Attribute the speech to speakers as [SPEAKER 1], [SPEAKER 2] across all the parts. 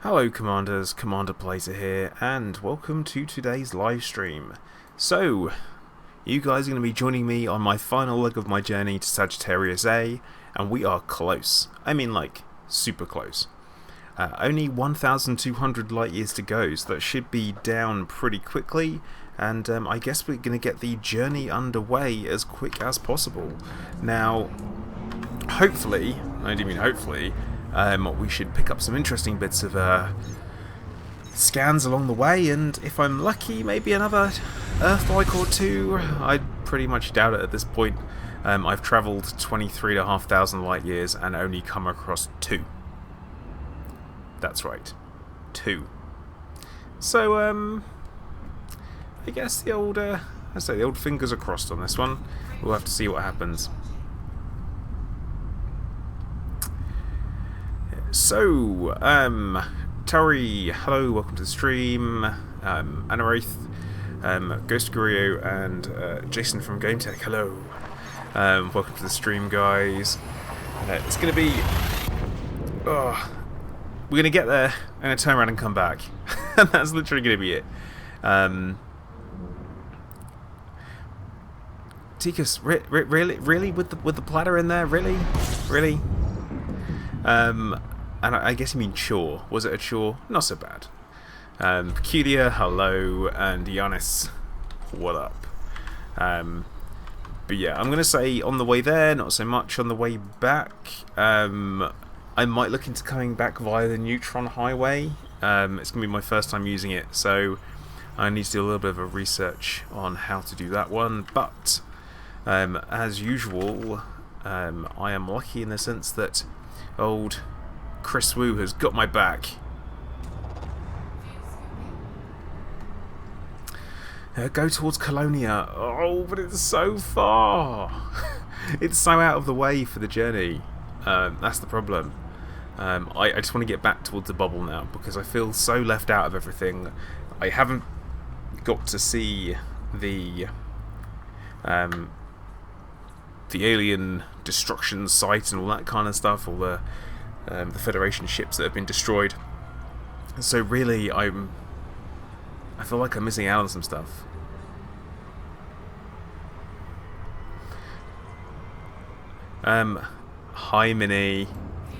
[SPEAKER 1] Hello Commanders, Commander Blazer here, and welcome to today's live stream. So, you guys are going to be joining me on my final leg of my journey to Sagittarius A, and we are close. I mean, like, super close. Only 1,200 light years to go, so that should be down pretty quickly, and I guess we're going to get the journey underway as quick as possible. Now, hopefully, I do mean hopefully, we should pick up some interesting bits of scans along the way, and if I'm lucky, maybe another Earth-like or two. I pretty much doubt it at this point. I've travelled 23,500 light years and only come across 2. That's right, 2. So, I guess the old, the old fingers are crossed on this one. We'll have to see what happens. So, Tari, hello, welcome to the stream. Anaraith, Ghost Gurio, and Jason from GameTech, hello. Welcome to the stream, guys. It's going to be... we're going to get there, I'm going to turn around and come back. And that's literally going to be it. Tikus, really? With the platter in there? Really? And I guess you mean chore. Was it a chore? Not so bad. Peculiar, hello, and Giannis, what up? But yeah, I'm going to say on the way there, not so much on the way back. I might look into coming back via the Neutron Highway. It's going to be my first time using it, so I need to do a little bit of a research on how to do that one. But, as usual, I am lucky in the sense that old Chris Wu has got my back. Go towards Colonia. Oh, but it's so far. It's so out of the way for the journey. That's the problem. I just want to get back towards the bubble now because I feel so left out of everything. I haven't got to see the alien destruction site and all that kind of stuff, all the Federation ships that have been destroyed. So really, I feel like I'm missing out on some stuff. Hi Minnie.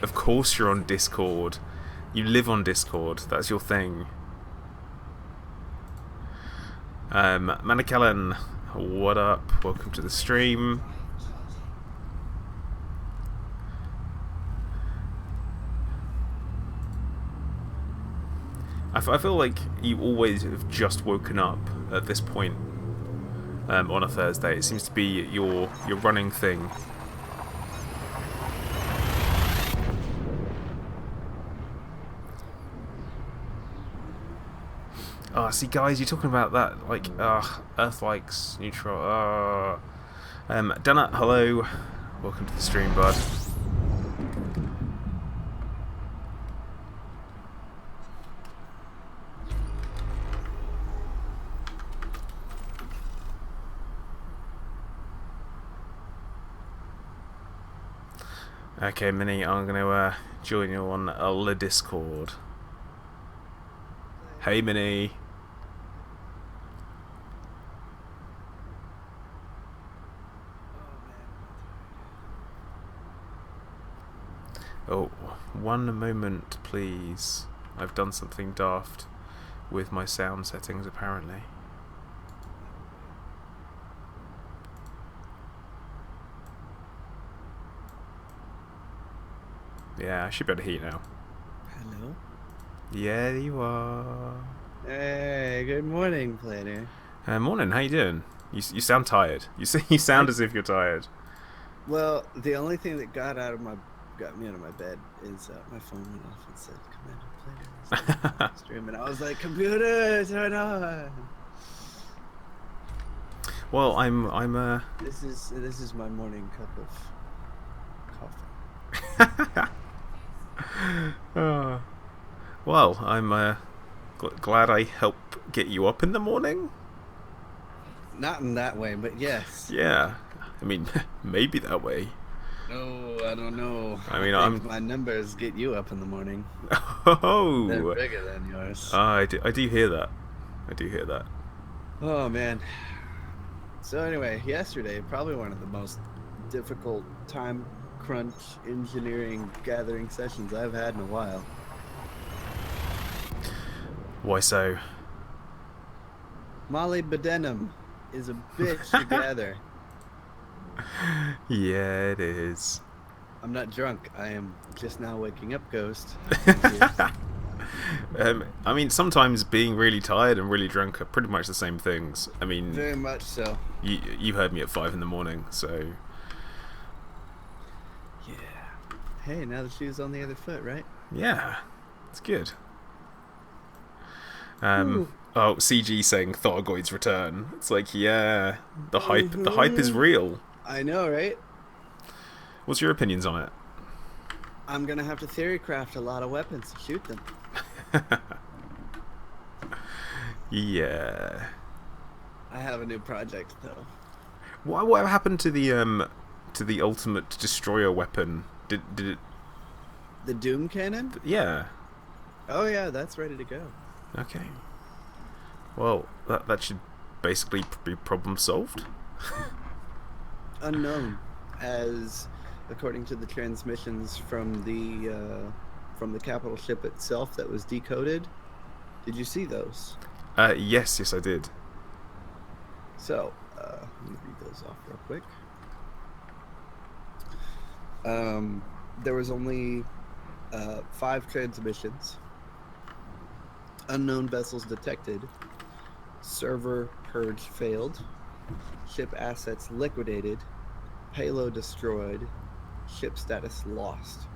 [SPEAKER 1] Of course you're on Discord. You live on Discord. That's your thing. Manakellen, what up? Welcome to the stream. I feel like you always have just woken up at this point on a Thursday. It seems to be your running thing. See guys, you're talking about that, like, Earth likes neutral, Donut, hello. Welcome to the stream, bud. Okay, Minnie, I'm going to join you on the Discord. Hey, Minnie. Oh, one moment, please. I've done something daft with my sound settings, apparently. Yeah, I should be able to hear you now.
[SPEAKER 2] Hello?
[SPEAKER 1] Yeah, you are.
[SPEAKER 2] Hey, good morning, Planner.
[SPEAKER 1] Morning, how you doing? You sound tired. You sound as if you're tired.
[SPEAKER 2] Well, the only thing that got me out of my bed is my phone went off and said Commander Planner stream, and I was like, computer, turn on.
[SPEAKER 1] Well, I'm
[SPEAKER 2] This is my morning cup of coffee.
[SPEAKER 1] Well, I'm glad I help get you up in the morning.
[SPEAKER 2] Not in that way, but yes.
[SPEAKER 1] Yeah, I mean, maybe that way.
[SPEAKER 2] No, I don't know.
[SPEAKER 1] I
[SPEAKER 2] I
[SPEAKER 1] mean,
[SPEAKER 2] think
[SPEAKER 1] I'm.
[SPEAKER 2] my numbers get you up in the morning. They're
[SPEAKER 1] Oh,
[SPEAKER 2] bigger than yours.
[SPEAKER 1] I do hear that. I do hear that.
[SPEAKER 2] Oh man. So anyway, yesterday, probably one of the most difficult time crunch engineering gathering sessions I've had in a while.
[SPEAKER 1] Why so?
[SPEAKER 2] Molly Bedenham is a bitch to gather.
[SPEAKER 1] Yeah, it is.
[SPEAKER 2] I'm not drunk. I am just now waking up, Ghost. Thank you.
[SPEAKER 1] I mean, sometimes being really tired and really drunk are pretty much the same things. I mean,
[SPEAKER 2] Very much so.
[SPEAKER 1] you heard me at 5 in the morning, so
[SPEAKER 2] Yeah. Hey, now the shoe's on the other foot, right?
[SPEAKER 1] yeah, it's good.
[SPEAKER 2] Whew.
[SPEAKER 1] Oh, CG saying Thargoid's return. It's like, yeah, the hype is
[SPEAKER 2] Mm-hmm.
[SPEAKER 1] real.
[SPEAKER 2] I know, right?
[SPEAKER 1] What's your opinions on it?
[SPEAKER 2] I'm gonna have to theory craft a lot of weapons to shoot them.
[SPEAKER 1] Yeah.
[SPEAKER 2] I have a new project though.
[SPEAKER 1] What happened to the ultimate destroyer weapon? Did it?
[SPEAKER 2] The Doom Cannon?
[SPEAKER 1] Yeah.
[SPEAKER 2] Oh yeah, that's ready to go.
[SPEAKER 1] Okay. Well, that should basically be problem solved.
[SPEAKER 2] Unknown, as according to the transmissions from the capital ship itself that was decoded. Did you see those?
[SPEAKER 1] Yes, I did.
[SPEAKER 2] So, let me read those off real quick. There was only 5 transmissions. Unknown vessels detected. Server purge failed. Ship assets liquidated. Payload destroyed. Ship status lost.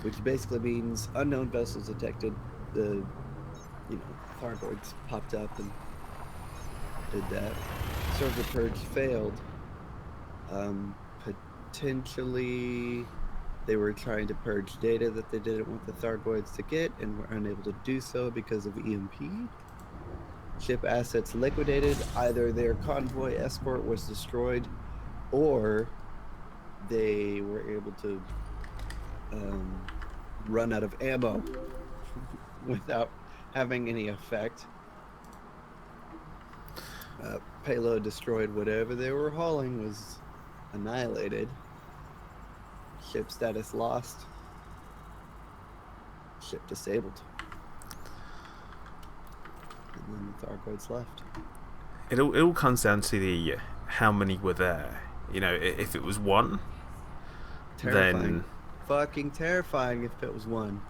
[SPEAKER 2] Which basically means unknown vessels detected. The, Thargoids popped up and did that. Server purge failed. Potentially, they were trying to purge data that they didn't want the Thargoids to get and were unable to do so because of EMP. Ship assets liquidated. Either their convoy escort was destroyed or they were able to run out of ammo without having any effect. Payload destroyed. Whatever they were hauling was annihilated. Ship status lost. Ship disabled. And then the Thargoids left.
[SPEAKER 1] It all comes down to the how many were there. You know, if it was one,
[SPEAKER 2] Terrifying.
[SPEAKER 1] then
[SPEAKER 2] Fucking terrifying if it was one.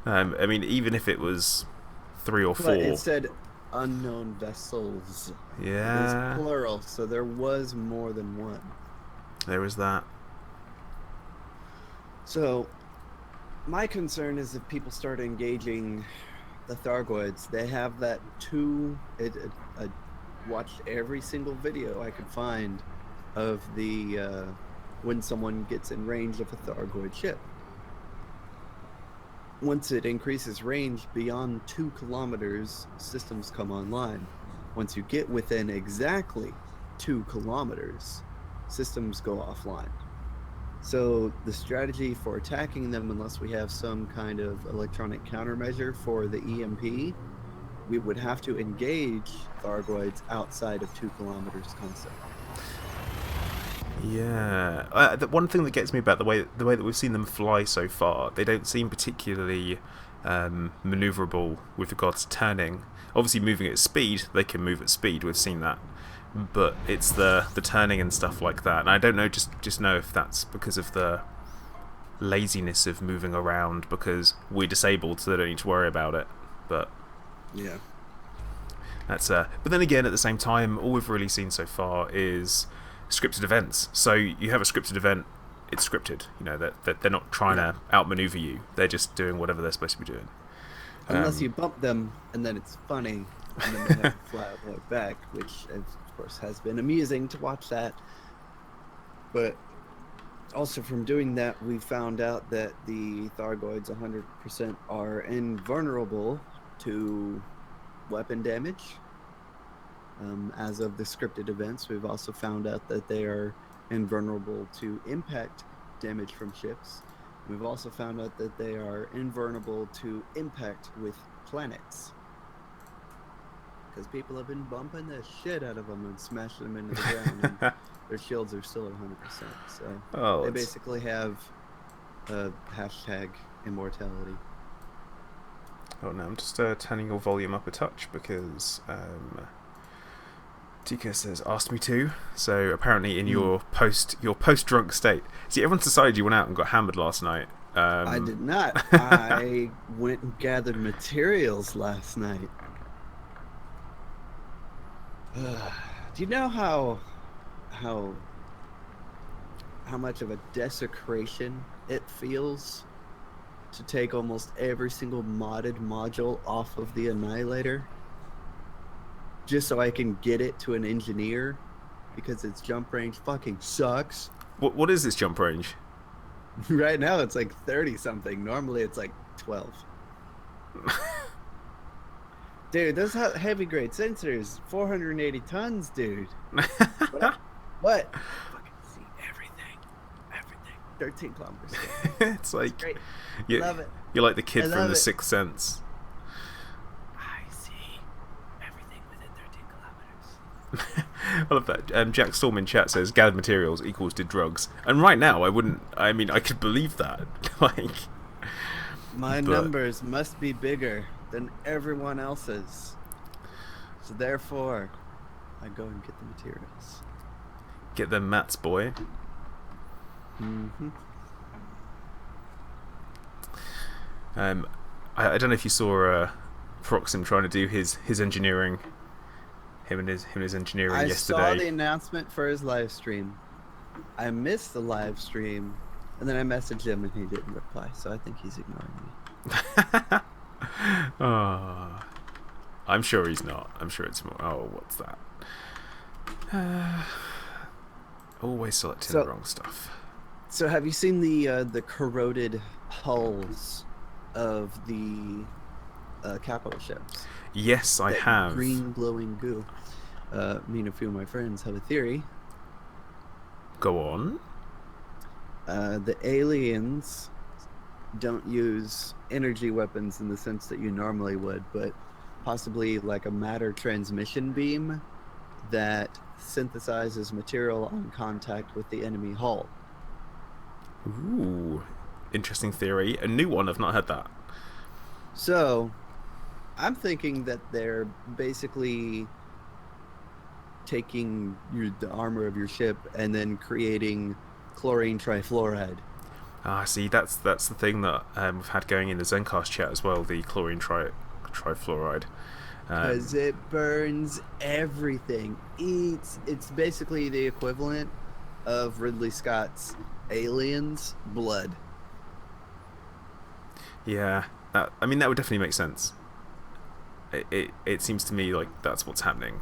[SPEAKER 1] I mean, even if it was 3 or 4.
[SPEAKER 2] But it said unknown vessels.
[SPEAKER 1] Yeah.
[SPEAKER 2] It is plural, so there was more than one.
[SPEAKER 1] There is that.
[SPEAKER 2] So, my concern is if people start engaging the Thargoids, they have that I watched every single video I could find of the when someone gets in range of a Thargoid ship. Once it increases range beyond 2 kilometers, systems come online. Once you get within exactly 2 kilometers, systems go offline. So the strategy for attacking them, unless we have some kind of electronic countermeasure for the EMP, we would have to engage Thargoids outside of 2 kilometers constantly.
[SPEAKER 1] Yeah. The one thing that gets me about the way that we've seen them fly so far, they don't seem particularly maneuverable with regards to turning. Obviously, moving at speed, they can move at speed. We've seen that, but it's the turning and stuff like that. And I don't know, just know if that's because of the laziness of moving around because we're disabled, so they don't need to worry about it. But
[SPEAKER 2] yeah,
[SPEAKER 1] that's but then again, at the same time, all we've really seen so far is scripted events. So you have a scripted event, it's scripted. You know that they're not trying to outmaneuver you. They're just doing whatever they're supposed to be doing.
[SPEAKER 2] Unless you bump them, and then it's funny, and then they have to fly all the way back, which of course has been amusing to watch that. But also from doing that, we found out that the Thargoids 100% are invulnerable to weapon damage. As of the scripted events, we've also found out that they are invulnerable to impact damage from ships. We've also found out that they are invulnerable to impact with planets. Because people have been bumping the shit out of them and smashing them into the ground, and their shields are still at 100%. So they basically have a hashtag immortality.
[SPEAKER 1] Oh no, I'm just turning your volume up a touch because TK says asked me to. So apparently in your post drunk state. See, everyone's decided you went out and got hammered last night.
[SPEAKER 2] I did not. I went and gathered materials last night. Do you know how much of a desecration it feels to take almost every single modded module off of the Annihilator just so I can get it to an engineer because its jump range fucking sucks?
[SPEAKER 1] What is this jump range?
[SPEAKER 2] Right now it's like 30 something. Normally it's like 12. Dude, those heavy grade sensors, 480 tons, dude. What? Fucking see everything. 13 kilometers.
[SPEAKER 1] It's like
[SPEAKER 2] great.
[SPEAKER 1] Love it. You're like the kid from The Sixth Sense.
[SPEAKER 2] I see everything within 13 kilometers.
[SPEAKER 1] I love that. Jack Storm in chat says gathered materials equals did drugs, and right now I could believe that.
[SPEAKER 2] My numbers must be bigger than everyone else's, so therefore I go and get the materials.
[SPEAKER 1] Get them mats, boy. I don't know if you saw Proxim trying to do his engineering. Him and his engineering yesterday.
[SPEAKER 2] I saw the announcement for his live stream. I missed the live stream, and then I messaged him and he didn't reply. So I think he's ignoring me.
[SPEAKER 1] Oh, I'm sure he's not. I'm sure it's more. Oh, what's that? Always selecting the wrong stuff.
[SPEAKER 2] So have you seen the corroded hulls of the capital ships?
[SPEAKER 1] Yes, I have.
[SPEAKER 2] Green glowing goo. Me and a few of my friends have a theory.
[SPEAKER 1] Go on.
[SPEAKER 2] The aliens don't use energy weapons in the sense that you normally would, but possibly like a matter transmission beam that synthesizes material on contact with the enemy hull.
[SPEAKER 1] Ooh, interesting theory. A new one. I've not heard that.
[SPEAKER 2] So, I'm thinking that they're basically taking the armor of your ship and then creating chlorine trifluoride.
[SPEAKER 1] See, that's the thing that we've had going in the Zencast chat as well, the chlorine trifluoride.
[SPEAKER 2] Because it burns everything. It's basically the equivalent of Ridley Scott's Aliens blood.
[SPEAKER 1] Yeah, that would definitely make sense. It seems to me like that's what's happening.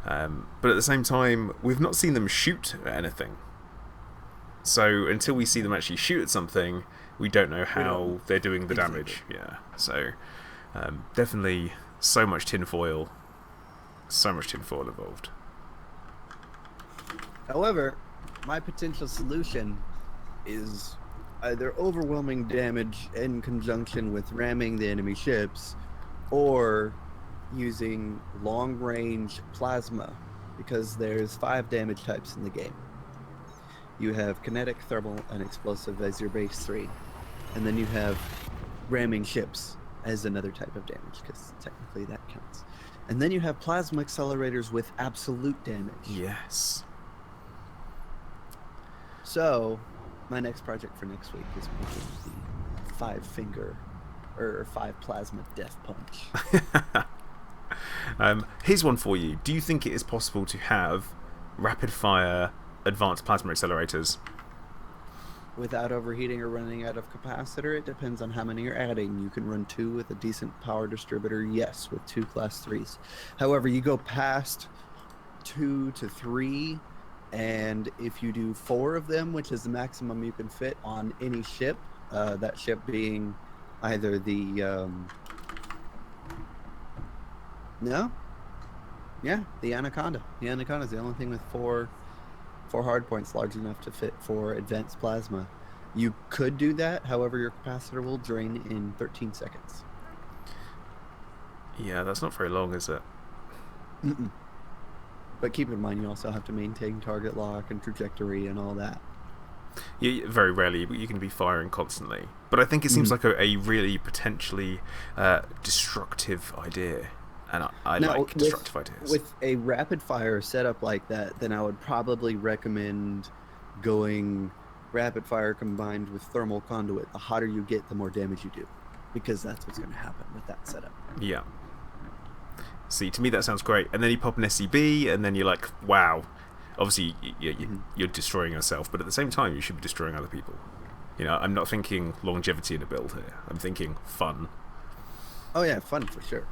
[SPEAKER 1] But at the same time, we've not seen them shoot at anything. So until we see them actually shoot at something, we don't know how they're doing the damage. Yeah. So definitely so much tinfoil involved.
[SPEAKER 2] However, my potential solution is either overwhelming damage in conjunction with ramming the enemy ships, or using long-range plasma, because there's 5 damage types in the game. You have kinetic, thermal, and explosive as your base 3, and then you have ramming ships as another type of damage, because technically that counts. And then you have plasma accelerators with absolute damage.
[SPEAKER 1] Yes.
[SPEAKER 2] So, my next project for next week is making the 5-finger or 5 plasma death punch.
[SPEAKER 1] Here's one for you. Do you think it is possible to have rapid fire advanced plasma accelerators
[SPEAKER 2] without overheating or running out of capacitor? It depends on how many you're adding. You can run 2 with a decent power distributor, yes, with 2 class 3s. However, you go past 2 to 3, and if you do 4 of them, which is the maximum you can fit on any ship, that ship being either the Yeah, the Anaconda. The Anaconda is the only thing with four hard points large enough to fit for advanced plasma. You could do that, however, your capacitor will drain in 13 seconds.
[SPEAKER 1] Yeah, that's not very long, is it?
[SPEAKER 2] Mm-mm. But keep in mind, you also have to maintain target lock and trajectory and all that.
[SPEAKER 1] Very rarely, but you can be firing constantly. But I think it seems like a really potentially destructive idea. And I
[SPEAKER 2] Now,
[SPEAKER 1] like destructive ideas.
[SPEAKER 2] with a rapid fire setup like that, then I would probably recommend going rapid fire combined with thermal conduit. The hotter you get, the more damage you do, because that's what's going to happen with that setup.
[SPEAKER 1] Yeah. See, to me that sounds great. And then you pop an SCB, and then you're like, wow. Obviously, you're destroying yourself, but at the same time, you should be destroying other people. You know, I'm not thinking longevity in a build here. I'm thinking fun.
[SPEAKER 2] Oh yeah, fun for sure.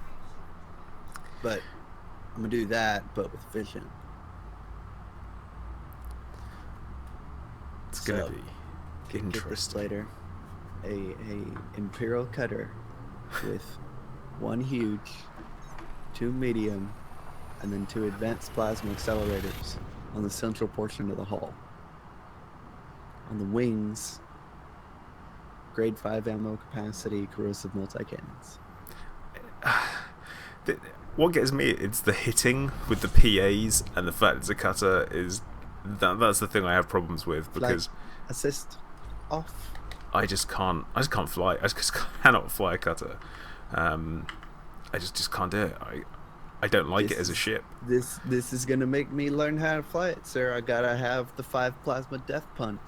[SPEAKER 2] But I'm gonna do that, but with vision.
[SPEAKER 1] It's gonna be
[SPEAKER 2] get this
[SPEAKER 1] interesting.
[SPEAKER 2] later. A Imperial cutter with one huge, two medium, and then two advanced plasma accelerators on the central portion of the hull. On the wings, grade 5 ammo capacity corrosive multi-cannons.
[SPEAKER 1] What gets me, it's the hitting with the PAs, and the fact it's a cutter is that's the thing I have problems with, because
[SPEAKER 2] Flight assist off.
[SPEAKER 1] I just can't fly. I just cannot fly a cutter. I just can't do it. I don't like it as a ship.
[SPEAKER 2] This is gonna make me learn how to fly it, sir. I gotta have the 5 plasma death punch.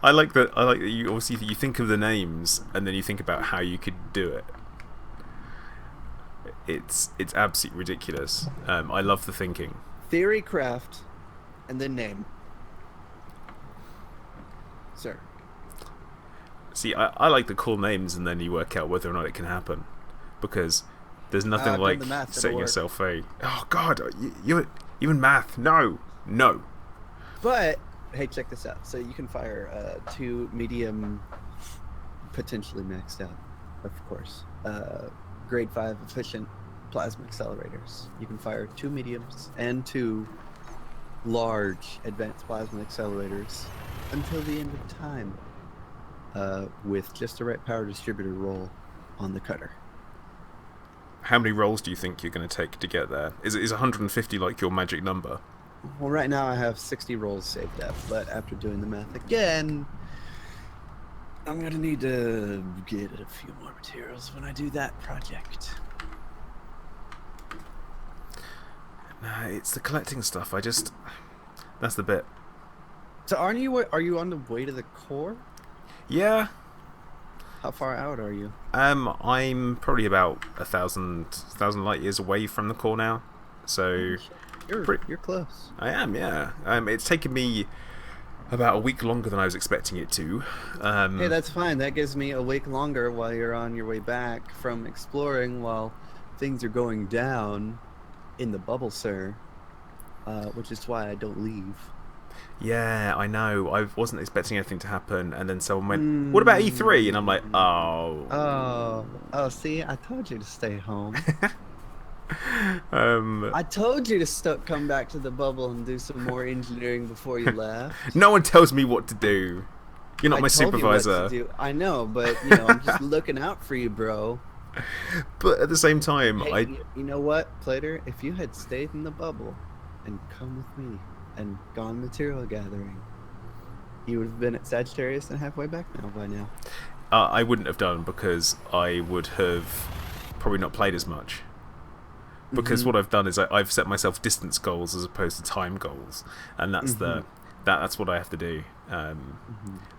[SPEAKER 1] I like that. I like that you obviously you think of the names and then you think about how you could do it. It's absolutely ridiculous. I love the thinking.
[SPEAKER 2] Theory, craft, and then name, sir.
[SPEAKER 1] See, I like the cool names, and then you work out whether or not it can happen, because there's nothing like setting yourself a. Oh God, you even math? No.
[SPEAKER 2] But hey, check this out. So you can fire 2 medium, potentially maxed out, of course. Grade 5 efficient plasma accelerators. You can fire 2 mediums and 2 large advanced plasma accelerators until the end of time, with just the right power distributor roll on the cutter.
[SPEAKER 1] How many rolls do you think you're going to take to get there? Is 150 like your magic number?
[SPEAKER 2] Well, right now I have 60 rolls saved up, but after doing the math again, I'm gonna need to get a few more materials when I do that project.
[SPEAKER 1] Nah, it's the collecting stuff. That's the bit.
[SPEAKER 2] So are you on the way to the core?
[SPEAKER 1] Yeah.
[SPEAKER 2] How far out are you?
[SPEAKER 1] I'm probably about 1,000 light years away from the core now. So
[SPEAKER 2] you're close.
[SPEAKER 1] I am, yeah. It's taken me about a week longer than I was expecting it to.
[SPEAKER 2] Hey, that's fine. That gives me a week longer while you're on your way back from exploring while things are going down in the bubble, sir. Which is why I don't leave.
[SPEAKER 1] Yeah, I know. I wasn't expecting anything to happen, and then someone went, "What about E3?" And I'm like, "Oh."
[SPEAKER 2] Oh! See, I told you to stay home.
[SPEAKER 1] Um,
[SPEAKER 2] I told you to come back to the bubble and do some more engineering before you left.
[SPEAKER 1] No one tells me what to do. You're not my supervisor.
[SPEAKER 2] You what to do. I know, but I'm just looking out for you, bro.
[SPEAKER 1] But at the same time,
[SPEAKER 2] hey, you know what, Plater? If you had stayed in the bubble and come with me and gone material gathering, you would have been at Sagittarius and halfway back by now.
[SPEAKER 1] I wouldn't have done, because I would have probably not played as much. Because what I've done is I've set myself distance goals as opposed to time goals, and that's that's what I have to do.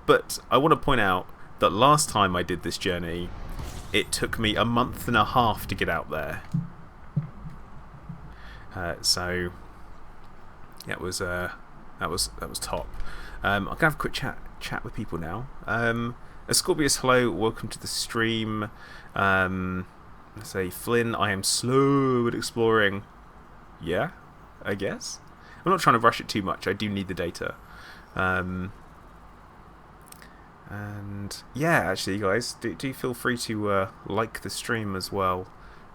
[SPEAKER 1] But I want to point out that last time I did this journey, it took me a month and a half to get out there. So that was top. I'm gonna have a quick chat with people now. Ascorbius, hello, welcome to the stream. Let's say Flynn, I am slow at exploring. Yeah, I guess. I'm not trying to rush it too much. I do need the data. And yeah, actually, guys, do feel free to like the stream as well.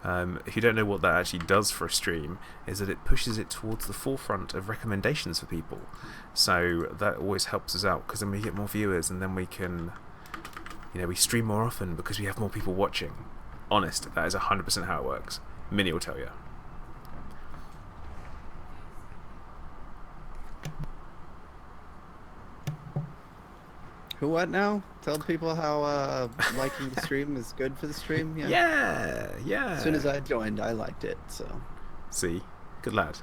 [SPEAKER 1] If you don't know what that actually does for a stream, is that it pushes it towards the forefront of recommendations for people. So that always helps us out, because then we get more viewers, and then we can, we stream more often because we have more people watching. Honest, that is 100% how it works. Minnie will tell you.
[SPEAKER 2] Who what now? Tell people how liking the stream is good for the stream.
[SPEAKER 1] Yeah.
[SPEAKER 2] As soon as I joined, I liked it. So.
[SPEAKER 1] See, good lad.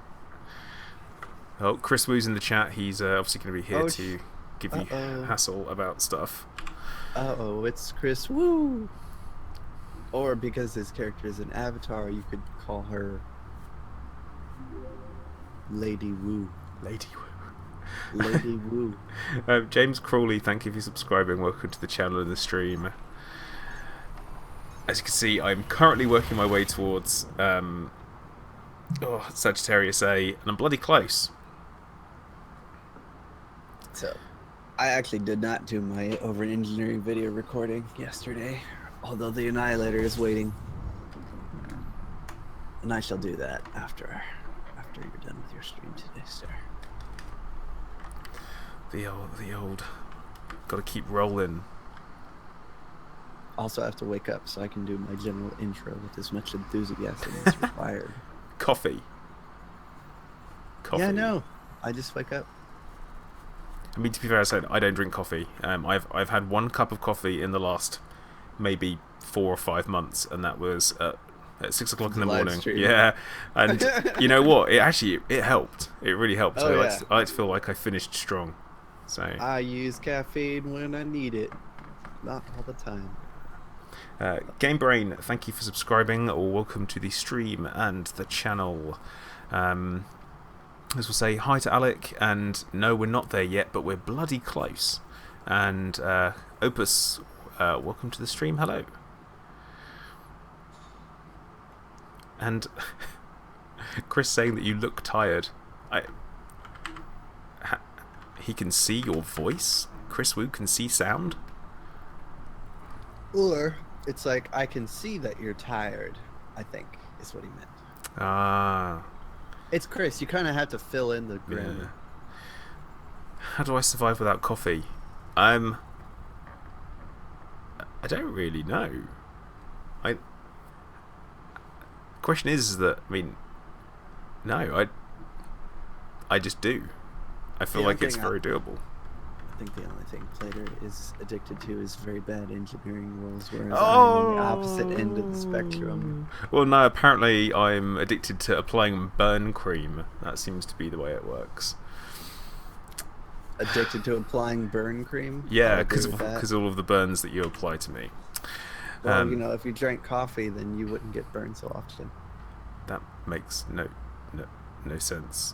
[SPEAKER 1] Oh, Chris Woo's in the chat. He's obviously going to be here to give you hassle about stuff.
[SPEAKER 2] It's Chris Woo. Or because his character is an avatar, you could call her Lady Woo.
[SPEAKER 1] Lady Woo.
[SPEAKER 2] Lady Woo.
[SPEAKER 1] James Crawley, thank you for subscribing. Welcome to the channel and the stream. As you can see, I'm currently working my way towards Sagittarius A, and I'm bloody close.
[SPEAKER 2] So, I actually did not do my over-engineering video recording yesterday, although the Annihilator is waiting. And I shall do that after you're done with your stream today, sir.
[SPEAKER 1] The old, gotta keep rolling.
[SPEAKER 2] Also, I have to wake up so I can do my general intro with as much enthusiasm as required.
[SPEAKER 1] Coffee.
[SPEAKER 2] Yeah, no. I just wake up.
[SPEAKER 1] I mean, to be fair, I said I don't drink coffee. I've had 1 cup of coffee in the last maybe 4 or 5 months, and that was at 6 o'clock in the morning.
[SPEAKER 2] Stream.
[SPEAKER 1] Yeah, and you know what? It helped. It really helped.
[SPEAKER 2] Oh,
[SPEAKER 1] I like to feel like I finished strong. So
[SPEAKER 2] I use caffeine when I need it, not all the time.
[SPEAKER 1] Game Brain, thank you for subscribing, or welcome to the stream and the channel. As we'll say, hi to Alec, and no, we're not there yet, but we're bloody close. And Opus, welcome to the stream. Hello. And Chris saying that you look tired. He can see your voice? Chris Wu can see sound?
[SPEAKER 2] Or it's like, I can see that you're tired, I think, is what he meant.
[SPEAKER 1] Ah.
[SPEAKER 2] It's Chris, you kind of have to fill in the grammar.
[SPEAKER 1] Yeah. How do I survive without coffee? I don't really know. Question is that, no, I just do. I feel like it's very doable.
[SPEAKER 2] I think the only thing Plater is addicted to is very bad engineering rules, whereas I'm on the opposite end of the spectrum.
[SPEAKER 1] Well, no, apparently I'm addicted to applying burn cream. That seems to be the way it works.
[SPEAKER 2] Addicted to applying burn cream?
[SPEAKER 1] Yeah, because all of the burns that you apply to me.
[SPEAKER 2] Well, if you drank coffee, then you wouldn't get burned so often. That
[SPEAKER 1] makes no sense.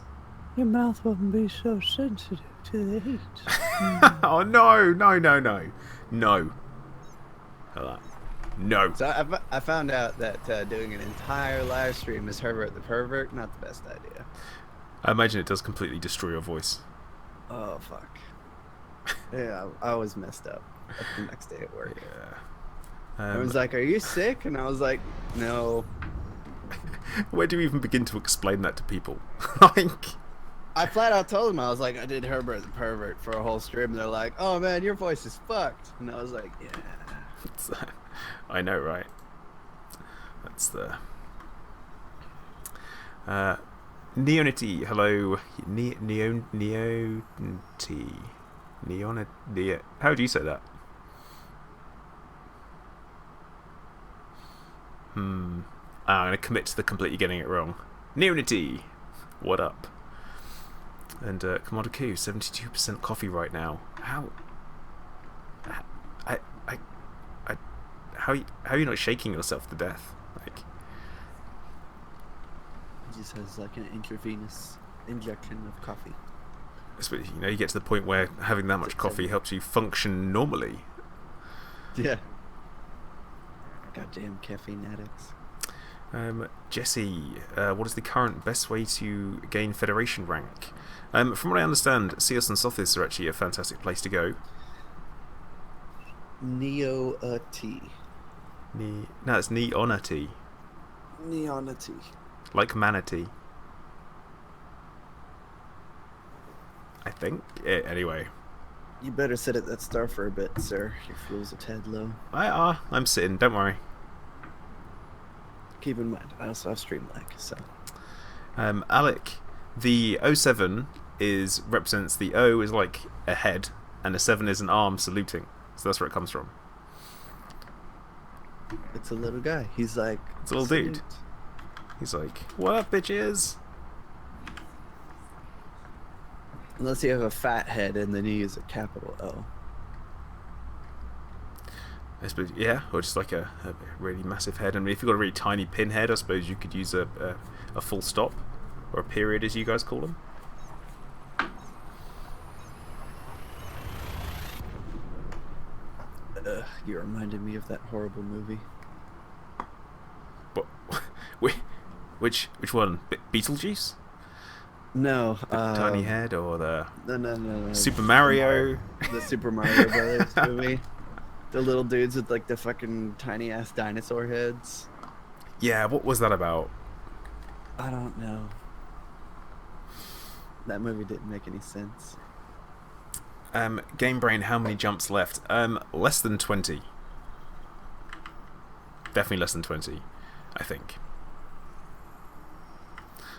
[SPEAKER 2] Your mouth wouldn't be so sensitive to the heat.
[SPEAKER 1] Oh, no. No. No.
[SPEAKER 2] So I found out that doing an entire live stream as Herbert the Pervert, not the best idea.
[SPEAKER 1] I imagine it does completely destroy your voice.
[SPEAKER 2] Oh, fuck. Yeah, I was messed up the next day at work.
[SPEAKER 1] Yeah.
[SPEAKER 2] I was like, are you sick? And I was like, no.
[SPEAKER 1] Where do you even begin to explain that to people?
[SPEAKER 2] I flat out told them, I was like, I did Herbert the Pervert for a whole stream. And they're like, oh man, your voice is fucked. And I was like, yeah.
[SPEAKER 1] I know, right? That's the... Neonity, hello. Neonity. How do you say that? I'm going to commit to the completely getting it wrong. Neonity! What up? And Commander Q, 72% coffee right now. How are you not shaking yourself to death? Like,
[SPEAKER 2] It just has like an intravenous injection of coffee.
[SPEAKER 1] You get to the point where having that much coffee helps you function normally.
[SPEAKER 2] Yeah. Goddamn caffeine addicts.
[SPEAKER 1] Jesse, what is the current best way to gain Federation rank? From what I understand, Seos and Sothis are actually a fantastic place to go.
[SPEAKER 2] Neo-T.
[SPEAKER 1] No, it's Neonity.
[SPEAKER 2] Neonity.
[SPEAKER 1] Like manatee. I think. Anyway.
[SPEAKER 2] You better sit at that star for a bit, sir. Your fuel's a tad low.
[SPEAKER 1] I'm sitting, don't worry.
[SPEAKER 2] Keep in mind, I also have stream lag, so.
[SPEAKER 1] Alec, the 07 represents the O is like a head, and the 7 is an arm saluting. So that's where it comes from.
[SPEAKER 2] It's a little guy. He's like...
[SPEAKER 1] It's a little dude. He's like, what up, bitches?
[SPEAKER 2] Unless you have a fat head and then you use a capital O.
[SPEAKER 1] I suppose, yeah, or just like a really massive head. I mean, if you've got a really tiny pinhead, I suppose you could use a full stop, or a period, as you guys call them.
[SPEAKER 2] You reminded me of that horrible movie.
[SPEAKER 1] What? Which one? Beetlejuice?
[SPEAKER 2] No.
[SPEAKER 1] Tiny head, or the
[SPEAKER 2] No.
[SPEAKER 1] Super Mario?
[SPEAKER 2] The Super Mario Brothers movie. The little dudes with like the fucking tiny ass dinosaur heads.
[SPEAKER 1] Yeah, what was that about?
[SPEAKER 2] I don't know. That movie didn't make any sense.
[SPEAKER 1] Game Brain, how many jumps left? Less than 20. Definitely less than 20, I think.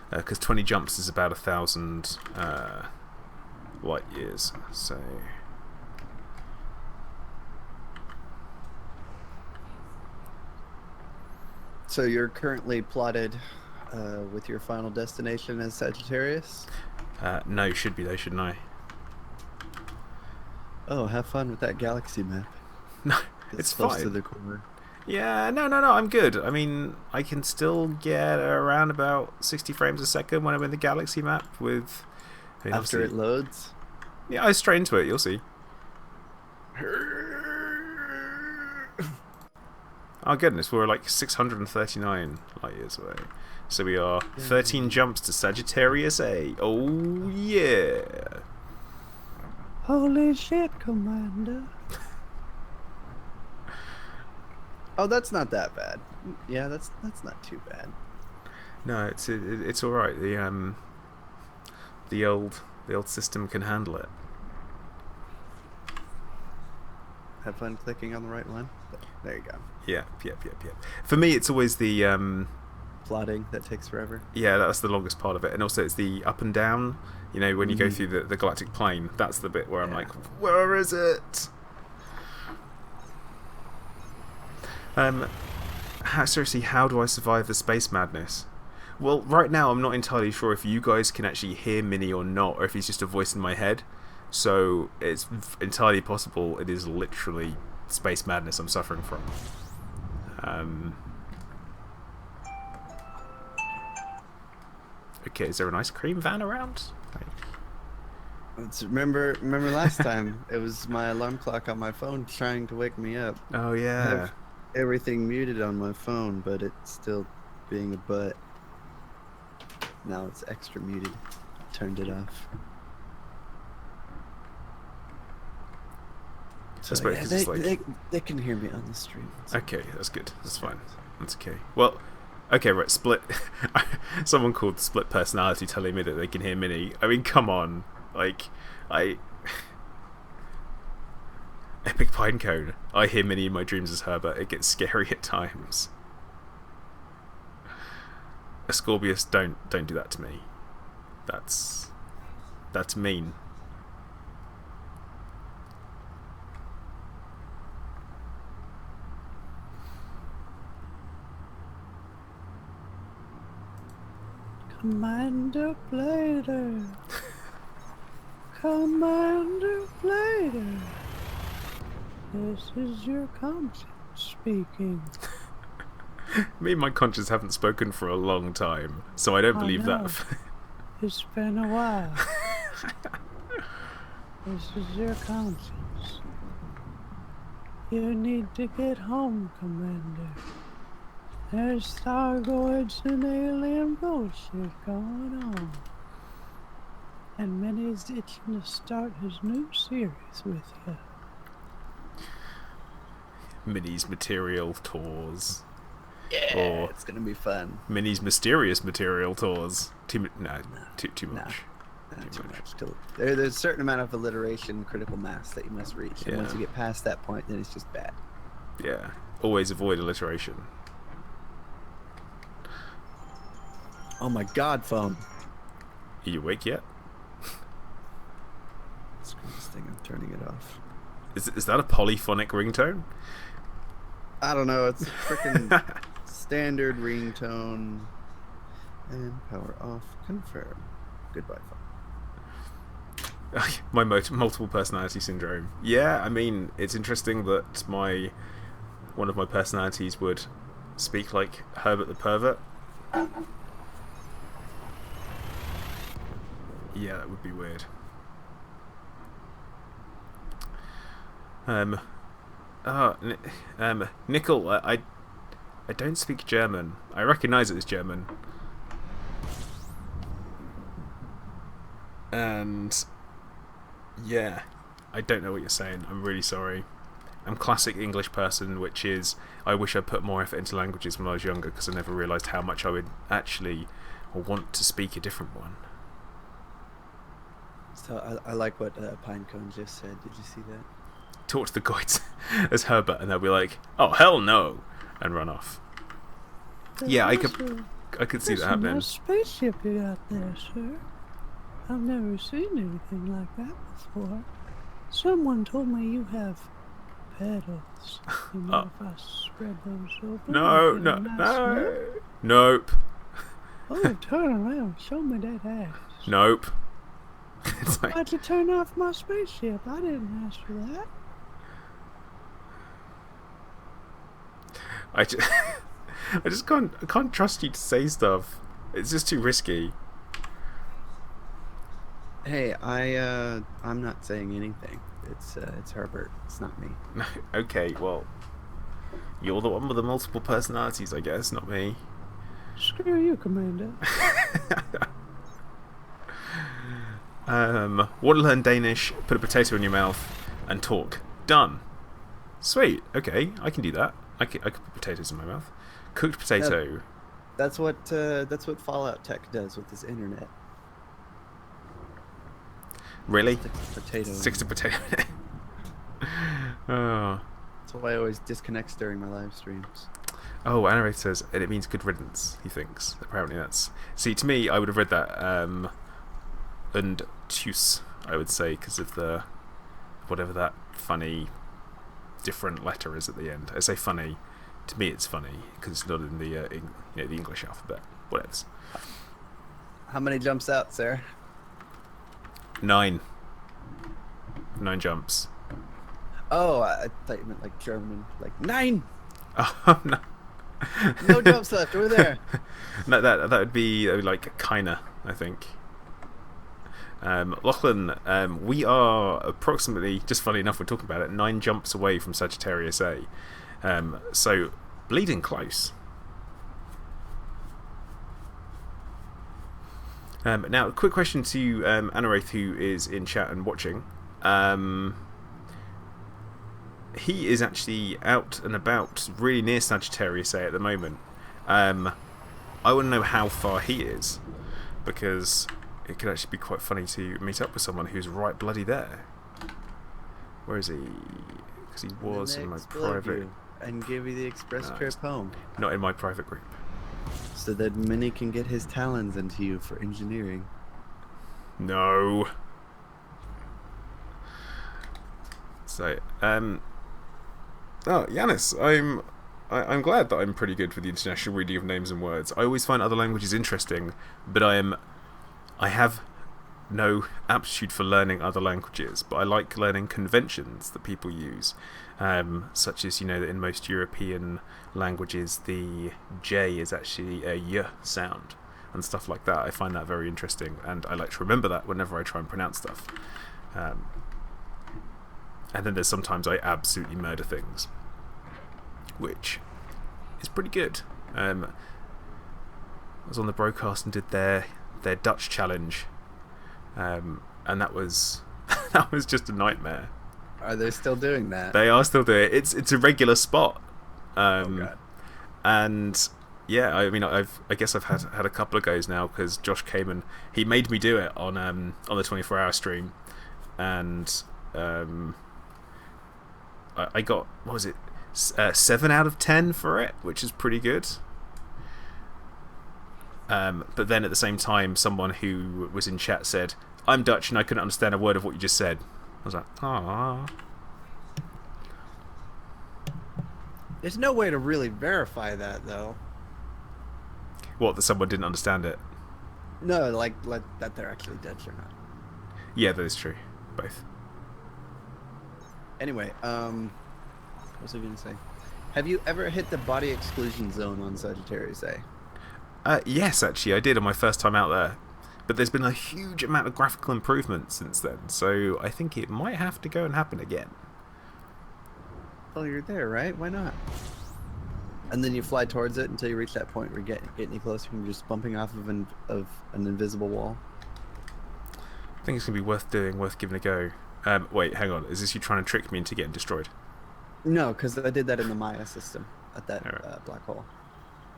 [SPEAKER 1] Because 20 jumps is about 1,000 light years.
[SPEAKER 2] So you're currently plotted with your final destination as Sagittarius?
[SPEAKER 1] No, should be though, shouldn't I?
[SPEAKER 2] Oh, have fun with that galaxy map.
[SPEAKER 1] No, it's
[SPEAKER 2] close
[SPEAKER 1] fine.
[SPEAKER 2] to the core.
[SPEAKER 1] Yeah, no, I'm good. I mean, I can still get around about 60 frames a second when I'm in the galaxy map with... I mean,
[SPEAKER 2] after it loads?
[SPEAKER 1] Yeah, I straight into it, you'll see. Oh goodness, we're like 639 light years away. So we are 13 jumps to Sagittarius A. Oh yeah!
[SPEAKER 2] Holy shit, Commander. Oh, that's not that bad. Yeah, that's not too bad.
[SPEAKER 1] No, it's all right. The old system can handle it.
[SPEAKER 2] Have fun clicking on the right one. There you go.
[SPEAKER 1] Yeah. For me, it's always the
[SPEAKER 2] plotting that takes forever.
[SPEAKER 1] Yeah, that's the longest part of it, and also it's the up and down. You know, when you go through the galactic plane, that's the bit where I'm like, where is it? Seriously, how do I survive the space madness? Well, right now I'm not entirely sure if you guys can actually hear Minnie or not, or if he's just a voice in my head. So it's entirely possible it is literally space madness I'm suffering from. Okay, is there an ice cream van around?
[SPEAKER 2] Remember last time? It was my alarm clock on my phone trying to wake me up.
[SPEAKER 1] Oh yeah.
[SPEAKER 2] I have everything muted on my phone, but it's still being a butt. Now it's extra muted. Turned it off. So yeah, they can hear me on the stream.
[SPEAKER 1] Okay, that's good. That's fine. That's okay. Well, okay, right. Split. Someone called split personality telling me that they can hear Minnie. I mean, come on. Like, Epic Pinecone. I hear Minnie in my dreams as her, but it gets scary at times. Ascorbius, don't do that to me. That's mean.
[SPEAKER 2] Commander Blader. Commander Blader. This is your conscience speaking.
[SPEAKER 1] Me and my conscience haven't spoken for a long time, so I don't believe that.
[SPEAKER 2] It's been a while. This is your conscience. You need to get home, Commander. There's Thargoids and alien bullshit going on. And Minnie's itching to start his new series with you.
[SPEAKER 1] Minnie's material tours.
[SPEAKER 2] Yeah,
[SPEAKER 1] or
[SPEAKER 2] it's gonna be fun.
[SPEAKER 1] Minnie's Mysterious Material Tours. Too much.
[SPEAKER 2] Nah, too much. There's a certain amount of alliteration, critical mass that you must reach, and once you get past that point, then it's just bad.
[SPEAKER 1] Yeah, always avoid alliteration.
[SPEAKER 2] Oh my God, phone!
[SPEAKER 1] Are you awake yet?
[SPEAKER 2] Screw this thing! I'm turning it off.
[SPEAKER 1] Is that a polyphonic ringtone?
[SPEAKER 2] I don't know. It's a freaking standard ringtone. And power off. Confirm. Goodbye, phone.
[SPEAKER 1] My multiple personality syndrome. Yeah, I mean, it's interesting that one of my personalities would speak like Herbert the Pervert. Yeah, that would be weird. Nickel, I don't speak German. I recognise it as German. And yeah, I don't know what you're saying. I'm really sorry. I'm classic English person, which is I wish I put more effort into languages when I was younger because I never realised how much I would actually want to speak a different one.
[SPEAKER 2] So I like what Pinecone just said. Did you see that?
[SPEAKER 1] Talk to the goits as Herbert, and they'll be like, "Oh hell no," and run off. Yeah, I could see that happening.
[SPEAKER 3] Nice spaceship you got there, sir. I've never seen anything like that before. Someone told me you have pedals. You mind if I spread those open?
[SPEAKER 1] No. Nope.
[SPEAKER 3] Oh, turn around. Show me that ass.
[SPEAKER 1] Nope. It's like,
[SPEAKER 3] Why'd you turn off my spaceship? I didn't ask for that.
[SPEAKER 1] I just can't trust you to say stuff. It's just too risky.
[SPEAKER 2] Hey, I'm not saying anything. It's Herbert. It's not me.
[SPEAKER 1] Okay, well, you're the one with the multiple personalities, I guess, not me.
[SPEAKER 3] Screw you, Commander.
[SPEAKER 1] Want to learn Danish? Put a potato in your mouth and talk. Done. Sweet. Okay, I can do that. I could put potatoes in my mouth. Cooked potato.
[SPEAKER 2] That's what Fallout Tech does with this internet.
[SPEAKER 1] Really?
[SPEAKER 2] Sticks to potato.
[SPEAKER 1] Oh.
[SPEAKER 2] That's why I always disconnects during my live streams.
[SPEAKER 1] Oh, Anareth says, and it means good riddance, he thinks. Apparently that's... See, to me, I would have read that, and tus, I would say, because of the... whatever that funny, different letter is at the end. I say funny. To me, it's funny, because it's not in the, the English alphabet. Whatevs.
[SPEAKER 2] How many jumps out, sir?
[SPEAKER 1] 9. 9 jumps.
[SPEAKER 2] Oh, I thought you meant like German. Like 9!
[SPEAKER 1] Oh, no.
[SPEAKER 2] No jumps left, over there.
[SPEAKER 1] No, that would be like kinda, I think. Lachlan, we are approximately, just funny enough, we're talking about it, 9 jumps away from Sagittarius A. So, bleeding close. Now, a quick question to Anarath, who is in chat and watching. He is actually out and about, really near Sagittarius A at the moment. I want to know how far he is, because it could actually be quite funny to meet up with someone who's right bloody there. Where is he? Because he was in my private...
[SPEAKER 2] And give you the express trip home.
[SPEAKER 1] Not in my private group.
[SPEAKER 2] So that Minnie can get his talons into you for engineering.
[SPEAKER 1] No. So, oh, Yanis, I'm glad that I'm pretty good with the international reading of names and words. I always find other languages interesting, but I have no aptitude for learning other languages, but I like learning conventions that people use, such as, that in most European languages the J is actually a Y sound and stuff like that. I find that very interesting, and I like to remember that whenever I try and pronounce stuff. And then there's sometimes I absolutely murder things, which is pretty good. I was on the broadcast and did their Dutch challenge, and that was that was just a nightmare.
[SPEAKER 2] Are they still doing that?
[SPEAKER 1] They are still doing it. It's a regular spot.
[SPEAKER 2] Oh God.
[SPEAKER 1] And yeah, I mean, I guess I've had a couple of goes now because Josh came and he made me do it on the 24-hour stream, and I got, what was it, 7 out of 10 for it, which is pretty good. But then at the same time, someone who was in chat said, "I'm Dutch and I couldn't understand a word of what you just said." I was like, "Ah."
[SPEAKER 2] There's no way to really verify that, though.
[SPEAKER 1] What, that someone didn't understand it?
[SPEAKER 2] No, like that they're actually Dutch or not.
[SPEAKER 1] Yeah, that is true. Both.
[SPEAKER 2] Anyway, what was I going to say? Have you ever hit the body exclusion zone on Sagittarius A?
[SPEAKER 1] Yes, actually, I did on my first time out there. But there's been a huge amount of graphical improvement since then, so I think it might have to go and happen again.
[SPEAKER 2] Well, you're there, right? Why not? And then you fly towards it until you reach that point where you get any closer and you're just bumping off of an invisible wall.
[SPEAKER 1] I think it's going to be worth doing, worth giving a go. Wait, hang on. Is this you trying to trick me into getting destroyed?
[SPEAKER 2] No, because I did that in the Maya system at that black hole.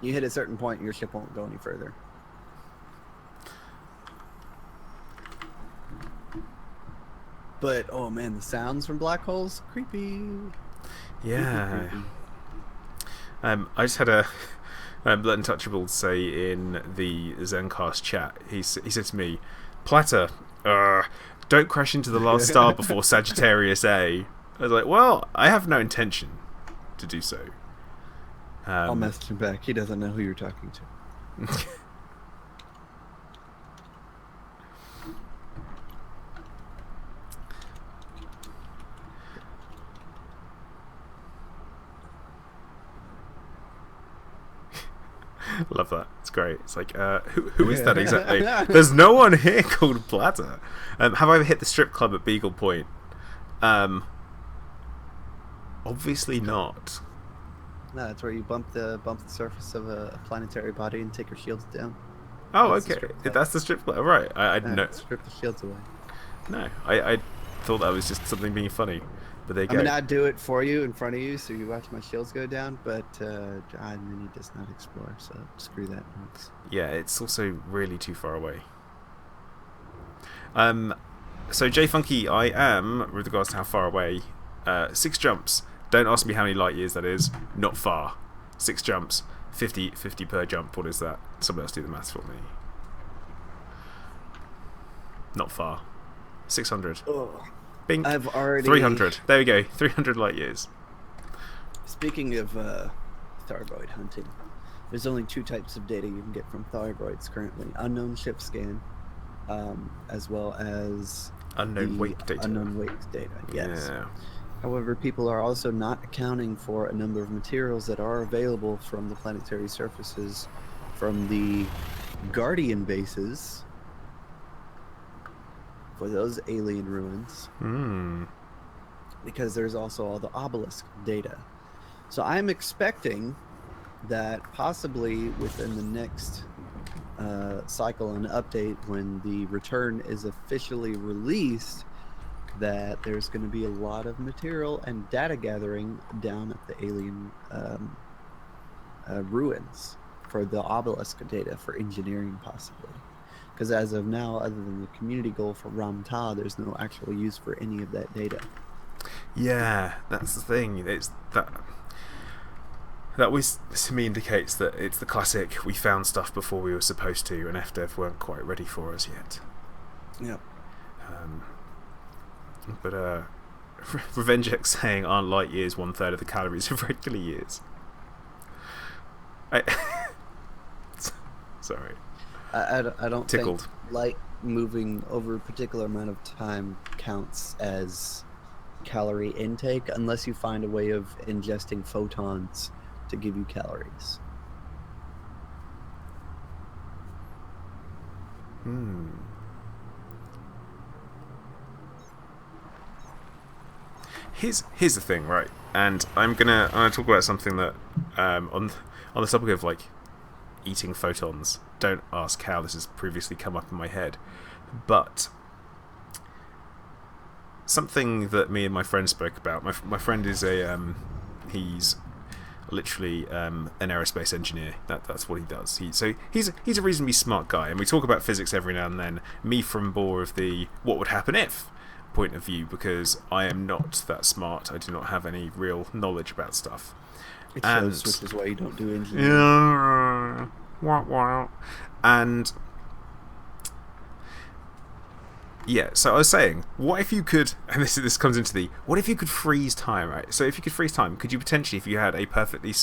[SPEAKER 2] You hit a certain point, your ship won't go any further. But, oh man, the sounds from black holes, creepy.
[SPEAKER 1] Yeah. I just had a Blood Untouchable say in the Zencast chat. He said to me, "Platter, don't crash into the last star before Sagittarius A." I was like, well, I have no intention to do so.
[SPEAKER 2] I'll message him back. He doesn't know who you're talking to.
[SPEAKER 1] Love that. It's great. It's like, who is that exactly? There's no one here called Platter. Have I ever hit the strip club at Beagle Point? Obviously not.
[SPEAKER 2] No, that's where you bump the surface of a planetary body and take your shields down.
[SPEAKER 1] Oh, okay. That's the strip club. Right. I didn't know.
[SPEAKER 2] Strip the shields away.
[SPEAKER 1] No, I thought that was just something being funny. But there you go.
[SPEAKER 2] I mean, I'd do it for you in front of you so you watch my shields go down, but Mini does not explore, so screw that.
[SPEAKER 1] Yeah, it's also really too far away. So J Funky, I am, with regards to how far away, 6 jumps. Don't ask me how many light years that is. Not far. 6 jumps, 50 per jump. What is that? Someone else do the maths for me. Not far. 600.
[SPEAKER 2] Oh,
[SPEAKER 1] Bink.
[SPEAKER 2] I've already
[SPEAKER 1] 300. There we go. 300 light years.
[SPEAKER 2] Speaking of thargoid hunting, there's only 2 types of data you can get from thargoids currently: unknown ship scan, as well as
[SPEAKER 1] unknown wake data.
[SPEAKER 2] Unknown wake data. Yes.
[SPEAKER 1] Yeah.
[SPEAKER 2] However, people are also not accounting for a number of materials that are available from the planetary surfaces from the Guardian bases for those alien ruins. Because there's also all the obelisk data. So I'm expecting that possibly within the next cycle and update, when the return is officially released, that there's going to be a lot of material and data gathering down at the alien ruins for the obelisk data for engineering, possibly. Because as of now, other than the community goal for Ramta, there's no actual use for any of that data.
[SPEAKER 1] Yeah, that's the thing. It's that always, to me, indicates that it's the classic, we found stuff before we were supposed to, and FDev weren't quite ready for us yet.
[SPEAKER 2] Yep.
[SPEAKER 1] But RevengeX saying, aren't light years 1/3 of the calories of regular years? Sorry.
[SPEAKER 2] I don't
[SPEAKER 1] Tickled.
[SPEAKER 2] think light moving over a particular amount of time counts as calorie intake unless you find a way of ingesting photons to give you calories.
[SPEAKER 1] Here's the thing, right? And I'm gonna talk about something that on the topic of like eating photons. Don't ask how this has previously come up in my head, but something that me and my friend spoke about. My friend is a he's literally an aerospace engineer. That's what he does. He's a reasonably smart guy, and we talk about physics every now and then. Me from more of the what would happen if point of view, because I am not that smart. I do not have any real knowledge about stuff.
[SPEAKER 2] It shows, which is why you don't do engineering.
[SPEAKER 1] Yeah. Wow. And yeah, so I was saying, what if you could, and this comes into the, what if you could freeze time, right? So if you could freeze time, could you potentially, if you had a perfectly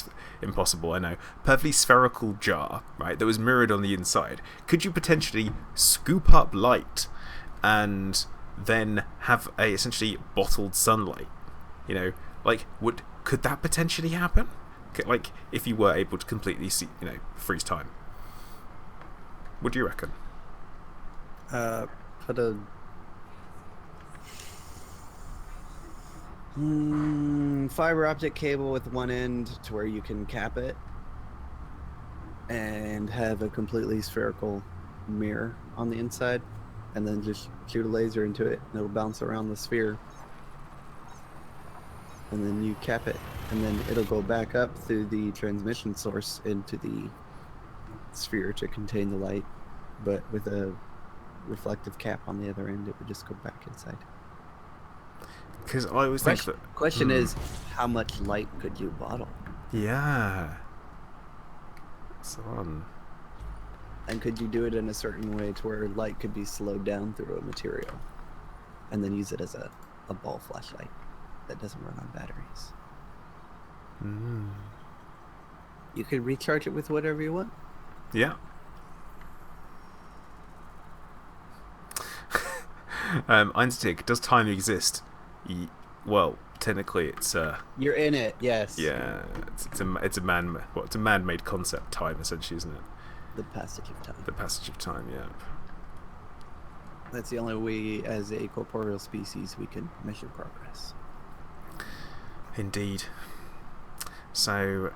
[SPEAKER 1] perfectly spherical jar, right, that was mirrored on the inside, could you potentially scoop up light and then have a essentially bottled sunlight? You know, like, could that potentially happen? Like, if you were able to completely freeze time. What do you reckon?
[SPEAKER 2] Put a fiber optic cable with one end to where you can cap it, and have a completely spherical mirror on the inside, and then just shoot a laser into it, and it'll bounce around the sphere, and then you cap it, and then it'll go back up through the transmission source into the sphere to contain the light, but with a reflective cap on the other end, it would just go back inside.
[SPEAKER 1] Because I always think that...
[SPEAKER 2] Question is, how much light could you bottle?
[SPEAKER 1] Yeah. It's on.
[SPEAKER 2] And could you do it in a certain way to where light could be slowed down through a material, and then use it as a ball flashlight that doesn't run on batteries? You could recharge it with whatever you want.
[SPEAKER 1] Yeah. Einstein, does time exist? Well, technically, it's
[SPEAKER 2] You're in it, yes.
[SPEAKER 1] yeah, it's a man-made concept. Time, essentially, isn't it?
[SPEAKER 2] The passage of time.
[SPEAKER 1] The passage of time. Yeah.
[SPEAKER 2] That's the only way, as a corporeal species, we can measure progress.
[SPEAKER 1] Indeed. So,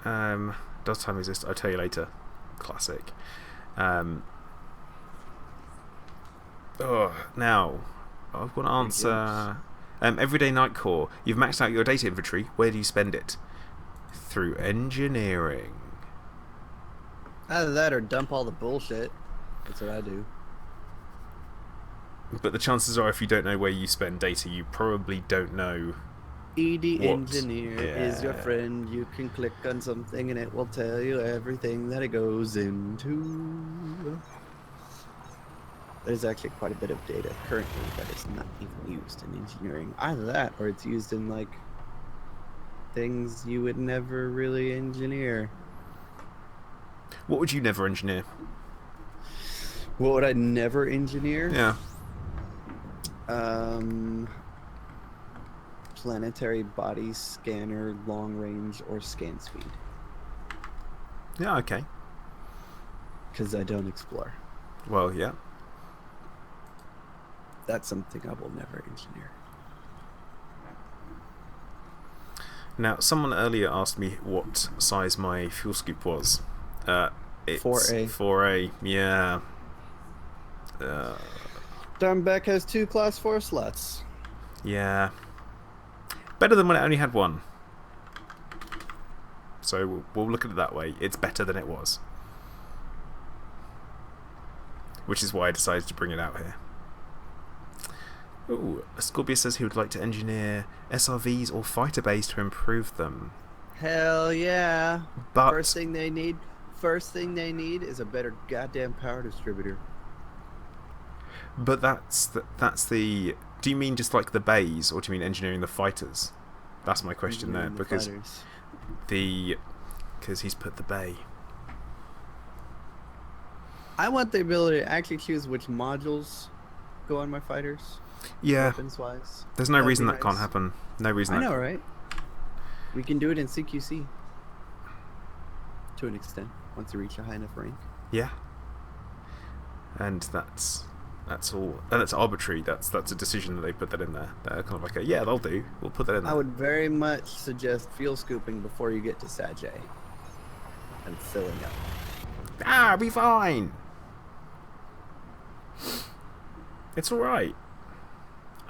[SPEAKER 1] does time exist? I'll tell you later. Classic. Now, I've got to answer. Everyday Night Core. You've maxed out your data inventory. Where do you spend it? Through engineering.
[SPEAKER 2] Either that or dump all the bullshit. That's what I do.
[SPEAKER 1] But the chances are, if you don't know where you spend data, you probably don't know.
[SPEAKER 2] ED
[SPEAKER 1] What?
[SPEAKER 2] Engineer is your friend. You can click on something and it will tell you everything that it goes into. There's actually quite a bit of data currently that is not even used in engineering. Either that or it's used in, like, things you would never really engineer.
[SPEAKER 1] What would you never engineer?
[SPEAKER 2] What would I never engineer?
[SPEAKER 1] Yeah.
[SPEAKER 2] Planetary body scanner, long range, or scan speed.
[SPEAKER 1] Yeah, okay.
[SPEAKER 2] Because I don't explore.
[SPEAKER 1] Well, yeah.
[SPEAKER 2] That's something I will never engineer.
[SPEAKER 1] Now, someone earlier asked me what size my fuel scoop was. It's
[SPEAKER 2] 4A.
[SPEAKER 1] 4A, yeah.
[SPEAKER 2] Diamondback has 2 class 4 slots.
[SPEAKER 1] Yeah. Better than when it only had 1. So we'll look at it that way. It's better than it was. Which is why I decided to bring it out here. Ooh, Scorpius says he would like to engineer SRVs or fighter bays to improve them.
[SPEAKER 2] Hell yeah.
[SPEAKER 1] But
[SPEAKER 2] First thing they need is a better goddamn power distributor.
[SPEAKER 1] But that's the. Do you mean just like the bays, or do you mean engineering the fighters? That's my question there, because he's put the bay.
[SPEAKER 2] I want the ability to actually choose which modules go on my fighters.
[SPEAKER 1] Yeah.
[SPEAKER 2] Weapons wise.
[SPEAKER 1] There's no
[SPEAKER 2] That'd
[SPEAKER 1] reason
[SPEAKER 2] be
[SPEAKER 1] that can't
[SPEAKER 2] nice.
[SPEAKER 1] happen. No reason.
[SPEAKER 2] I
[SPEAKER 1] that
[SPEAKER 2] know, right? We can do it in CQC. To an extent, once you reach a high enough rank.
[SPEAKER 1] Yeah. And that's all. And that's arbitrary. That's a decision that they put that in there. They're kind of like, yeah, they'll do. We'll put that in there.
[SPEAKER 2] I would very much suggest fuel scooping before you get to Sag A. And filling up.
[SPEAKER 1] I'll be fine. It's all right.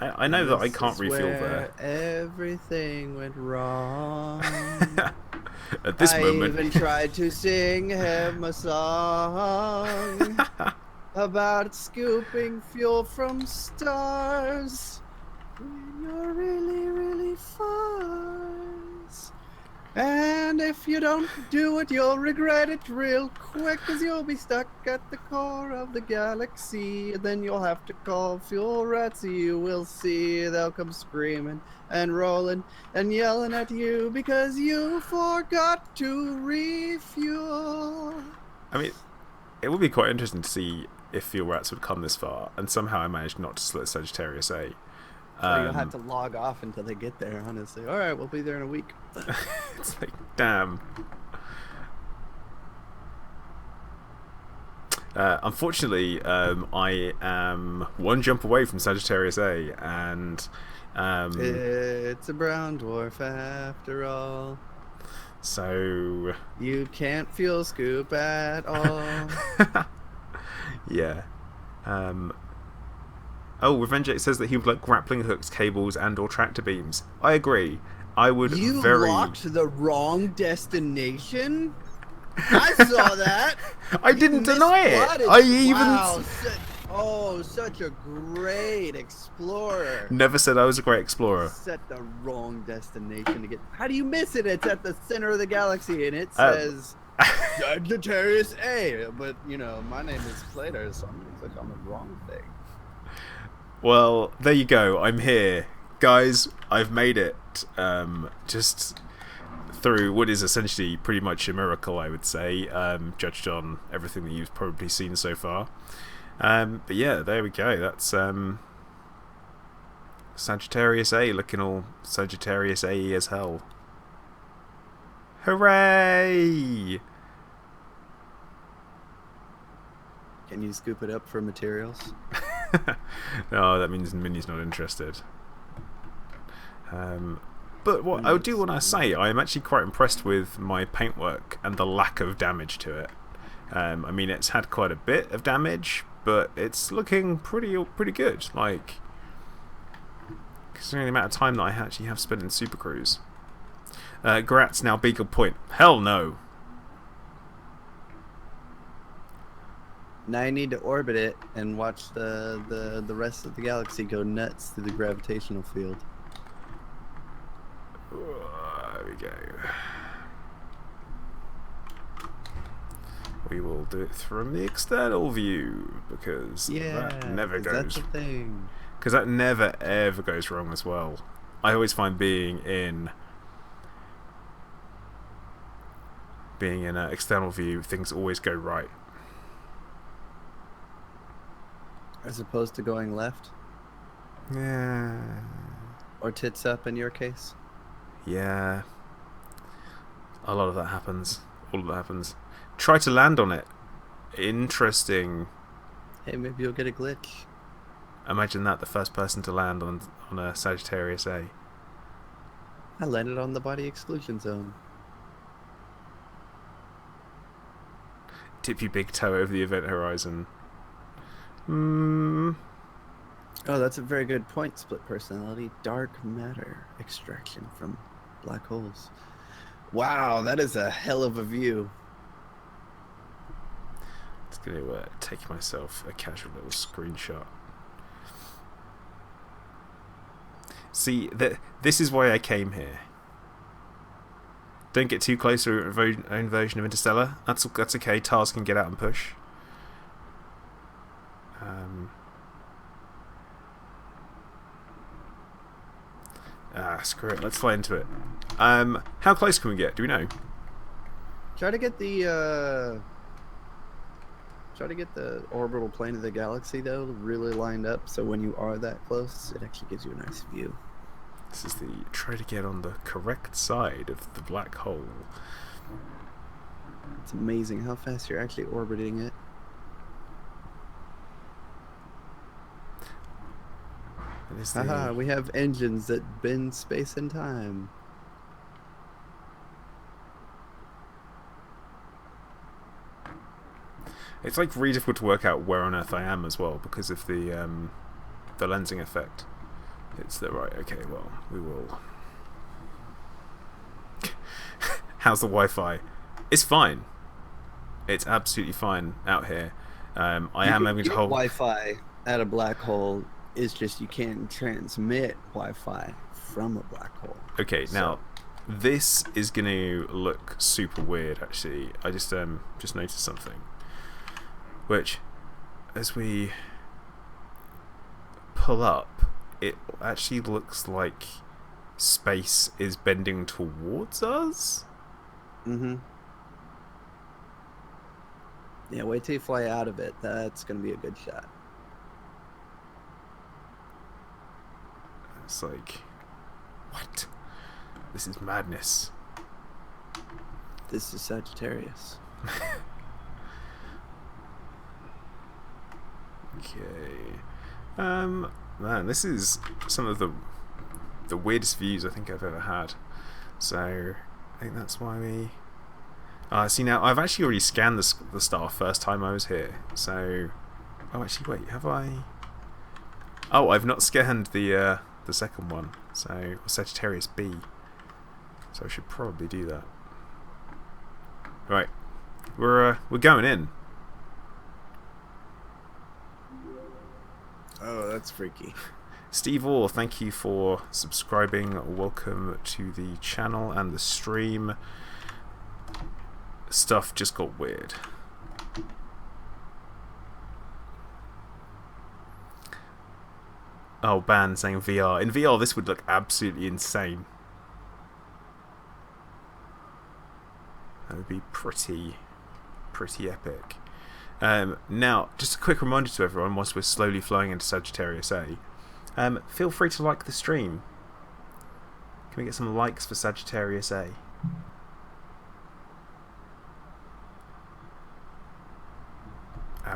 [SPEAKER 1] I know that I can't refuel there.
[SPEAKER 2] Everything went wrong.
[SPEAKER 1] At this
[SPEAKER 2] I
[SPEAKER 1] moment.
[SPEAKER 2] even tried to sing him a song about scooping fuel from stars when you're really, really fars. And if you don't do it, you'll regret it real quick, 'cause you'll be stuck at the core of the galaxy. And then you'll have to call fuel rats. You will see they'll come screaming and rolling and yelling at you because you forgot to refuel.
[SPEAKER 1] I mean, it would be quite interesting to see if fuel rats would come this far, and somehow I managed not to split Sagittarius A.
[SPEAKER 2] So you'll have to log off until they get there, honestly. All right, we'll be there in a week.
[SPEAKER 1] It's like, damn. Unfortunately, I am one jump away from Sagittarius A, and
[SPEAKER 2] it's a brown dwarf after all.
[SPEAKER 1] So
[SPEAKER 2] you can't fuel scoop at all.
[SPEAKER 1] Yeah. Oh, Revenge8 says that he would like grappling hooks, cables, and/or tractor beams. I agree. I would
[SPEAKER 2] You
[SPEAKER 1] very.
[SPEAKER 2] locked the wrong destination. I saw that.
[SPEAKER 1] I didn't deny it. I even.
[SPEAKER 2] Wow, such a great explorer.
[SPEAKER 1] Never said I was a great explorer.
[SPEAKER 2] Set the wrong destination to get. How do you miss it? It's at the center of the galaxy, and it says Sagittarius A. But you know, my name is Plato, so I'm gonna click on the wrong thing.
[SPEAKER 1] Well, there you go. I'm here, guys. I've made it. Just through what is essentially pretty much a miracle, I would say, judged on everything that you've probably seen so far. But yeah, there we go. That's Sagittarius A, looking all Sagittarius A as hell. Hooray!
[SPEAKER 2] Can you scoop it up for materials?
[SPEAKER 1] No, that means Minnie's not interested. But what I do want to say, I am actually quite impressed with my paintwork and the lack of damage to it. I mean, it's had quite a bit of damage, but it's looking pretty good. Like, considering the amount of time that I actually have spent in Super Cruise. Gratz now Beagle Point. Hell no.
[SPEAKER 2] Now I need to orbit it and watch the rest of the galaxy go nuts through the gravitational field.
[SPEAKER 1] There we go. We will do it from the external view, because that never goes.
[SPEAKER 2] That's the thing.
[SPEAKER 1] Because that never ever goes wrong as well. I always find being in an external view, things always go right.
[SPEAKER 2] As opposed to going left?
[SPEAKER 1] Yeah.
[SPEAKER 2] Or tits up in your case?
[SPEAKER 1] Yeah. A lot of that happens. All of that happens. Try to land on it. Interesting.
[SPEAKER 2] Hey, maybe you'll get a glitch.
[SPEAKER 1] Imagine that, the first person to land on a Sagittarius A.
[SPEAKER 2] I landed on the body exclusion zone.
[SPEAKER 1] Tip your big toe over the event horizon.
[SPEAKER 2] Oh, that's a very good point. Split personality, dark matter extraction from black holes. Wow, that is a hell of a view.
[SPEAKER 1] It's going to take myself a casual little screenshot. See, this is why I came here. Don't get too close to your own version of Interstellar. That's okay. TARS can get out and push. Screw it. Let's fly into it. How close can we get? Do we know?
[SPEAKER 2] Try to get the orbital plane of the galaxy though really lined up, so when you are that close, it actually gives you a nice view.
[SPEAKER 1] This is try to get on the correct side of the black hole.
[SPEAKER 2] It's amazing how fast you're actually orbiting it. Haha, we have engines that bend space and time.
[SPEAKER 1] It's like really difficult to work out where on Earth I am as well because of the lensing effect. It's right. Okay, well, we will. How's the Wi-Fi? It's fine. It's absolutely fine out here. I am having to hold.
[SPEAKER 2] Wi-Fi at a black hole. Is just you can't transmit Wi-Fi from a black hole.
[SPEAKER 1] Okay, now this is going to look super weird. Actually, I just noticed something, which, as we pull up, it actually looks like space is bending towards us.
[SPEAKER 2] Mm-hmm. Yeah, wait till you fly out of it. That's gonna be a good shot.
[SPEAKER 1] It's like, what? This is madness.
[SPEAKER 2] This is Sagittarius.
[SPEAKER 1] Okay. Man, this is some of the weirdest views I think I've ever had. So I think that's why we. See, now I've actually already scanned the star first time I was here. So, oh, actually, wait, have I? Oh, I've not scanned the second one. So Sagittarius B. So I should probably do that. Right, we're going in.
[SPEAKER 2] Oh, that's freaky.
[SPEAKER 1] Steve Orr, thank you for subscribing. Welcome to the channel and the stream. Stuff just got weird. Oh, Ban saying VR. In VR, this would look absolutely insane. That would be pretty epic. Now, just a quick reminder to everyone, whilst we're slowly flowing into Sagittarius A, feel free to like the stream. Can we get some likes for Sagittarius A?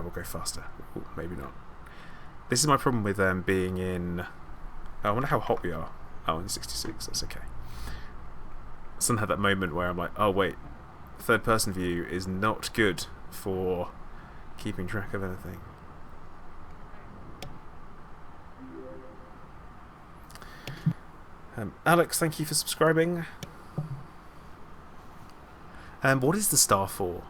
[SPEAKER 1] We'll go faster. Ooh, maybe not. This is my problem with being in... Oh, I wonder how hot we are. Oh, in 66. That's okay. I suddenly had that moment where I'm like, oh wait, third person view is not good for keeping track of anything. Alex, thank you for subscribing. What is the star for?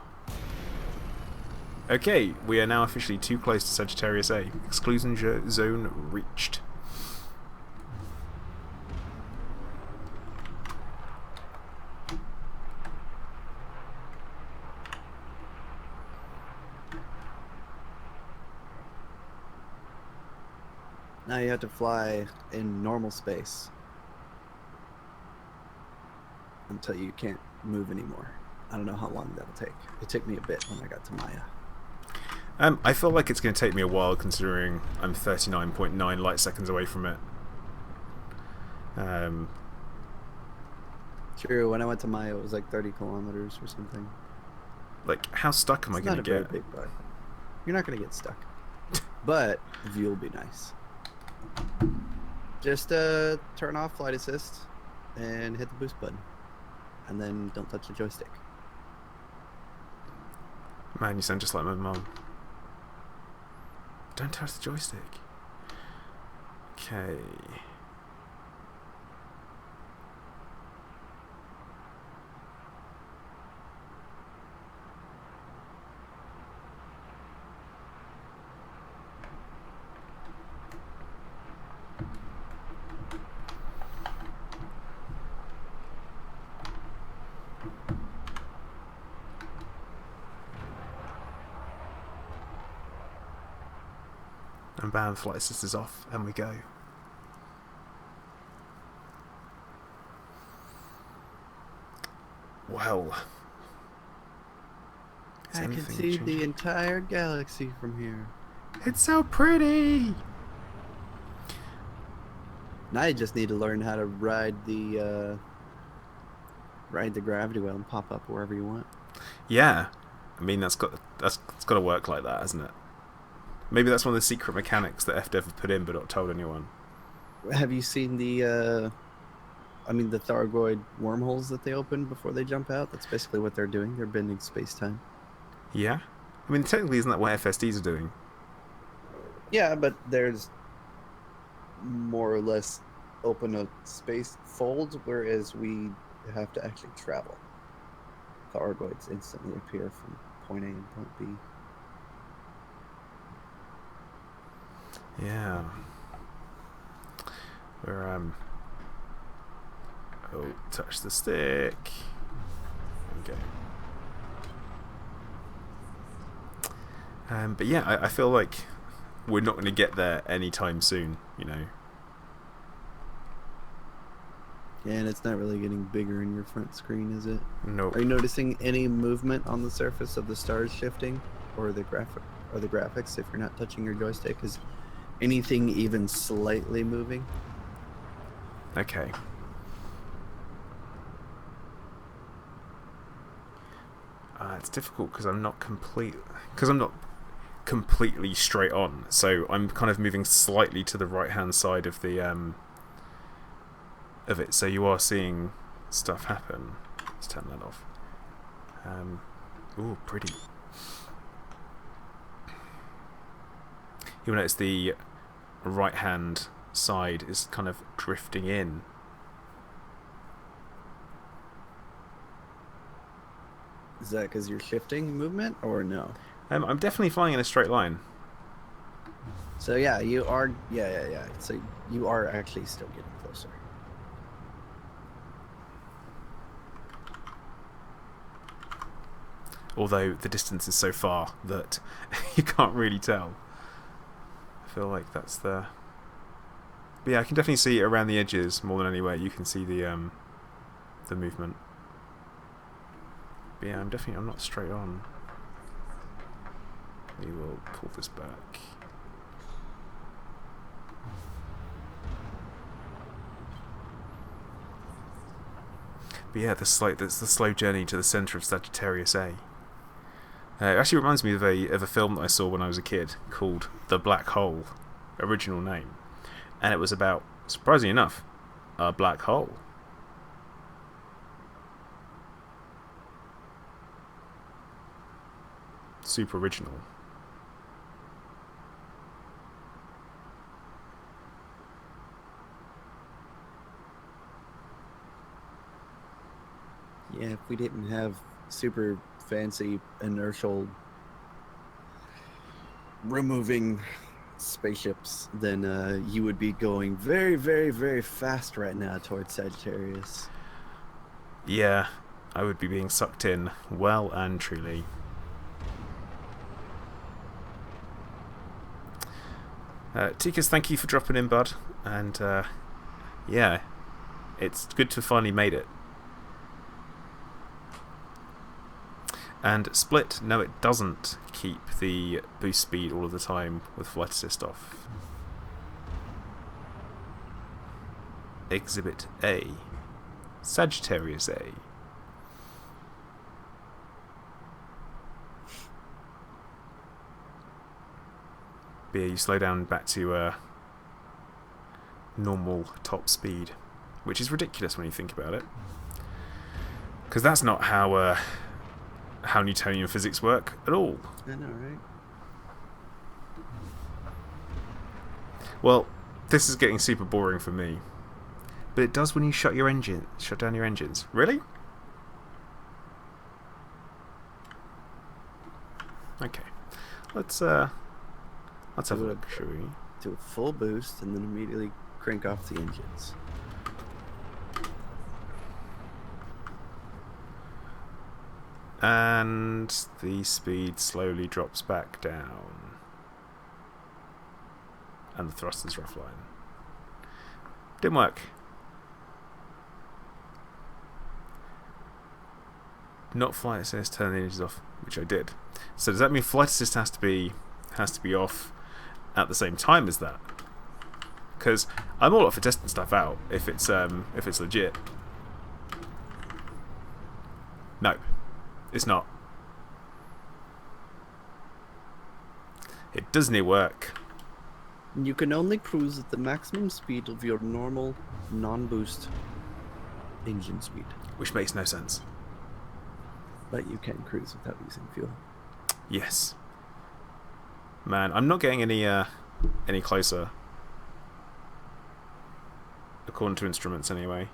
[SPEAKER 1] Okay, we are now officially too close to Sagittarius A. Exclusion zone reached.
[SPEAKER 2] Now you have to fly in normal space until you can't move anymore. I don't know how long that'll take. It took me a bit when I got to Maya.
[SPEAKER 1] I feel like it's going to take me a while, considering I'm 39.9 light seconds away from it.
[SPEAKER 2] True, when I went to Maya, it was like 30 kilometers or something.
[SPEAKER 1] Like, how stuck am I going to get?
[SPEAKER 2] Not a very big bug. You're not going to get stuck. But the view will be nice. Just turn off flight assist and hit the boost button. And then don't touch the joystick.
[SPEAKER 1] Man, you sound just like my mum. Don't touch the joystick. Okay. And bam, flight assist is off, and we go. Well,
[SPEAKER 2] I can see the entire galaxy from here.
[SPEAKER 1] It's so pretty.
[SPEAKER 2] Now you just need to learn how to ride the gravity well and pop up wherever you want.
[SPEAKER 1] Yeah, I mean that's got to work like that, hasn't it? Maybe that's one of the secret mechanics that FDev have put in but not told anyone.
[SPEAKER 2] Have you seen the Thargoid wormholes that they open before they jump out? That's basically what they're doing. They're bending space-time.
[SPEAKER 1] Yeah? I mean, technically, isn't that what FSDs are doing?
[SPEAKER 2] Yeah, but there's more or less open a space folds, whereas we have to actually travel. the Argoids instantly appear from point A and point B.
[SPEAKER 1] Yeah. We're oh, touch the stick. Okay. But yeah, I feel like we're not going to get there anytime soon, you know.
[SPEAKER 2] Yeah, and it's not really getting bigger in your front screen, is it?
[SPEAKER 1] Nope.
[SPEAKER 2] Are you noticing any movement on the surface of the stars shifting, or the graphics if you're not touching your joystick? Is anything even slightly moving?
[SPEAKER 1] Okay. It's difficult because I'm not completely straight on, so I'm kind of moving slightly to the right hand side of the of it, so you are seeing stuff happen. Let's turn that off. Ooh, pretty. You'll notice the right hand side is kind of drifting in.
[SPEAKER 2] Is that because you're shifting movement, or no?
[SPEAKER 1] I'm definitely flying in a straight line.
[SPEAKER 2] So yeah, you are. Yeah. So you are actually still getting closer.
[SPEAKER 1] Although the distance is so far that you can't really tell. I feel like that's the... But yeah, I can definitely see around the edges more than anywhere. You can see the movement. But yeah, I'm not straight on. We will pull this back. But yeah, that's the slow journey to the centre of Sagittarius A. It actually reminds me of a film that I saw when I was a kid called The Black Hole, original name, and it was about, surprisingly enough, a black hole. Super original.
[SPEAKER 2] Yeah, if we didn't have super fancy inertial removing spaceships, then you would be going very, very, very fast right now towards Sagittarius.
[SPEAKER 1] Yeah, I would be being sucked in well and truly. Tikas, thank you for dropping in, bud. And yeah, it's good to have finally made it. And Split, no, it doesn't keep the boost speed all of the time with flight assist off. Exhibit A. Sagittarius A. But yeah, you slow down back to normal top speed, which is ridiculous when you think about it. Because that's not how Newtonian physics work at all.
[SPEAKER 2] I know, right?
[SPEAKER 1] Well, this is getting super boring for me. But it does when you shut down your engines. Really? Okay. Let's have a look, shall we?
[SPEAKER 2] Do a full boost and then immediately crank off the engines.
[SPEAKER 1] And the speed slowly drops back down. And the thrusters are offline. Didn't work. Not flight assist, turn the engines off, which I did. So does that mean flight assist has to be off at the same time as that? Because I'm all up for testing stuff out if it's legit. No, it's not. It doesn't work.
[SPEAKER 2] You can only cruise at the maximum speed of your normal non-boost engine speed.
[SPEAKER 1] Which makes no sense.
[SPEAKER 2] But you can cruise without using fuel.
[SPEAKER 1] Yes. Man, I'm not getting any closer. According to instruments, anyway.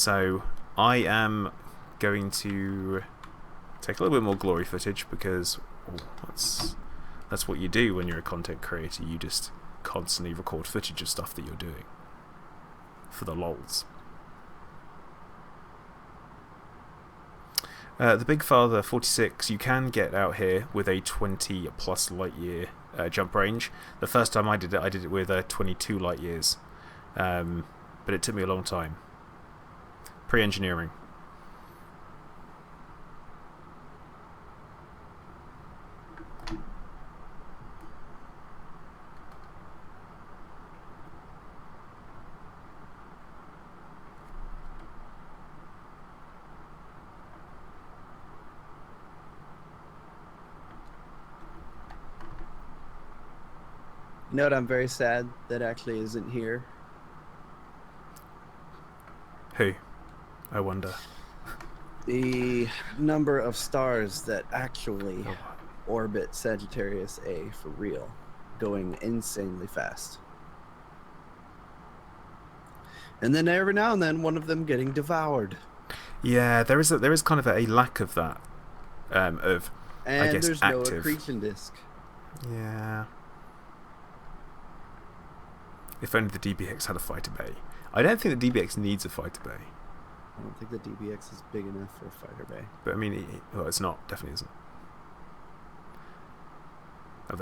[SPEAKER 1] So I am going to take a little bit more glory footage because that's what you do when you're a content creator. You just constantly record footage of stuff that you're doing for the lols. The Big Father 46, you can get out here with a 20 plus light year jump range. The first time I did it with 22 light years, but it took me a long time. Pre-engineering.
[SPEAKER 2] You know what? I'm very sad that actually isn't here.
[SPEAKER 1] Who? I wonder.
[SPEAKER 2] The number of stars that actually orbit Sagittarius A for real, going insanely fast. And then every now and then, one of them getting devoured.
[SPEAKER 1] Yeah, there is kind of a lack of that. I guess
[SPEAKER 2] there's
[SPEAKER 1] active.
[SPEAKER 2] no accretion disk.
[SPEAKER 1] Yeah. If only the DBX had a fighter bay. I don't think the DBX needs a fighter bay.
[SPEAKER 2] I don't think the DBX is big enough for a fighter bay.
[SPEAKER 1] But I mean, well, it's not. Definitely isn't.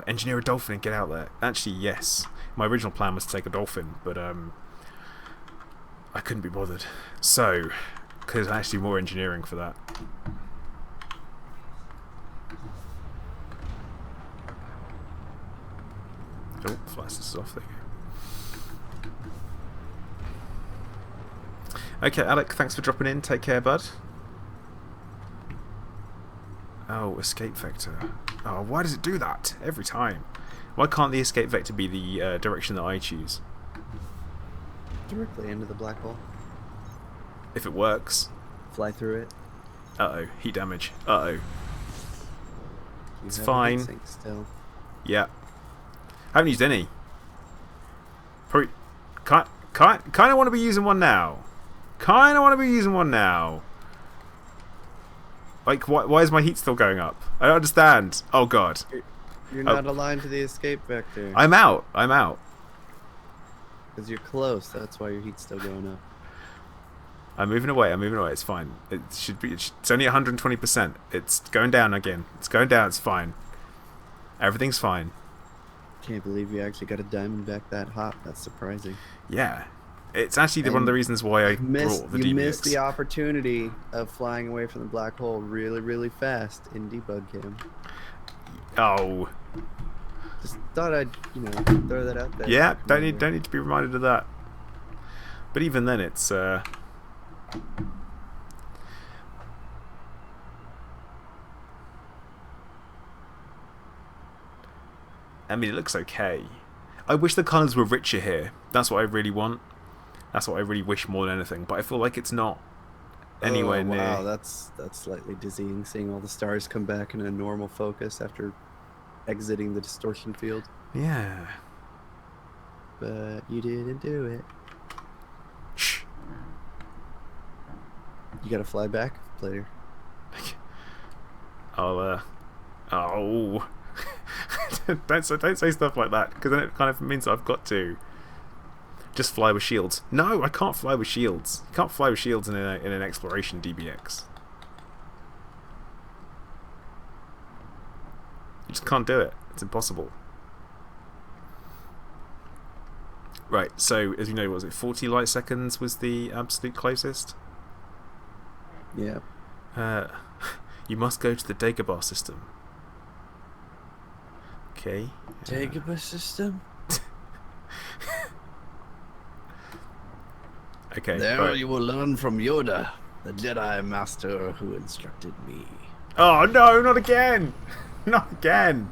[SPEAKER 1] Engineer a dolphin and get out there. Actually, yes. My original plan was to take a dolphin, but I couldn't be bothered. So, because actually more engineering for that. Oh, flies this off there. Okay, Alec, thanks for dropping in. Take care, bud. Oh, escape vector. Oh, why does it do that every time? Why can't the escape vector be the direction that I choose?
[SPEAKER 2] Directly into the black hole.
[SPEAKER 1] If it works.
[SPEAKER 2] Fly through it.
[SPEAKER 1] Uh-oh, heat damage. Uh-oh. It's fine.
[SPEAKER 2] Still.
[SPEAKER 1] Yeah. I haven't used any. Probably kind of want to be using one now. Like, why is my heat still going up? I don't understand. Oh, God.
[SPEAKER 2] You're not aligned to the escape vector.
[SPEAKER 1] I'm out.
[SPEAKER 2] Because you're close. That's why your heat's still going up.
[SPEAKER 1] I'm moving away. It's fine. It should be. It's only 120%. It's going down again. It's going down. It's fine. Everything's fine.
[SPEAKER 2] Can't believe you actually got a Diamondback that hot. That's surprising.
[SPEAKER 1] Yeah. It's actually one of the reasons why I brought the DBX.
[SPEAKER 2] You missed the opportunity of flying away from the black hole really, really fast in debug cam.
[SPEAKER 1] Oh.
[SPEAKER 2] Just thought I'd, throw that out there.
[SPEAKER 1] Yeah, don't need to be reminded of that. But even then, it's I mean, it looks okay. I wish the colours were richer here. That's what I really want. That's what I really wish more than anything. But I feel like it's not anywhere near.
[SPEAKER 2] Wow, that's slightly dizzying, seeing all the stars come back in a normal focus after exiting the distortion field.
[SPEAKER 1] Yeah.
[SPEAKER 2] But you didn't do it.
[SPEAKER 1] Shh.
[SPEAKER 2] You gotta fly back later.
[SPEAKER 1] Oh. don't say stuff like that, because then it kind of means I've got to just fly with shields. No, I can't fly with shields. You can't fly with shields in an exploration DBX. You just can't do it. It's impossible. Right, so as you know, what was it 40 light seconds was the absolute closest?
[SPEAKER 2] Yeah.
[SPEAKER 1] You must go to the Dagobah system. Okay.
[SPEAKER 2] Dagobah system?
[SPEAKER 1] Okay.
[SPEAKER 2] There
[SPEAKER 1] right.
[SPEAKER 2] you will learn from Yoda, the Jedi Master who instructed me.
[SPEAKER 1] Oh no, not again! Not again!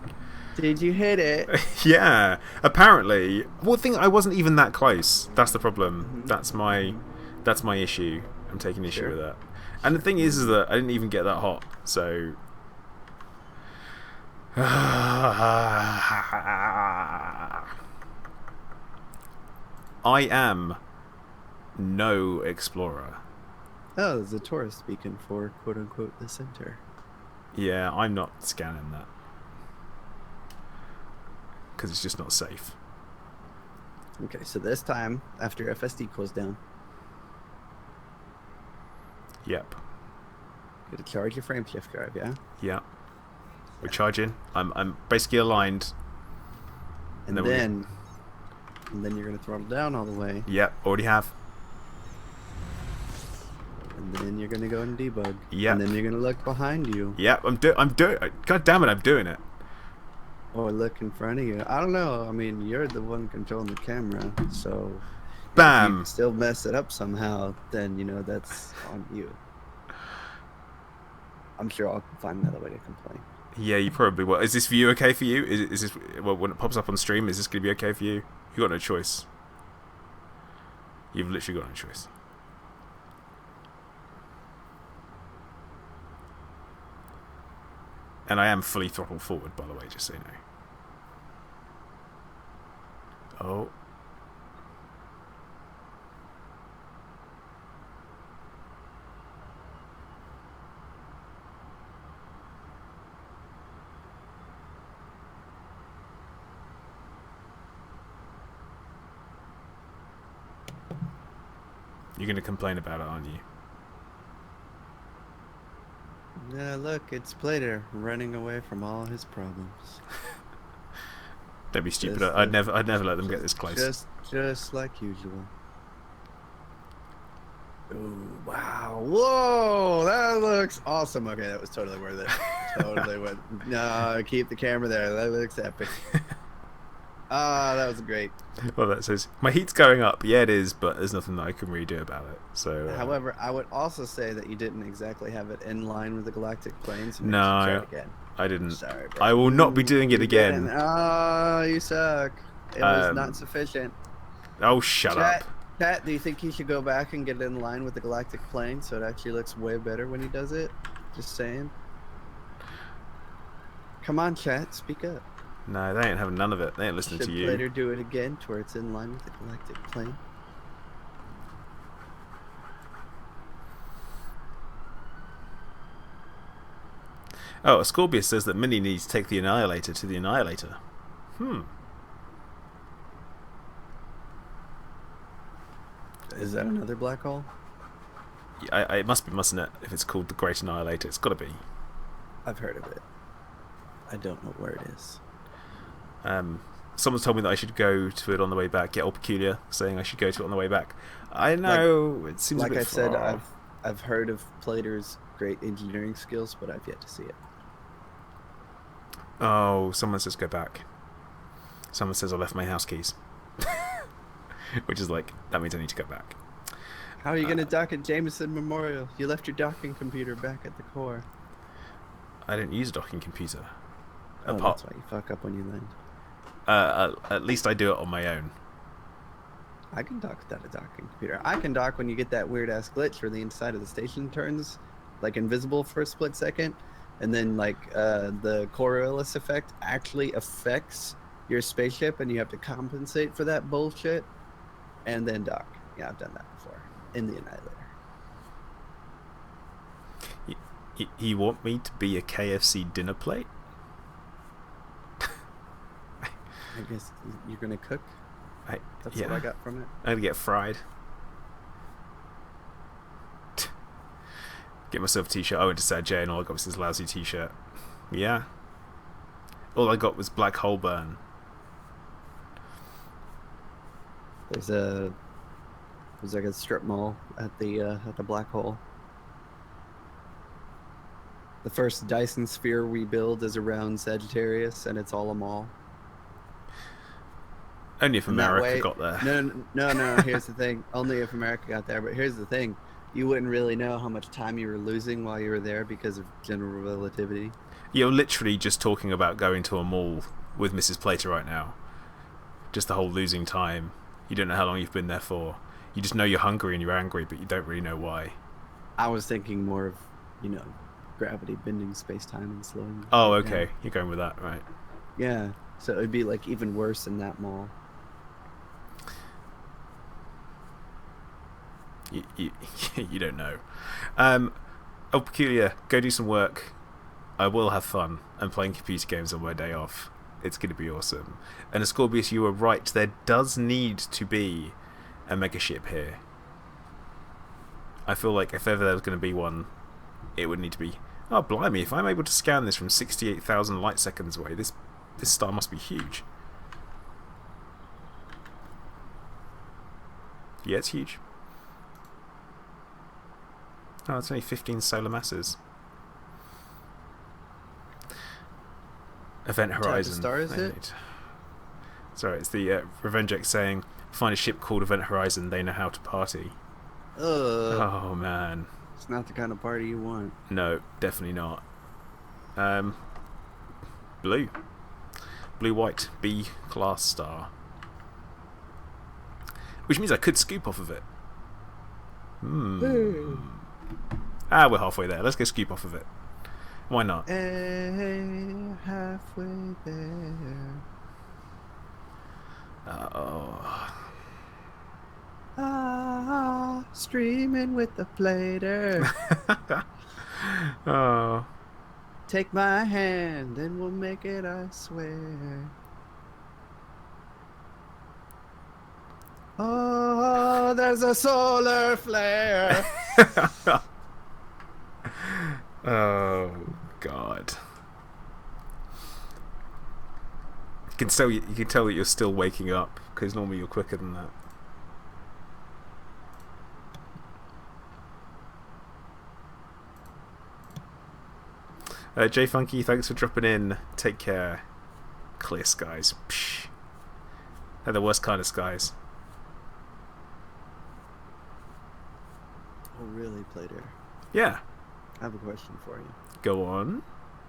[SPEAKER 2] Did you hit it?
[SPEAKER 1] Yeah, apparently. Well, I wasn't even that close. That's the problem.
[SPEAKER 2] Mm-hmm.
[SPEAKER 1] That's my issue. I'm taking issue with that. And the thing is that I didn't even get that hot, so. I am no explorer.
[SPEAKER 2] Oh, there's a tourist beacon for quote unquote the center.
[SPEAKER 1] Yeah, I'm not scanning that. Because it's just not safe.
[SPEAKER 2] Okay, so this time, after FSD cools down,
[SPEAKER 1] Yep.
[SPEAKER 2] you gotta charge your frame shift drive, yeah?
[SPEAKER 1] Yeah. We're charging. I'm basically aligned.
[SPEAKER 2] And then you're gonna throttle down all the way.
[SPEAKER 1] Yep, already have.
[SPEAKER 2] And then you're gonna go and debug.
[SPEAKER 1] Yep.
[SPEAKER 2] And then you're gonna look behind you.
[SPEAKER 1] Yep, I'm doing. God damn it, I'm doing it.
[SPEAKER 2] Or look in front of you. I don't know. I mean, you're the one controlling the camera, so
[SPEAKER 1] Bam.
[SPEAKER 2] if you still mess it up somehow, then you know that's on you. I'm sure I'll find another way to complain.
[SPEAKER 1] Yeah, you probably will. Is this view okay for you? Is this, well, when it pops up on stream, is this going to be okay for you? You got no choice. You've literally got no choice. And I am fully throttled forward, by the way, just so you know. Oh. You're going to complain about it, aren't you?
[SPEAKER 2] Yeah, look, it's Plater running away from all his problems.
[SPEAKER 1] Don't be stupid.
[SPEAKER 2] Just
[SPEAKER 1] I'd never let them get this close.
[SPEAKER 2] Just like usual. Ooh, wow. Whoa, that looks awesome. Okay, that was totally worth it. Totally worth it. No, keep the camera there. That looks epic. Ah, that was great.
[SPEAKER 1] Well, that says my heat's going up. Yeah, it is, but there's nothing that I can really do about it. So.
[SPEAKER 2] However, I would also say that you didn't exactly have it in line with the galactic plane. So
[SPEAKER 1] no,
[SPEAKER 2] try it again.
[SPEAKER 1] I didn't.
[SPEAKER 2] Sorry, bro.
[SPEAKER 1] I will not be doing it again.
[SPEAKER 2] Oh, you suck. It was not sufficient.
[SPEAKER 1] Oh, shut up.
[SPEAKER 2] Chat, do you think he should go back and get it in line with the galactic plane so it actually looks way better when he does it? Just saying. Come on, chat, speak up.
[SPEAKER 1] No, they ain't having none of it. They ain't listening to you.
[SPEAKER 2] Should Plater do it again to where it's in line with the galactic plane?
[SPEAKER 1] Oh, Scorpius says that Minnie needs to take the Annihilator to the Annihilator.
[SPEAKER 2] Is that another black hole?
[SPEAKER 1] Yeah, it must be, mustn't it? If it's called the Great Annihilator, it's got to be.
[SPEAKER 2] I've heard of it. I don't know where it is.
[SPEAKER 1] Someone's told me that I should go to it on the way back. Get all peculiar, saying I should go to it on the way back. I know, it seems a bit far.
[SPEAKER 2] Like I said, I've heard of Plater's great engineering skills, but I've yet to see it.
[SPEAKER 1] Oh, someone says go back. Someone says I left my house keys. Which is like, that means I need to go back.
[SPEAKER 2] How are you going to dock at Jameson Memorial? You left your docking computer back at the core.
[SPEAKER 1] I didn't use a docking computer.
[SPEAKER 2] Oh, that's why you fuck up when you land.
[SPEAKER 1] At least I do it on my own.
[SPEAKER 2] I can dock without a docking computer. I can dock when you get that weird ass glitch where the inside of the station turns like invisible for a split second, and then like the Coriolis effect actually affects your spaceship, and you have to compensate for that bullshit, and then dock. Yeah, I've done that before in the Annihilator.
[SPEAKER 1] You want me to be a KFC dinner plate?
[SPEAKER 2] I guess you're gonna cook. That's
[SPEAKER 1] yeah.
[SPEAKER 2] what I got from it.
[SPEAKER 1] I'm gonna get fried. Get myself a t-shirt. I went to Sag A and all I got was this lousy t-shirt. Yeah. All I got was black hole burn.
[SPEAKER 2] There's like a strip mall at the black hole. The first Dyson sphere we build is around Sagittarius, and it's all a mall.
[SPEAKER 1] Only if America got there.
[SPEAKER 2] No. Here's the thing. Only if America got there. But here's the thing. You wouldn't really know how much time you were losing while you were there because of general relativity.
[SPEAKER 1] You're literally just talking about going to a mall with Mrs. Plater right now. Just the whole losing time. You don't know how long you've been there for. You just know you're hungry and you're angry, but you don't really know why.
[SPEAKER 2] I was thinking more of, gravity bending space-time and slowing.
[SPEAKER 1] Oh, okay. Down. You're going with that, right?
[SPEAKER 2] Yeah. So it would be like even worse in that mall.
[SPEAKER 1] You you don't know. Oh, Peculiar, go do some work. I will have fun. I'm playing computer games on my day off. It's going to be awesome. And Ascorbius, you were right. There does need to be a mega ship here. I feel like if ever there was going to be one, it would need to be... Oh, blimey, if I'm able to scan this from 68,000 light seconds away, this star must be huge. Yeah, it's huge. Oh, it's only 15 solar masses. Event Horizon.
[SPEAKER 2] What type of star is it?
[SPEAKER 1] Sorry, it's the Revengex saying, find a ship called Event Horizon, they know how to party. Oh, man.
[SPEAKER 2] It's not the kind of party you want.
[SPEAKER 1] No, definitely not. Blue. Blue-white B-class star. Which means I could scoop off of it. Ah, we're halfway there. Let's go scoop off of it. Why not?
[SPEAKER 2] Halfway there. Streaming with the plater.
[SPEAKER 1] Oh.
[SPEAKER 2] Take my hand and we'll make it, I swear. Oh, there's a solar flare.
[SPEAKER 1] Oh, God. You can tell that you're still waking up, because normally you're quicker than that. Jay Funky, thanks for dropping in. Take care. Clear skies. Psh. They're the worst kind of skies.
[SPEAKER 2] Oh, really, Plater?
[SPEAKER 1] Yeah.
[SPEAKER 2] I have a question for you.
[SPEAKER 1] Go on.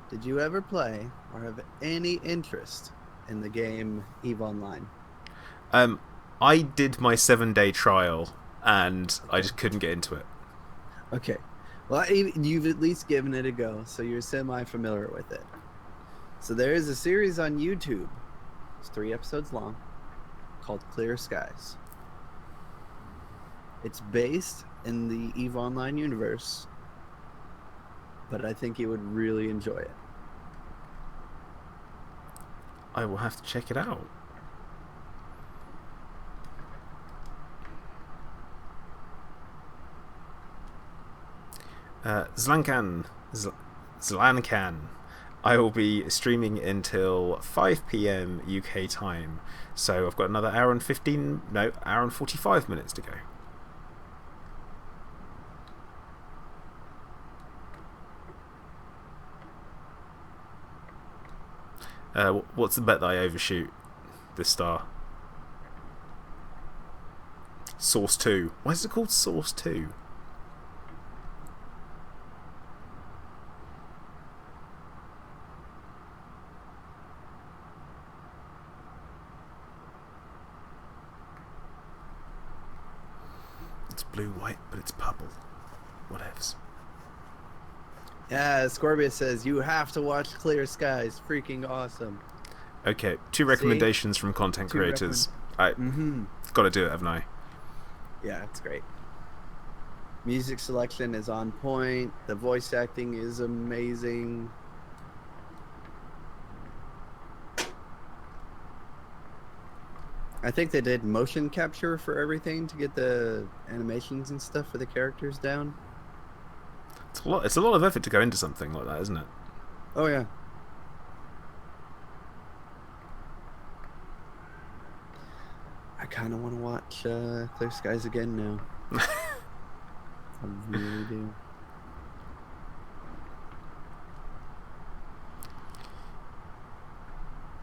[SPEAKER 2] Did you ever play or have any interest in the game EVE Online?
[SPEAKER 1] I did my 7-day trial, and I just couldn't get into it.
[SPEAKER 2] Okay. Well, you've at least given it a go, so you're semi-familiar with it. So there is a series on YouTube. It's 3 episodes long, called Clear Skies. It's based in the EVE Online universe, but I think you would really enjoy it.
[SPEAKER 1] I will have to check it out. Zlankan. I will be streaming until 5 PM UK time, so I've got another hour and 45 minutes to go. What's the bet that I overshoot this star? Source 2. Why is it called Source 2? It's blue-white, but it's purple. Whatevs.
[SPEAKER 2] Yeah, Scorpius says, you have to watch Clear Skies. Freaking awesome.
[SPEAKER 1] Okay, 2 recommendations from content creators. Got to do it, haven't I?
[SPEAKER 2] Yeah, it's great. Music selection is on point. The voice acting is amazing. I think they did motion capture for everything to get the animations and stuff for the characters down.
[SPEAKER 1] It's a lot of effort to go into something like that, isn't it?
[SPEAKER 2] Oh, yeah. I kind of want to watch Clear Skies again now. I really do.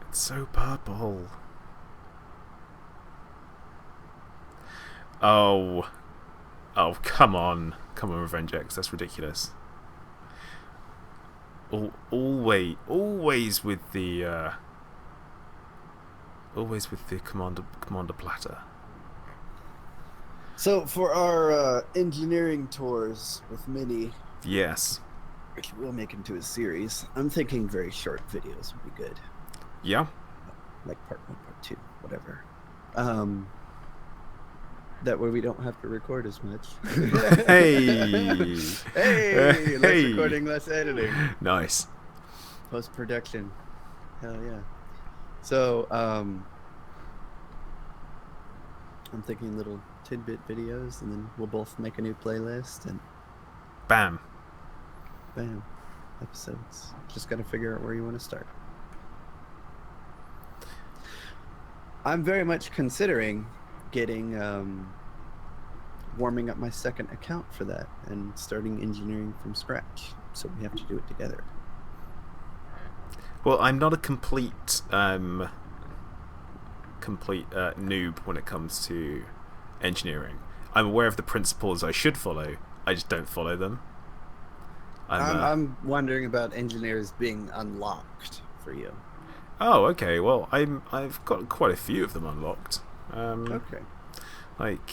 [SPEAKER 1] It's so purple. Oh, come on, Revengex, that's ridiculous. Always with the Commander Platter.
[SPEAKER 2] So for our engineering tours with Minnie,
[SPEAKER 1] yes,
[SPEAKER 2] which we'll make into a series, I'm thinking very short videos would be good.
[SPEAKER 1] Yeah,
[SPEAKER 2] like part 1, part 2, whatever. That way we don't have to record as much.
[SPEAKER 1] Hey!
[SPEAKER 2] Hey! Less
[SPEAKER 1] Hey!
[SPEAKER 2] recording, less editing.
[SPEAKER 1] Nice.
[SPEAKER 2] Post-production. Hell yeah. So, I'm thinking little tidbit videos, and then we'll both make a new playlist, and
[SPEAKER 1] Bam.
[SPEAKER 2] bam, episodes. Just gotta figure out where you want to start. I'm very much considering getting warming up my second account for that and starting engineering from scratch. So we have to do it together.
[SPEAKER 1] Well, I'm not a complete noob when it comes to engineering. I'm aware of the principles I should follow. I just don't follow them.
[SPEAKER 2] I'm wondering about engineers being unlocked for you.
[SPEAKER 1] Oh, okay. Well, I've got quite a few of them unlocked.
[SPEAKER 2] Okay.
[SPEAKER 1] Like,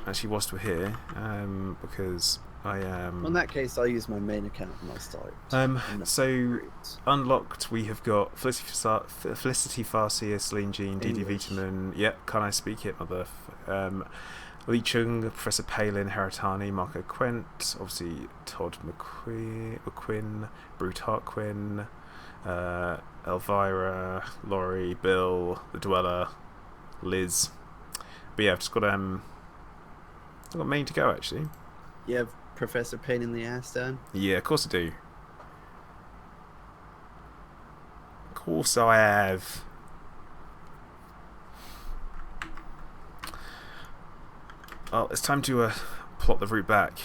[SPEAKER 1] actually, whilst we're here, because I am.
[SPEAKER 2] Well, in that case, I'll use my main account and I'll start.
[SPEAKER 1] So unlocked, we have got Felicity Farsi, Celine Jean, Didi Vitamin. Yep, Can I Speak It, Mother? Lee Chung, Professor Palin, Haratani, Marco Quent, obviously Todd McQuinn, Brute Hartquin, Elvira, Laurie, Bill, The Dweller, Liz. But yeah, I've just got main to go actually.
[SPEAKER 2] You have Professor Pain in the Ass done?
[SPEAKER 1] Yeah, of course I do. Of course I have. Well, it's time to plot the route back.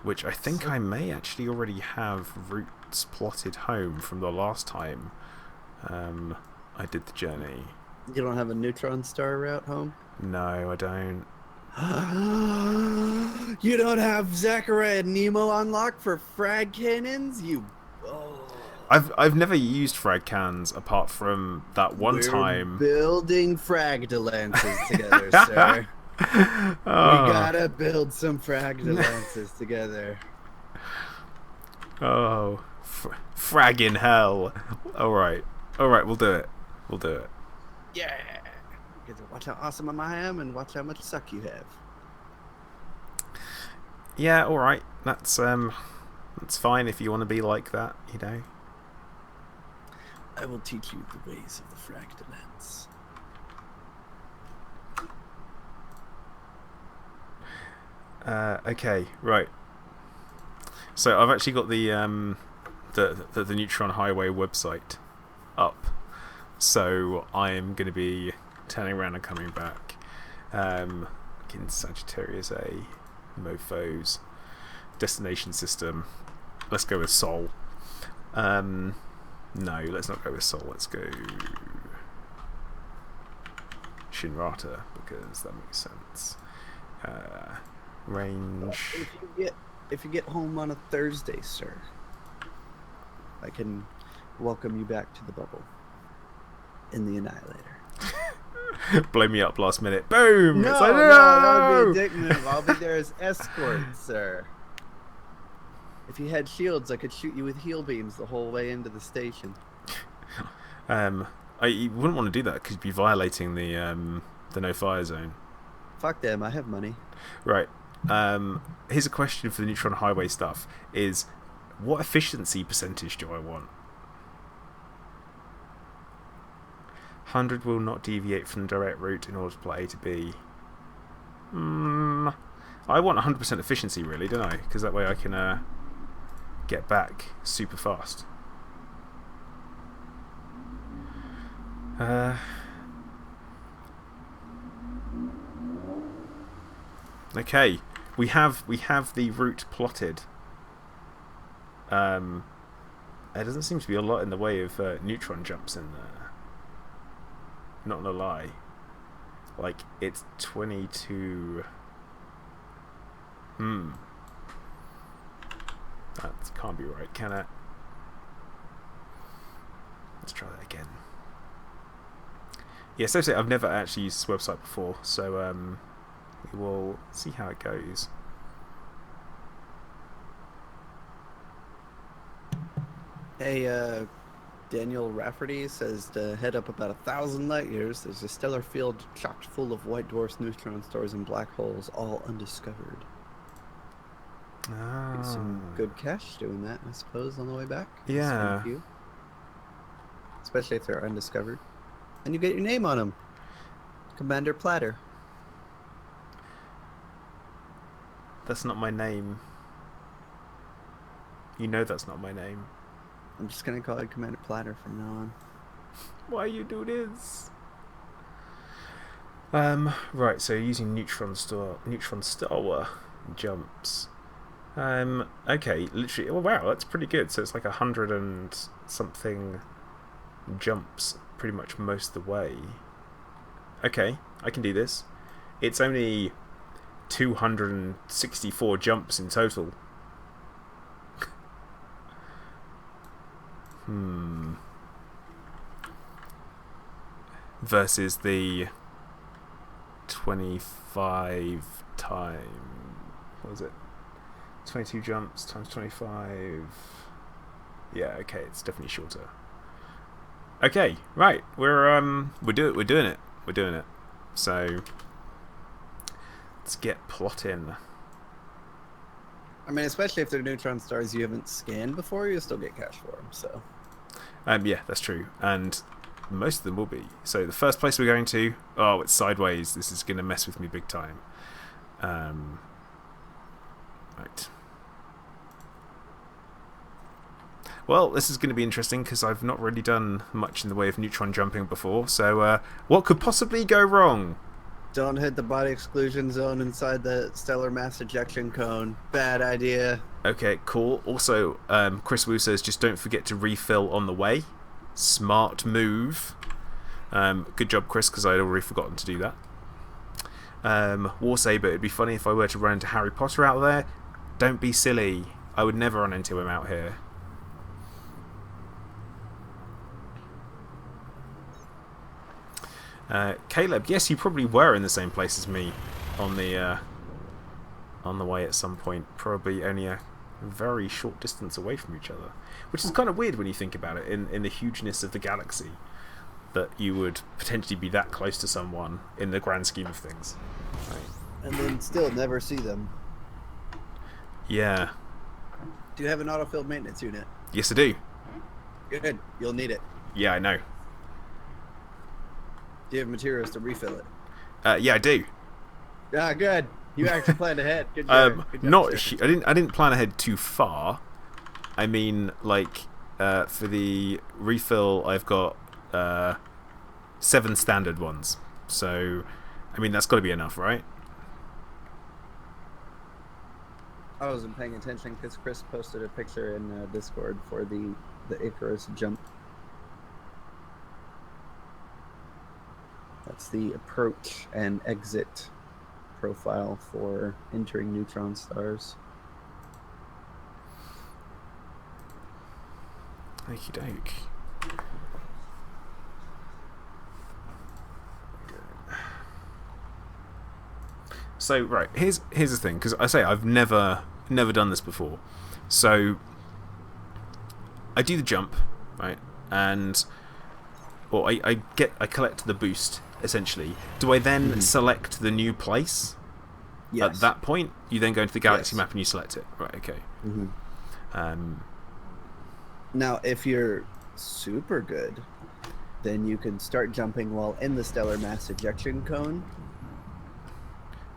[SPEAKER 1] Which I think I may actually already have routes plotted home from the last time I did the journey.
[SPEAKER 2] You don't have a neutron star route home?
[SPEAKER 1] No, I don't.
[SPEAKER 2] You don't have Zachariah and Nemo unlocked for frag cannons?
[SPEAKER 1] I've never used frag cans apart from that one time.
[SPEAKER 2] Building fragdulances together, sir.
[SPEAKER 1] Oh.
[SPEAKER 2] We gotta build some fragdulances together.
[SPEAKER 1] Oh, frag in hell. All right, we'll do it.
[SPEAKER 2] Yeah. Get to watch how awesome I am and watch how much suck you have.
[SPEAKER 1] Yeah, all right. That's fine if you want to be like that, you know.
[SPEAKER 2] I will teach you the ways of the fragdulants.
[SPEAKER 1] Okay, right. So I've actually got the Neutron Highway website up. So I am going to be turning around and coming back. In Sagittarius A, Mofos, destination system. Let's go with Sol. No, let's not go with Sol. Let's go Shinrata because that makes sense. Range.
[SPEAKER 2] If you get home on a Thursday, sir, I can welcome you back to the bubble in the Annihilator.
[SPEAKER 1] Blow me up last minute. Boom!
[SPEAKER 2] No,
[SPEAKER 1] It's like,
[SPEAKER 2] no, that would be a dick move. I'll be there as escort, sir. If you had shields, I could shoot you with heal beams the whole way into the station.
[SPEAKER 1] You wouldn't want to do that because you'd be violating the no fire zone.
[SPEAKER 2] Fuck them, I have money.
[SPEAKER 1] Right. Here's a question for the Neutron Highway stuff: is what efficiency percentage do I want? 100 will not deviate from the direct route in order to play A to B. I want 100% efficiency, really, don't I? Because that way I can get back super fast. Okay, we have the route plotted. There doesn't seem to be a lot in the way of neutron jumps in there. Not gonna lie. Like, it's 22. That can't be right, can it? Let's try that again. Yeah, so to say, I've never actually used this website before, so we will see how it goes.
[SPEAKER 2] Hey, Daniel Rafferty says to head up about 1,000 light years. There's a stellar field chocked full of white dwarfs, neutron stars, and black holes, all undiscovered.
[SPEAKER 1] Ah.
[SPEAKER 2] Some good cash doing that, I suppose, on the way back.
[SPEAKER 1] Yeah.
[SPEAKER 2] Thank you. Especially if they're undiscovered. And you get your name on them. Commander Platter.
[SPEAKER 1] That's not my name. You know that's not my name.
[SPEAKER 2] I'm just going to call it Commander Platter from now on.
[SPEAKER 1] Why you do this? Right, so using neutron star jumps. Okay, literally, oh wow, that's pretty good. So it's like 100 and something jumps pretty much most of the way. Okay, I can do this. It's only 264 jumps in total. Versus the 25 time. What was it? 22 jumps times 25. Yeah, okay, it's definitely shorter. Okay, right, we're doing it. So let's get plotting.
[SPEAKER 2] I mean, especially if they're neutron stars you haven't scanned before, you'll still get cash for them. So.
[SPEAKER 1] Yeah, that's true, and most of them will be. So the first place we're going to, oh, it's sideways. This is going to mess with me big time. Right. Well, this is going to be interesting because I've not really done much in the way of neutron jumping before. So, what could possibly go wrong?
[SPEAKER 2] Don't hit the body exclusion zone inside the stellar mass ejection cone. Bad idea.
[SPEAKER 1] Okay, cool. Also, Chris Wu says just don't forget to refill on the way. Smart move. Good job, Chris, because I'd already forgotten to do that. Warsaber, it'd be funny if I were to run into Harry Potter out there. Don't be silly. I would never run into him out here. Caleb, yes, you probably were in the same place as me on the way at some point. Probably only a very short distance away from each other, which is kind of weird when you think about it in the hugeness of the galaxy, that you would potentially be that close to someone in the grand scheme of things. Right.
[SPEAKER 2] And then still never see them.
[SPEAKER 1] Yeah.
[SPEAKER 2] Do you have an autofill maintenance unit?
[SPEAKER 1] Yes, I do.
[SPEAKER 2] Good. You'll need it.
[SPEAKER 1] Yeah, I know.
[SPEAKER 2] Do you have materials to refill it?
[SPEAKER 1] Yeah, I do.
[SPEAKER 2] Ah, good. You actually planned ahead. Good job. Good job,
[SPEAKER 1] I didn't plan ahead too far. I mean, like, for the refill, I've got 7 standard ones. So, I mean, that's got to be enough, right?
[SPEAKER 2] I wasn't paying attention because Chris posted a picture in Discord for the Icarus jump. That's the approach and exit profile for entering neutron stars.
[SPEAKER 1] Okie doke. So right, here's the thing, because I say I've never done this before. So I do the jump, right, and I collect the boost essentially. Do I then select the new place?
[SPEAKER 2] Yes.
[SPEAKER 1] At that point, you then go into the galaxy map and you select it. Right. Okay.
[SPEAKER 2] Now, if you're super good, then you can start jumping while in the stellar mass ejection cone.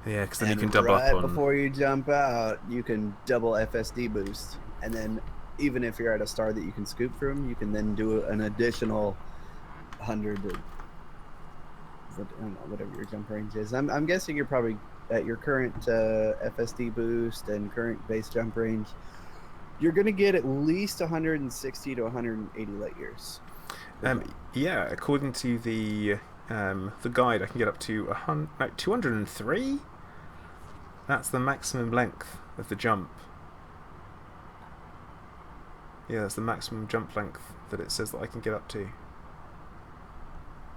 [SPEAKER 1] Yeah, because then you can double up on.
[SPEAKER 2] Before you jump out, you can double FSD boost, and then even if you're at a star that you can scoop from, you can then do an additional 100 or I don't know, whatever your jump range is. I'm guessing you're probably at your current FSD boost and current base jump range. You're going to get at least 160 to 180 light years.
[SPEAKER 1] Yeah, according to the guide, I can get up to 203. That's the maximum length of the jump. Yeah, that's the maximum jump length that it says that I can get up to.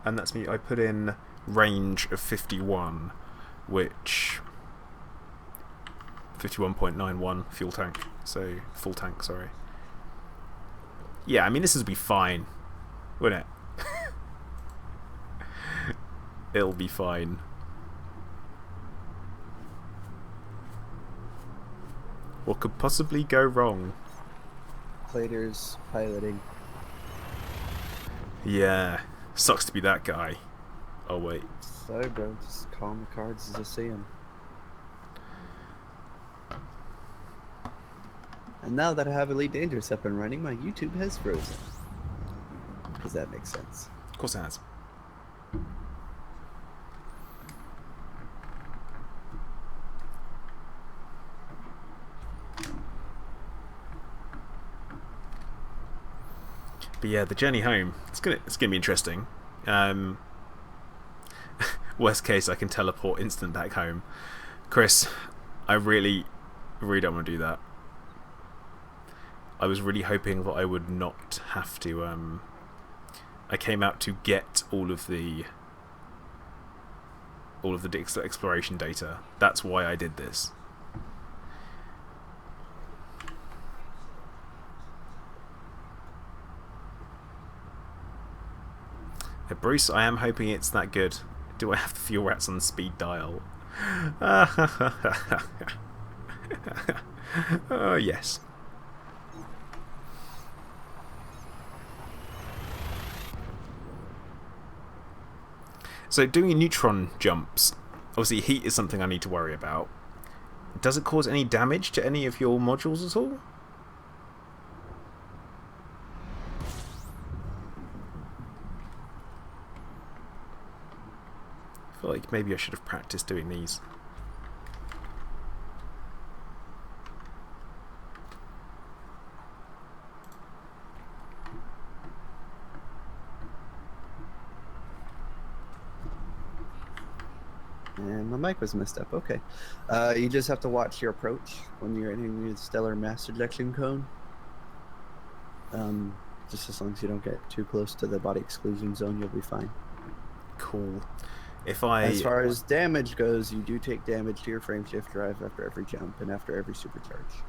[SPEAKER 1] And that's me. I put in range of 51, which 51.91 fuel tank. So full tank, sorry. Yeah, I mean this will be fine. It'll be fine. What could possibly go wrong?
[SPEAKER 2] Platers piloting.
[SPEAKER 1] Yeah. Sucks to be that guy. Oh, wait.
[SPEAKER 2] Sorry, bro. Just call the cards as I see them. And now that I have Elite Dangerous up and running, my YouTube has frozen. Does that make sense?
[SPEAKER 1] Of course it has. But yeah, the journey home, it's gonna be interesting. Worst case, I can teleport instant back home. Chris, I really don't want to do that. I was really hoping that I would not have to. I came out to get all of the exploration data. That's why I did this. Bruce, I am hoping it's that good. Do I have the fuel rats on speed dial? Oh, yes. So doing neutron jumps, obviously heat is something I need to worry about. Does it cause any damage to any of your modules at all? I feel like maybe I should have practiced doing these.
[SPEAKER 2] And my mic was messed up. Okay. You just have to watch your approach when you're entering the stellar mass ejection cone. Just as long as you don't get too close to the body exclusion zone, you'll be fine.
[SPEAKER 1] Cool.
[SPEAKER 2] As far as damage goes, you do take damage to your frameshift drive after every jump and after every supercharge.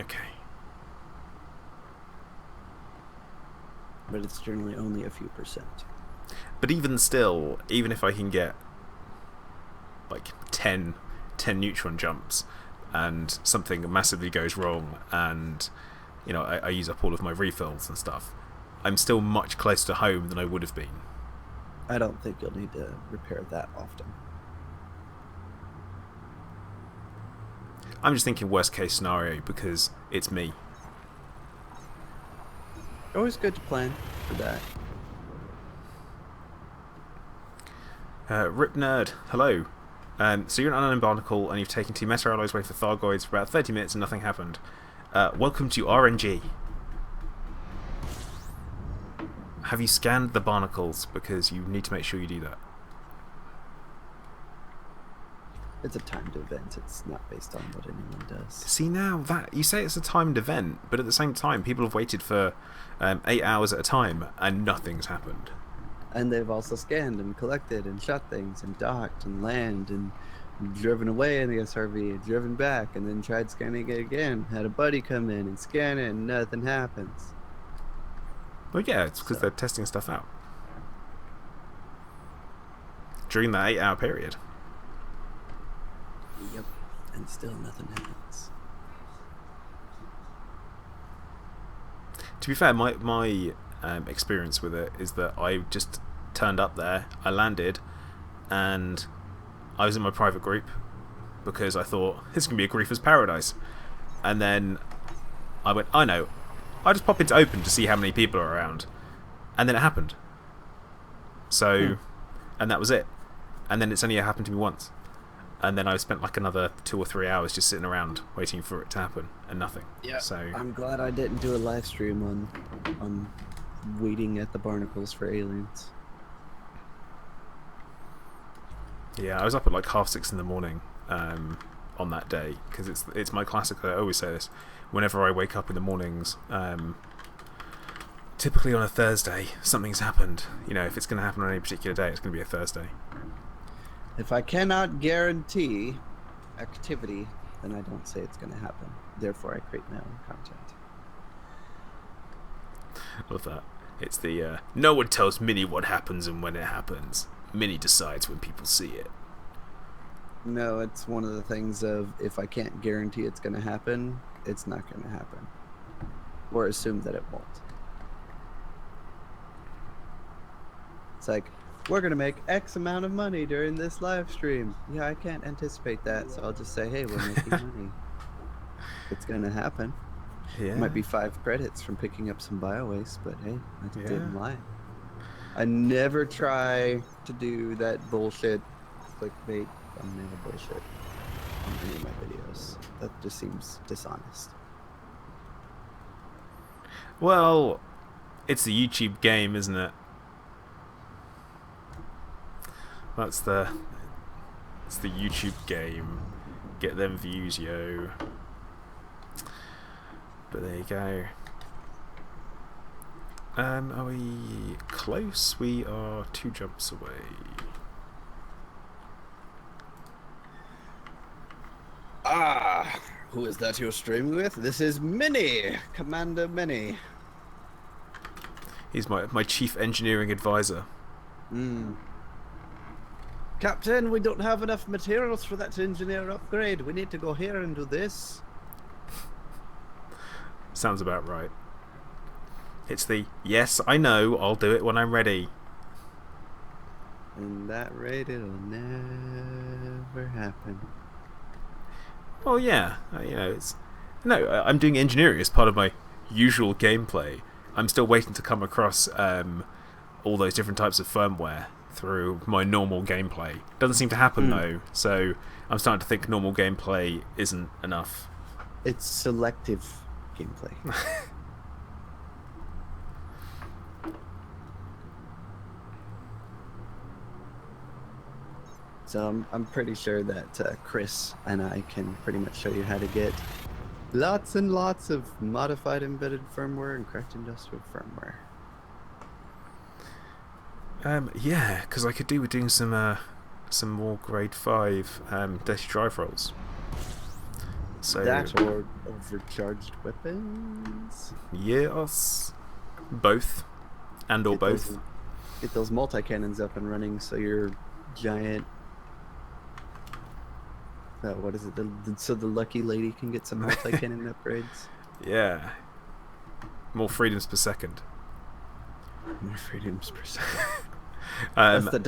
[SPEAKER 1] Okay.
[SPEAKER 2] But it's generally only a few percent.
[SPEAKER 1] But even still, even if I can get like 10 neutron jumps and something massively goes wrong and I use up all of my refills and stuff, I'm still much closer to home than I would have been.
[SPEAKER 2] I don't think you'll need to repair that often.
[SPEAKER 1] I'm just thinking worst case scenario because it's me.
[SPEAKER 2] Always good to plan for that.
[SPEAKER 1] Rip Nerd, hello. So you're an unknown barnacle and you've taken 2 meta alloys away for Thargoids for about 30 minutes and nothing happened. Welcome to RNG. Have you scanned the barnacles? Because you need to make sure you do that.
[SPEAKER 2] It's a timed event. It's not based on what anyone does.
[SPEAKER 1] See, now that you say it's a timed event, but at the same time people have waited for 8 hours at a time and nothing's happened.
[SPEAKER 2] And they've also scanned and collected and shot things and docked and landed and driven away in the SRV and driven back and then tried scanning it again. Had a buddy come in and scan it and nothing happens.
[SPEAKER 1] Well, yeah, it's because they're testing stuff out. During that 8-hour period.
[SPEAKER 2] Yep. And still nothing happens.
[SPEAKER 1] To be fair, my experience with it is that I just turned up there, I landed, and I was in my private group because I thought this is going to be a griefer's paradise. And then I went, I know, I'll just pop into open to see how many people are around. And then it happened. So, and that was it. And then it's only happened to me once. And then I spent like another 2 or 3 hours just sitting around waiting for it to happen and nothing.
[SPEAKER 2] Yeah.
[SPEAKER 1] So
[SPEAKER 2] I'm glad I didn't do a live stream on waiting at the barnacles for aliens.
[SPEAKER 1] yeah, I was up at like 6:30 in the morning on that day because it's my classic. I always say this whenever I wake up in the mornings. Typically on a Thursday, something's happened. If it's going to happen on any particular day, it's going to be a Thursday.
[SPEAKER 2] If I cannot guarantee activity, then I don't say it's going to happen. Therefore, I create my own content.
[SPEAKER 1] Love that. It's the no one tells Minnie what happens and when it happens. Minnie decides when people see it.
[SPEAKER 2] No, it's one of the things of if I can't guarantee it's going to happen, it's not going to happen. Or assume that it won't. It's like, we're going to make X amount of money during this live stream. Yeah, I can't anticipate that, so I'll just say, hey, we're making money. It's going to happen.
[SPEAKER 1] Yeah.
[SPEAKER 2] It might be 5 credits from picking up some bio waste, but hey, I didn't lie. I never try to do that bullshit clickbait thumbnail bullshit on any of my videos. That just seems dishonest.
[SPEAKER 1] Well, it's the YouTube game, isn't it? It's the YouTube game. Get them views, yo. But there you go. Are we close? We are 2 jumps away.
[SPEAKER 2] Ah, who is that you're streaming with? This is Minnie, Commander Minnie.
[SPEAKER 1] He's my chief engineering advisor.
[SPEAKER 2] Captain, we don't have enough materials for that engineer upgrade. We need to go here and do this.
[SPEAKER 1] Sounds about right. It's the, yes, I know, I'll do it when I'm ready.
[SPEAKER 2] And that rate, it'll never happen.
[SPEAKER 1] Well, yeah, I'm doing engineering as part of my usual gameplay. I'm still waiting to come across all those different types of firmware through my normal gameplay. Doesn't seem to happen though, so I'm starting to think normal gameplay isn't enough.
[SPEAKER 2] It's selective gameplay. So I'm pretty sure that Chris and I can pretty much show you how to get lots and lots of modified embedded firmware and cracked industrial firmware.
[SPEAKER 1] Yeah, because I could do with doing some more grade 5 dirty drive rolls. So
[SPEAKER 2] that or overcharged weapons.
[SPEAKER 1] Yes, both, and or both.
[SPEAKER 2] Get those multi-cannons up and running, so your giant. What is it? So the lucky lady can get some multi-cannon upgrades.
[SPEAKER 1] Yeah. More freedoms per second.
[SPEAKER 2] More freedoms per second. That's the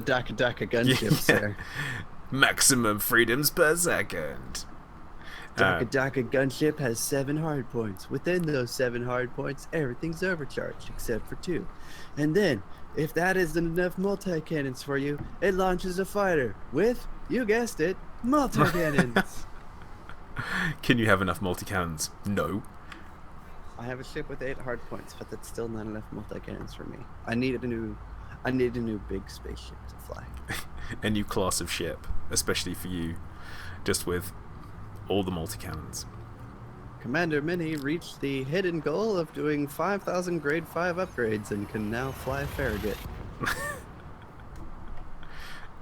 [SPEAKER 2] DACA gunships there.
[SPEAKER 1] Maximum freedoms per second.
[SPEAKER 2] DACA gunship has 7 hard points. Within those 7 hard points, everything's overcharged except for 2. And then, if that isn't enough multi-cannons for you, it launches a fighter with, you guessed it, multi-cannons.
[SPEAKER 1] Can you have enough multi-cannons? No.
[SPEAKER 2] I have a ship with 8 hard points, but that's still not enough multi-cannons for me. I need a new big spaceship to fly.
[SPEAKER 1] A new class of ship, especially for you, just with all the multi-cannons.
[SPEAKER 2] Commander Minnie reached the hidden goal of doing 5,000 grade 5 upgrades and can now fly Farragut.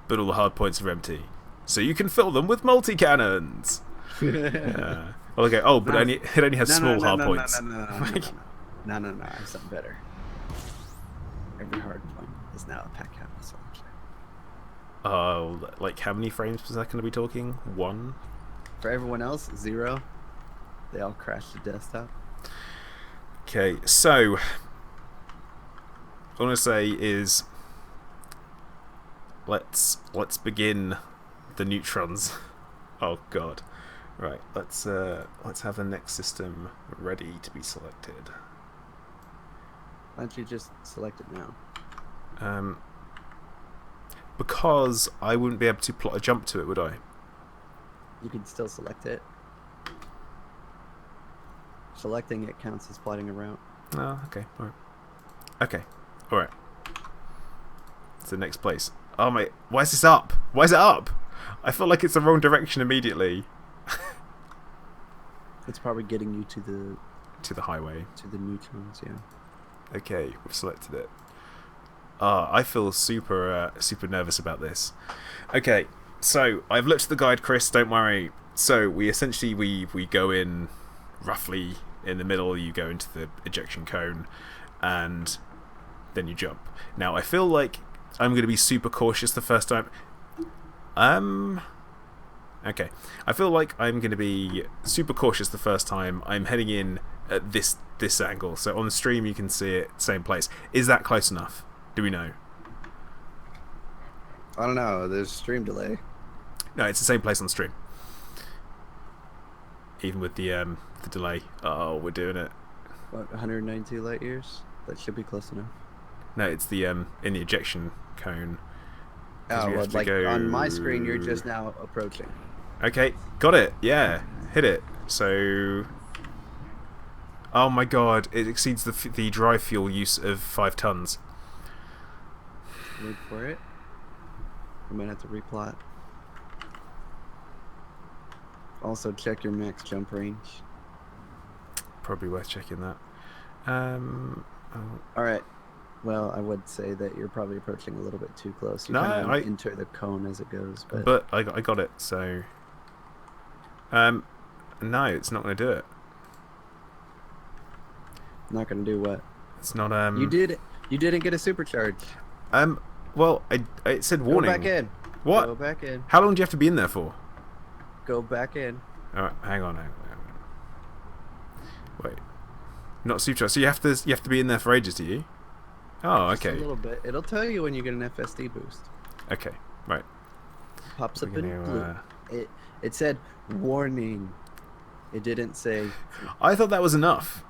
[SPEAKER 1] But all the hard points are empty, so you can fill them with multi-cannons. Well, okay. Oh, but it only has small hard points.
[SPEAKER 2] No, I have something better. Every hard point is now a pack out missile launcher.
[SPEAKER 1] Oh, like how many frames per second are we talking? 1?
[SPEAKER 2] For everyone else, 0. They all crash the desktop.
[SPEAKER 1] Okay, so all I want to say is let's begin the neutrons. Oh god. Right, let's have the next system ready to be selected.
[SPEAKER 2] Why don't you just select it now?
[SPEAKER 1] Because I wouldn't be able to plot a jump to it, would I?
[SPEAKER 2] You can still select it. Selecting it counts as plotting a route.
[SPEAKER 1] Oh, okay, alright. Okay, alright. It's the next place. Oh mate, why is this up? Why is it up? I feel like it's the wrong direction immediately.
[SPEAKER 2] It's probably getting you to the
[SPEAKER 1] highway.
[SPEAKER 2] To the neutrons, yeah.
[SPEAKER 1] Okay, we've selected it. I feel super nervous about this. Okay, so I've looked at the guide, Chris, don't worry. So we essentially we go in roughly in the middle, you go into the ejection cone, and then you jump. Now, I feel like I'm going to be super cautious the first time. Okay. I feel like I'm going to be super cautious the first time. I'm heading in at this angle. So on the stream you can see it, same place. Is that close enough? Do we know?
[SPEAKER 2] I don't know. There's stream delay.
[SPEAKER 1] No, it's the same place on stream. Even with the delay. Oh, we're doing it.
[SPEAKER 2] What, 192 light years? That should be close enough.
[SPEAKER 1] No, it's the in the ejection cone.
[SPEAKER 2] Oh, well, like on my screen, you're just now approaching.
[SPEAKER 1] Okay, got it. Yeah, hit it. So, oh my god, it exceeds the dry fuel use of 5 tons.
[SPEAKER 2] Wait for it. I might have to replot. Also, check your max jump range.
[SPEAKER 1] Probably worth checking that.
[SPEAKER 2] All right. Well, I would say that you're probably approaching a little bit too close. You
[SPEAKER 1] No,
[SPEAKER 2] kind of
[SPEAKER 1] I
[SPEAKER 2] enter the cone as it goes,
[SPEAKER 1] but I got it. So, no, it's not going to do it.
[SPEAKER 2] not going to do what?
[SPEAKER 1] It's not.
[SPEAKER 2] You didn't get a supercharge.
[SPEAKER 1] Well, it said warning.
[SPEAKER 2] Go back in.
[SPEAKER 1] What?
[SPEAKER 2] Go back in.
[SPEAKER 1] How long do you have to be in there for?
[SPEAKER 2] Go back in.
[SPEAKER 1] All right, hang on. Wait, not supercharge. So you have to be in there for ages, do you? Oh,
[SPEAKER 2] Just
[SPEAKER 1] okay.
[SPEAKER 2] a little bit. It'll tell you when you get an FSD boost.
[SPEAKER 1] Okay, right.
[SPEAKER 2] Pops up
[SPEAKER 1] We're
[SPEAKER 2] in
[SPEAKER 1] gonna,
[SPEAKER 2] blue. It said warning. It didn't say.
[SPEAKER 1] I thought that was enough.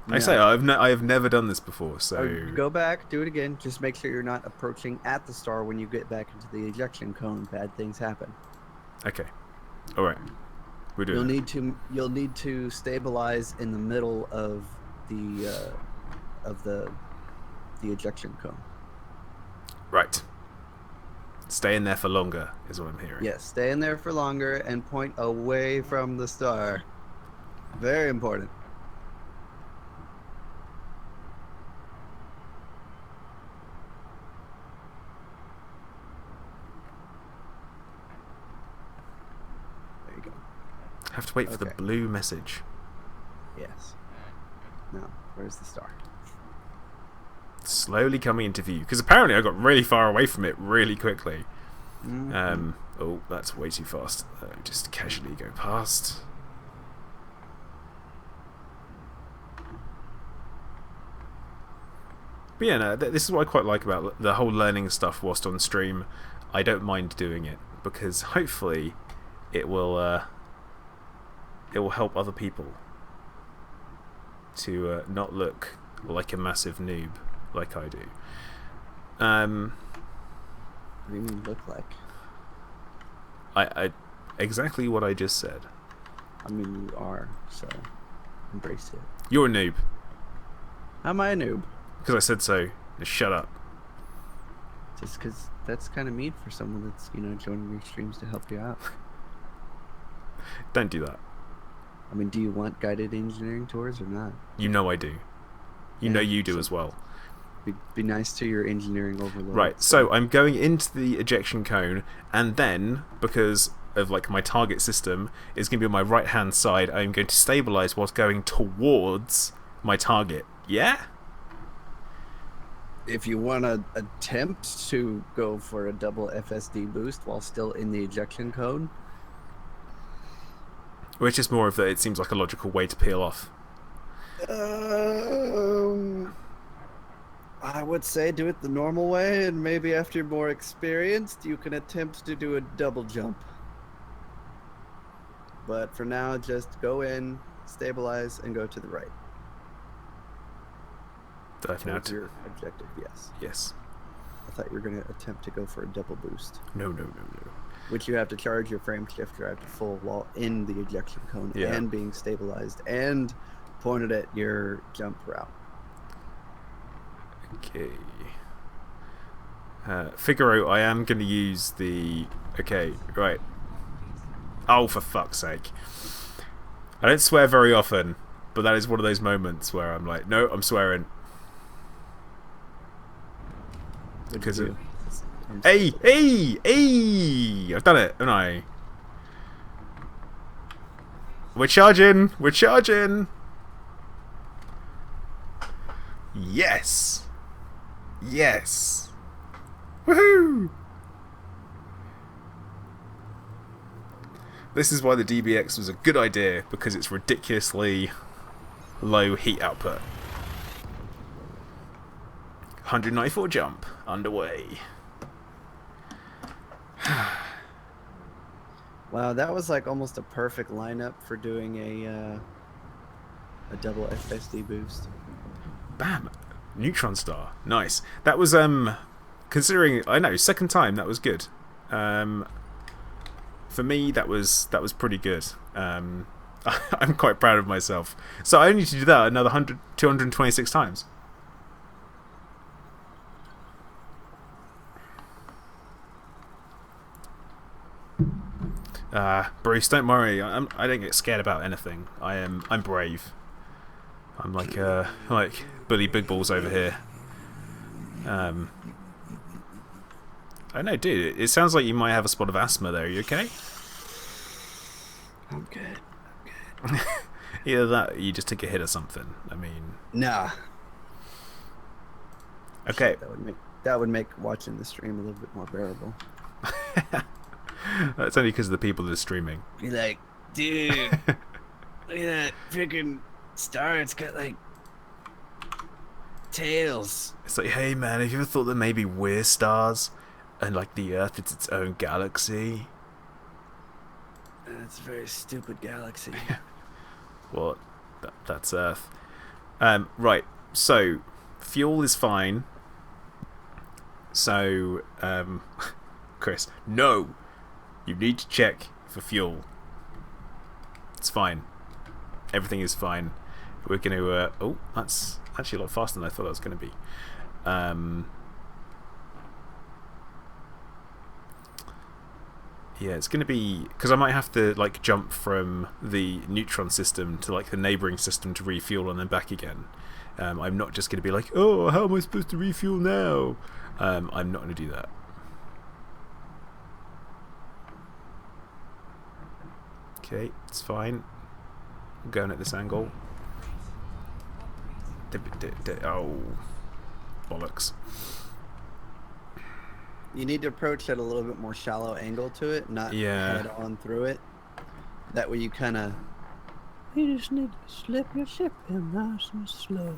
[SPEAKER 2] No.
[SPEAKER 1] I say I have never done this before, so
[SPEAKER 2] Go back, do it again. Just make sure you're not approaching at the star when you get back into the ejection cone. Bad things happen.
[SPEAKER 1] okay. All right, we're doing.
[SPEAKER 2] You'll need to stabilize in the middle of the ejection cone.
[SPEAKER 1] Right. Stay in there for longer is what I'm hearing.
[SPEAKER 2] Yes, stay in there for longer and point away from the star. Very important. There you go.
[SPEAKER 1] Have to wait for the
[SPEAKER 2] Okay.
[SPEAKER 1] blue message.
[SPEAKER 2] Yes. Now, where's the star?
[SPEAKER 1] Slowly coming into view, because apparently I got really far away from it really quickly.
[SPEAKER 2] Mhm.
[SPEAKER 1] Oh, that's way too fast. Just casually go past. But yeah, no, this is what I quite like about the whole learning stuff whilst on stream. I don't mind doing it because hopefully it will help other people to not look like a massive noob like I do.
[SPEAKER 2] What do you mean look like?
[SPEAKER 1] I exactly what I just said.
[SPEAKER 2] I mean, you are, so embrace it.
[SPEAKER 1] You're a noob
[SPEAKER 2] How am I a noob?
[SPEAKER 1] because I said so. Just shut up.
[SPEAKER 2] Just because that's kind of mean for someone that's, joining your streams to help you out.
[SPEAKER 1] Don't do that.
[SPEAKER 2] I mean, do you want guided engineering tours or not?
[SPEAKER 1] You know I do. You know
[SPEAKER 2] Yeah,
[SPEAKER 1] you do
[SPEAKER 2] so-
[SPEAKER 1] as well.
[SPEAKER 2] Be nice to your engineering overlord.
[SPEAKER 1] Right, so I'm going into the ejection cone, and then, because of like my target system is going to be on my right hand side, I'm going to stabilize whilst going towards my target. Yeah?
[SPEAKER 2] If you want to attempt to go for a double FSD boost while still in the ejection cone,
[SPEAKER 1] Which is more of that it seems like a logical way to peel off.
[SPEAKER 2] I would say do it the normal way, and maybe after you're more experienced, you can attempt to do a double jump. But for now, just go in, stabilize, and go to the right.
[SPEAKER 1] Dive now
[SPEAKER 2] Towards
[SPEAKER 1] to...
[SPEAKER 2] your objective, yes.
[SPEAKER 1] Yes.
[SPEAKER 2] I thought you were going to attempt to go for a double boost,
[SPEAKER 1] No.
[SPEAKER 2] which you have to charge your frame shift drive to full while in the ejection cone
[SPEAKER 1] Yeah.
[SPEAKER 2] and being stabilized and pointed at your jump route.
[SPEAKER 1] Okay. Figaro, I am going to use the... Okay, right. Oh, for fuck's sake. I don't swear very often, but that is one of those moments where I'm like, no, I'm swearing.
[SPEAKER 2] What'd
[SPEAKER 1] Because
[SPEAKER 2] you
[SPEAKER 1] it...
[SPEAKER 2] do?
[SPEAKER 1] Hey! I've done it, haven't I? We're charging! Yes! Yes! Woohoo! This is why the DBX was a good idea, because it's ridiculously low heat output. 194 jump underway.
[SPEAKER 2] Wow, that was like almost a perfect lineup for doing a double FSD boost.
[SPEAKER 1] Bam! Neutron star. Nice. That was considering, I know, second time, that was good. For me, that was pretty good. I'm quite proud of myself. So I only need to do that another 226 times. Bruce, don't worry. I don't get scared about anything. I'm brave. I'm like Bully Big Balls over here. I know, dude. It sounds like you might have a spot of asthma there. Are you okay?
[SPEAKER 2] I'm good.
[SPEAKER 1] Either that, or you just took a hit or something. I mean,
[SPEAKER 2] Nah.
[SPEAKER 1] okay.
[SPEAKER 2] That would make watching the stream a little bit more bearable.
[SPEAKER 1] That's only because of the people that are streaming.
[SPEAKER 2] Be like, dude, look at that freaking star. It's got like tails.
[SPEAKER 1] It's like, hey man, have you ever thought that maybe we're stars, and like the Earth is its own galaxy?
[SPEAKER 2] It's a very stupid galaxy.
[SPEAKER 1] Well, that's Earth. Right. So, fuel is fine. So, Chris, no, you need to check for fuel. It's fine. Everything is fine. We're going to... oh, that's actually a lot faster than I thought it was going to be. Yeah, it's going to be... because I might have to like jump from the neutron system to like the neighbouring system to refuel and then back again. I'm not just going to be like, oh, how am I supposed to refuel now? I'm not going to do that. Okay, it's fine. I'm going at this angle. Oh, bollocks.
[SPEAKER 2] You need to approach at a little bit more shallow angle to it, not head on through it. That way you kind of...
[SPEAKER 3] You just need to slip your ship in nice and slow.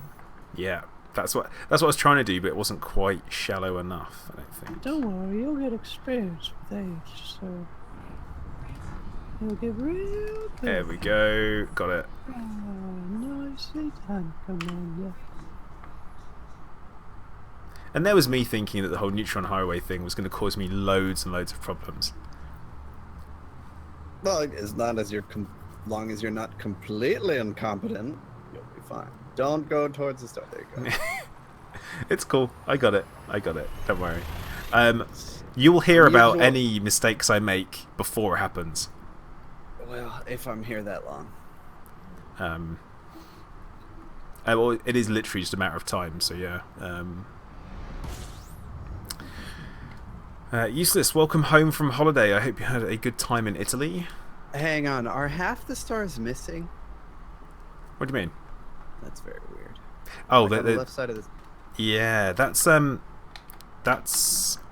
[SPEAKER 1] Yeah, that's what I was trying to do, but it wasn't quite shallow enough, I don't think.
[SPEAKER 3] Don't worry, you'll get experience with age, so you'll get real good.
[SPEAKER 1] There we go, got it.
[SPEAKER 3] Oh, nicely done, Commander.
[SPEAKER 1] And there was me thinking that the whole neutron highway thing was going to cause me loads and loads of problems.
[SPEAKER 2] Well, as long as you're not completely incompetent, you'll be fine. Don't go towards the star. There you go.
[SPEAKER 1] It's cool. I got it. Don't worry. You'll hear about any mistakes I make before it happens.
[SPEAKER 2] Well, if I'm here that long.
[SPEAKER 1] Well, it is literally just a matter of time, so yeah. Useless, welcome home from holiday. I hope you had a good time in Italy.
[SPEAKER 2] Hang on, are half the stars missing?
[SPEAKER 1] What do you mean?
[SPEAKER 2] That's very weird.
[SPEAKER 1] Oh,
[SPEAKER 2] like on the left side of this.
[SPEAKER 1] Yeah, that's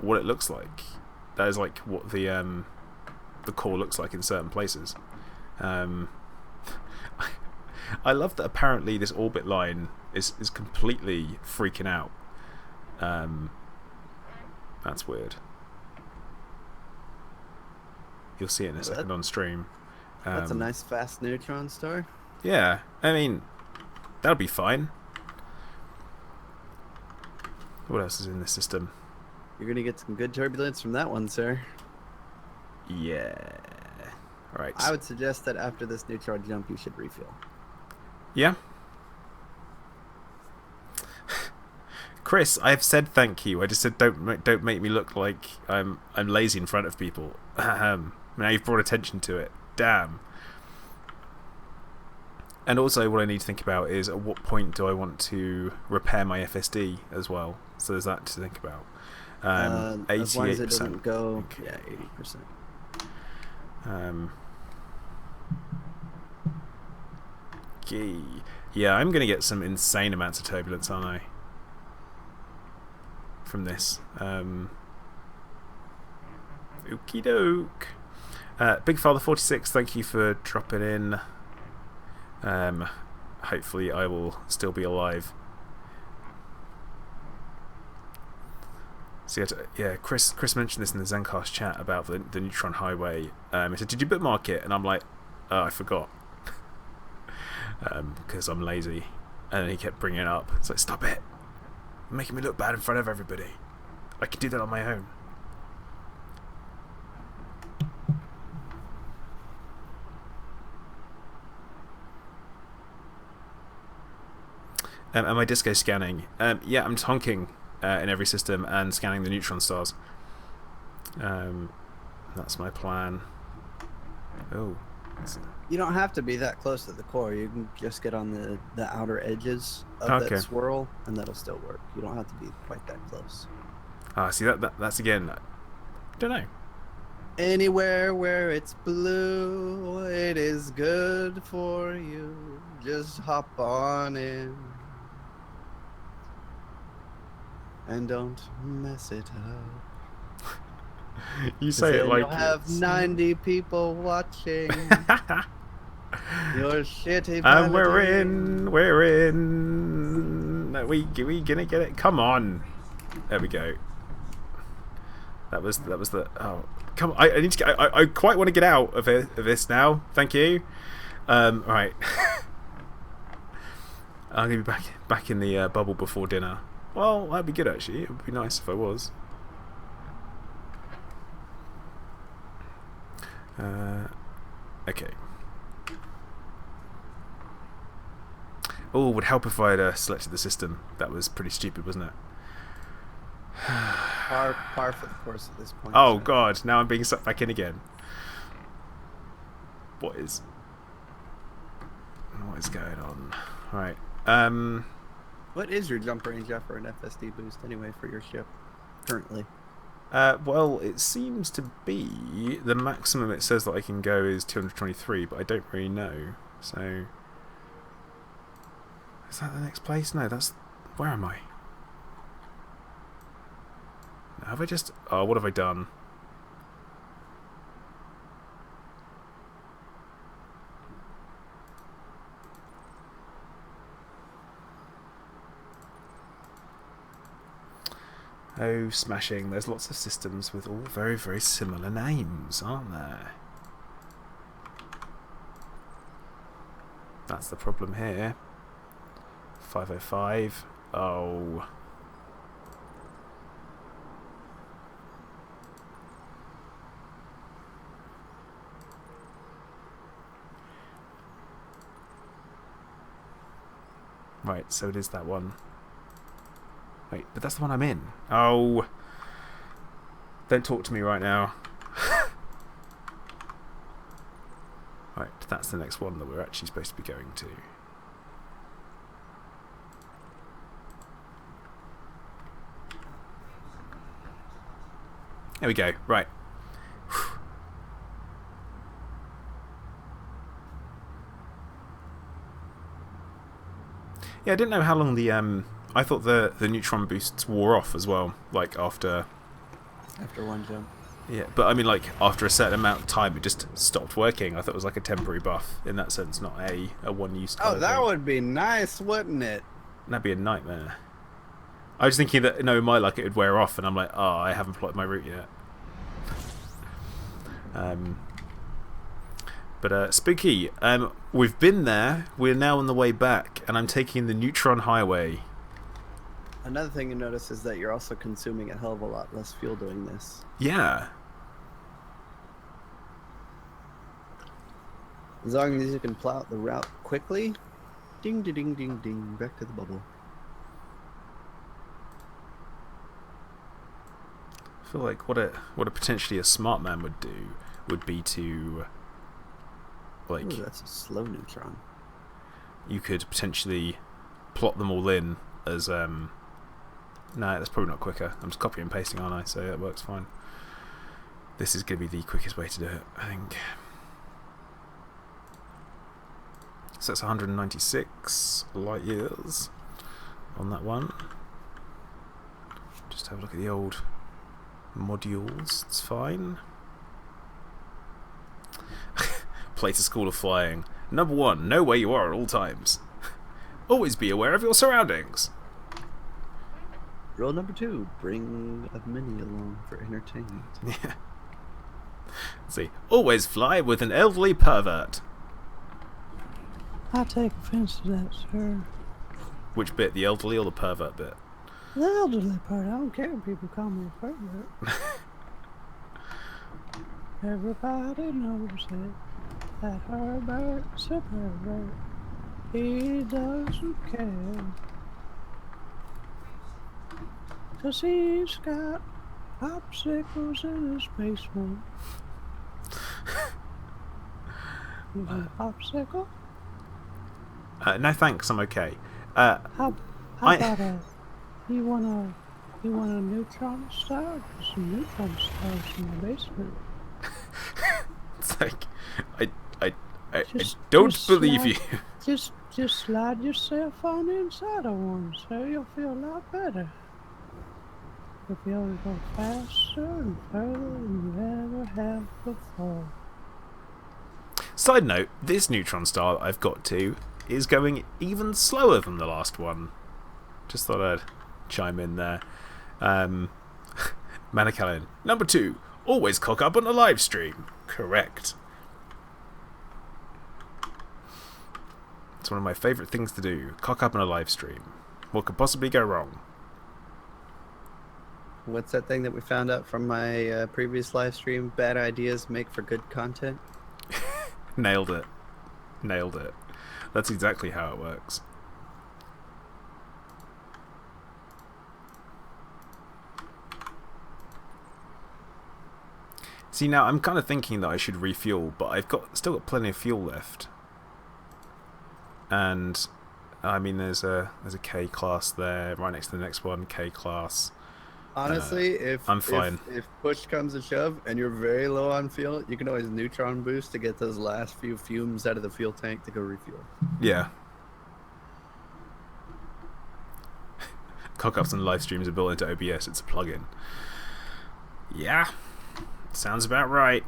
[SPEAKER 1] what it looks like. That is like what the core looks like in certain places. I love that apparently this orbit line is completely freaking out. That's weird. You'll see it in a second on stream.
[SPEAKER 2] That's a nice fast neutron star.
[SPEAKER 1] Yeah, I mean, that'll be fine. What else is in this system?
[SPEAKER 2] You're gonna get some good turbulence from that one, sir.
[SPEAKER 1] Yeah. Right.
[SPEAKER 2] I would suggest that after this neutron jump, you should refuel.
[SPEAKER 1] Yeah. Chris, I've said thank you. I just said don't make me look like I'm lazy in front of people. Now you've brought attention to it. Damn. And also what I need to think about is at what point do I want to repair my FSD as well. So there's that to think about. 88%.
[SPEAKER 2] As long as it doesn't go,
[SPEAKER 1] okay.
[SPEAKER 2] Yeah, 80%.
[SPEAKER 1] Okay. Yeah, I'm going to get some insane amounts of turbulence, aren't I? from this. Okie doke. Big Father 46, thank you for dropping in. Hopefully I will still be alive. So yeah, Chris mentioned this in the Zencast chat about the Neutron Highway. He said, "Did you bookmark it?" And I'm like, "Oh, I forgot," because I'm lazy. And then he kept bringing it up. It's like, "Stop it! You're making me look bad in front of everybody. I can do that on my own." Am I disco scanning? Yeah, I'm honking in every system and scanning the neutron stars. That's my plan. Oh.
[SPEAKER 2] You don't have to be that close to the core. You can just get on the outer edges of that swirl, and that'll still work. You don't have to be quite that close.
[SPEAKER 1] See, that's again, I don't know.
[SPEAKER 2] Anywhere where it's blue, it is good for you. Just hop on in. And don't mess it up.
[SPEAKER 1] You say it like
[SPEAKER 2] you'll have 90 people watching. Your shitty
[SPEAKER 1] and we're in. Are we gonna get it? Come on. There we go. That was the. Oh, come on! I need to get. I quite want to get out of this now. Thank you. Right. I'm gonna be back in the bubble before dinner. Well, that'd be good actually. It would be nice if I was. Okay. Oh, would help if I had selected the system. That was pretty stupid, wasn't it?
[SPEAKER 2] Par for the course at this point.
[SPEAKER 1] Oh god, now I'm being sucked back in again. What is going on? Right.
[SPEAKER 2] What is your jump range after an FSD boost anyway for your ship currently?
[SPEAKER 1] Well, it seems to be the maximum it says that I can go is 223, but I don't really know. So, is that the next place? No, that's... Where am I? Have I just... Oh, what have I done? Oh, smashing. There's lots of systems with all very, very similar names, aren't there? That's the problem here. 505. Oh. Right, so it is that one. Wait, but that's the one I'm in. Oh. Don't talk to me right now. Right, that's the next one that we're actually supposed to be going to. There we go. Right. Yeah, I didn't know how long the I thought the neutron boosts wore off as well, like after
[SPEAKER 2] one jump.
[SPEAKER 1] Yeah, but I mean, like after a certain amount of time, it just stopped working. I thought it was like a temporary buff in that sense, not a one-use.
[SPEAKER 2] Oh, that would be nice, wouldn't it?
[SPEAKER 1] That'd be a nightmare. I was thinking that in my luck it would wear off, and I'm like, oh, I haven't plotted my route yet. But spooky. We've been there. We're now on the way back, and I'm taking the Neutron Highway.
[SPEAKER 2] Another thing you notice is that you're also consuming a hell of a lot less fuel doing this.
[SPEAKER 1] Yeah.
[SPEAKER 2] As long as you can plow out the route quickly, ding, ding, ding, ding, ding, back to the bubble.
[SPEAKER 1] I feel like what a potentially a smart man would do would be to like.
[SPEAKER 2] Ooh, that's a slow neutron.
[SPEAKER 1] You could potentially plot them all in as No, that's probably not quicker. I'm just copying and pasting, aren't I? So that works fine. This is going to be the quickest way to do it, I think. So that's 196 light years on that one. Just have a look at the old modules. It's fine. Play to School of Flying. Number 1, know where you are at all times. Always be aware of your surroundings.
[SPEAKER 2] Rule number 2, bring a mini along for entertainment.
[SPEAKER 1] Yeah. See, always fly with an elderly pervert.
[SPEAKER 3] I take offense to that, sir.
[SPEAKER 1] Which bit, the elderly or the pervert bit?
[SPEAKER 3] The elderly part, I don't care if people call me a pervert. Everybody knows it, that Herbert's a pervert. He doesn't care. 'Cause he's got popsicles in his basement. You want a popsicle?
[SPEAKER 1] No thanks, I'm okay.
[SPEAKER 3] How about you want a neutron star? There's some neutron stars in the basement.
[SPEAKER 1] It's like, I don't believe you.
[SPEAKER 3] Just slide your cell phone inside of one, so you'll feel a lot better. You'll be able to go faster and further than you ever have before.
[SPEAKER 1] Side note, this neutron star that I've got to is going even slower than the last one. Just thought I'd chime in there. Manacalin. Number 2, always cock up on a live stream. Correct. It's one of my favourite things to do. Cock up on a live stream. What could possibly go wrong?
[SPEAKER 2] What's that thing that we found out from my previous live stream? Bad ideas make for good content.
[SPEAKER 1] Nailed it. Nailed it. That's exactly how it works. See, now I'm kind of thinking that I should refuel, but I've still got plenty of fuel left. And I mean, there's a K class there, right next to the next one, K class.
[SPEAKER 2] Honestly,
[SPEAKER 1] I'm fine.
[SPEAKER 2] If push comes to shove and you're very low on fuel, you can always neutron boost to get those last few fumes out of the fuel tank to go refuel.
[SPEAKER 1] Yeah. Cock-ups and live streams are built into OBS. It's a plugin. Yeah. Sounds about right.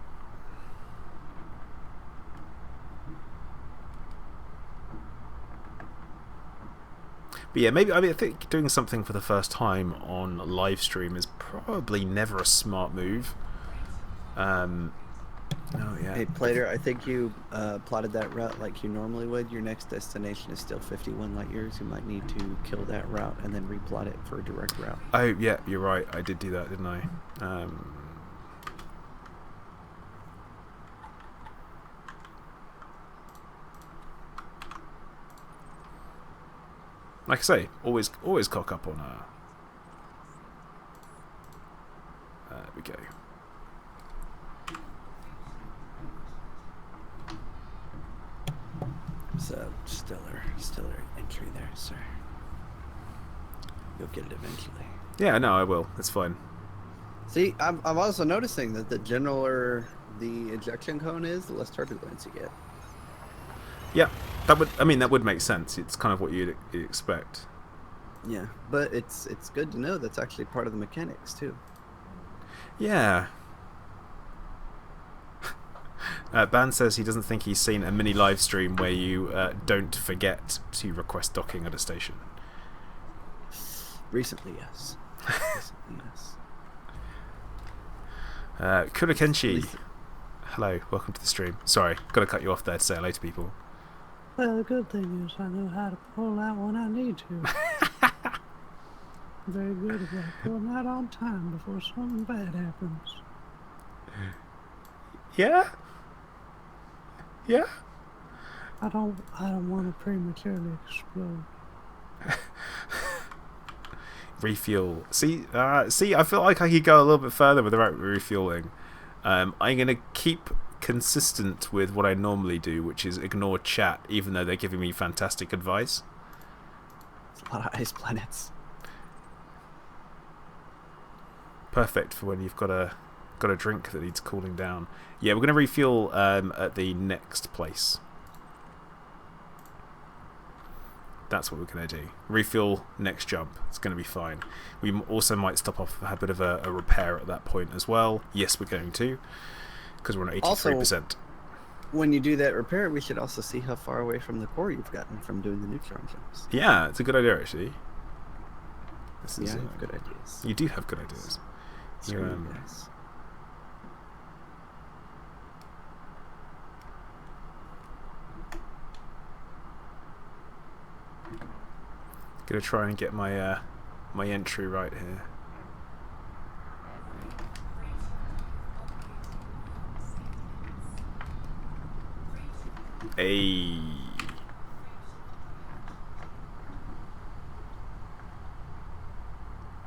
[SPEAKER 1] But yeah, maybe, I think doing something for the first time on live stream is probably never a smart move. Oh yeah.
[SPEAKER 2] Hey, Plater, I think you plotted that route like you normally would. Your next destination is still 51 light years. You might need to kill that route and then replot it for a direct route.
[SPEAKER 1] Oh yeah, you're right. I did do that, didn't I? Like I say, always cock up on her. There we go.
[SPEAKER 2] So, stellar entry there, sir. You'll get it eventually.
[SPEAKER 1] Yeah, no, I will. It's fine.
[SPEAKER 2] See, I'm also noticing that the gentler the ejection cone is, the less turbulence you get.
[SPEAKER 1] Yeah, that would make sense. It's kind of what you'd expect.
[SPEAKER 2] Yeah, but it's good to know that's actually part of the mechanics too.
[SPEAKER 1] Yeah. Ban says he doesn't think he's seen a mini live stream where you don't forget to request docking at a station.
[SPEAKER 2] Recently, yes. Recently, yes.
[SPEAKER 1] Kurakenshi. Hello, welcome to the stream. Sorry, got to cut you off there to say hello to people.
[SPEAKER 3] Well, the good thing is I know how to pull out when I need to. I'm very good about pulling out on time before something bad happens.
[SPEAKER 1] Yeah? Yeah?
[SPEAKER 3] I don't want to prematurely explode.
[SPEAKER 1] Refuel. See, I feel like I could go a little bit further without refueling. I'm going to keep consistent with what I normally do, which is ignore chat, even though they're giving me fantastic advice.
[SPEAKER 2] It's a lot of ice planets.
[SPEAKER 1] Perfect for when you've got a drink that needs cooling down. Yeah, we're going to refuel at the next place. That's what we're going to do. Refuel, next jump. It's going to be fine. We also might stop off a bit of a repair at that point as well. Yes, we're going to, because we're on 83%.
[SPEAKER 2] Also, when you do that repair, we should also see how far away from the core you've gotten from doing the neutron jumps.
[SPEAKER 1] Yeah, it's a good idea, actually.
[SPEAKER 2] I have good ideas.
[SPEAKER 1] You do have good ideas.
[SPEAKER 2] Yes.
[SPEAKER 1] Gonna try and get my my entry right here. Hey.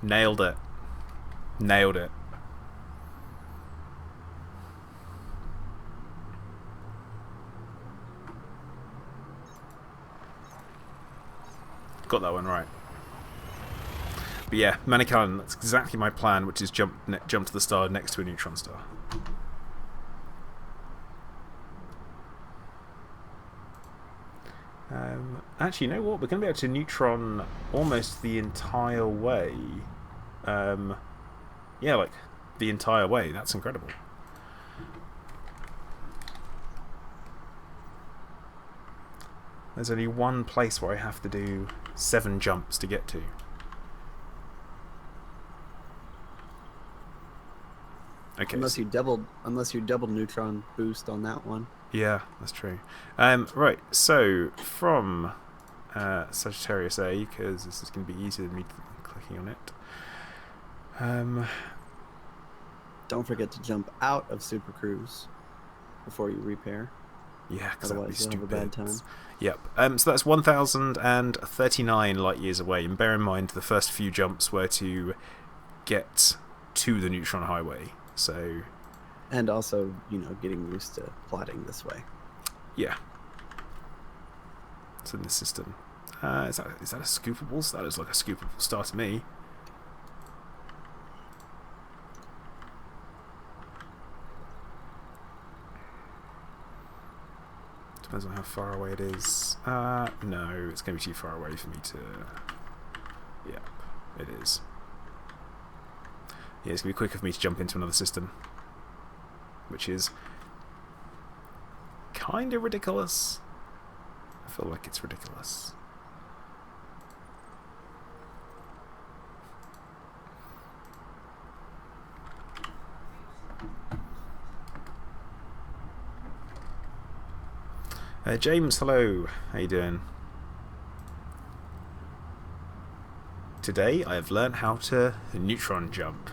[SPEAKER 1] Nailed it. Nailed it. Got that one right. But yeah, Manicalan, that's exactly my plan, which is jump to the star next to a neutron star. Actually, you know what? We're going to be able to neutron almost the entire way. Yeah, like the entire way. That's incredible. There's only one place where I have to do 7 jumps to get to. Okay.
[SPEAKER 2] Unless you doubled neutron boost on that one.
[SPEAKER 1] Yeah, that's true. Right, so from Sagittarius A, because this is going to be easier than me clicking on it.
[SPEAKER 2] Don't forget to jump out of Super Cruise before you repair.
[SPEAKER 1] Yeah, because that'd be
[SPEAKER 2] Otherwise, you'll
[SPEAKER 1] stupid.
[SPEAKER 2] have a bad time.
[SPEAKER 1] Yep. So that's 1,039 light years away. And bear in mind, the first few jumps were to get to the neutron highway. So.
[SPEAKER 2] And also, getting used to plotting this way.
[SPEAKER 1] Yeah. It's in the system. Is that a scoopable? That looks like a scoopable star to me. Depends on how far away it is. No, it's going to be too far away for me to... Yeah, it is. Yeah, it's going to be quicker for me to jump into another system. Which is... kind of ridiculous. I feel like it's ridiculous. James, hello. How you doing? Today I have learned how to neutron jump.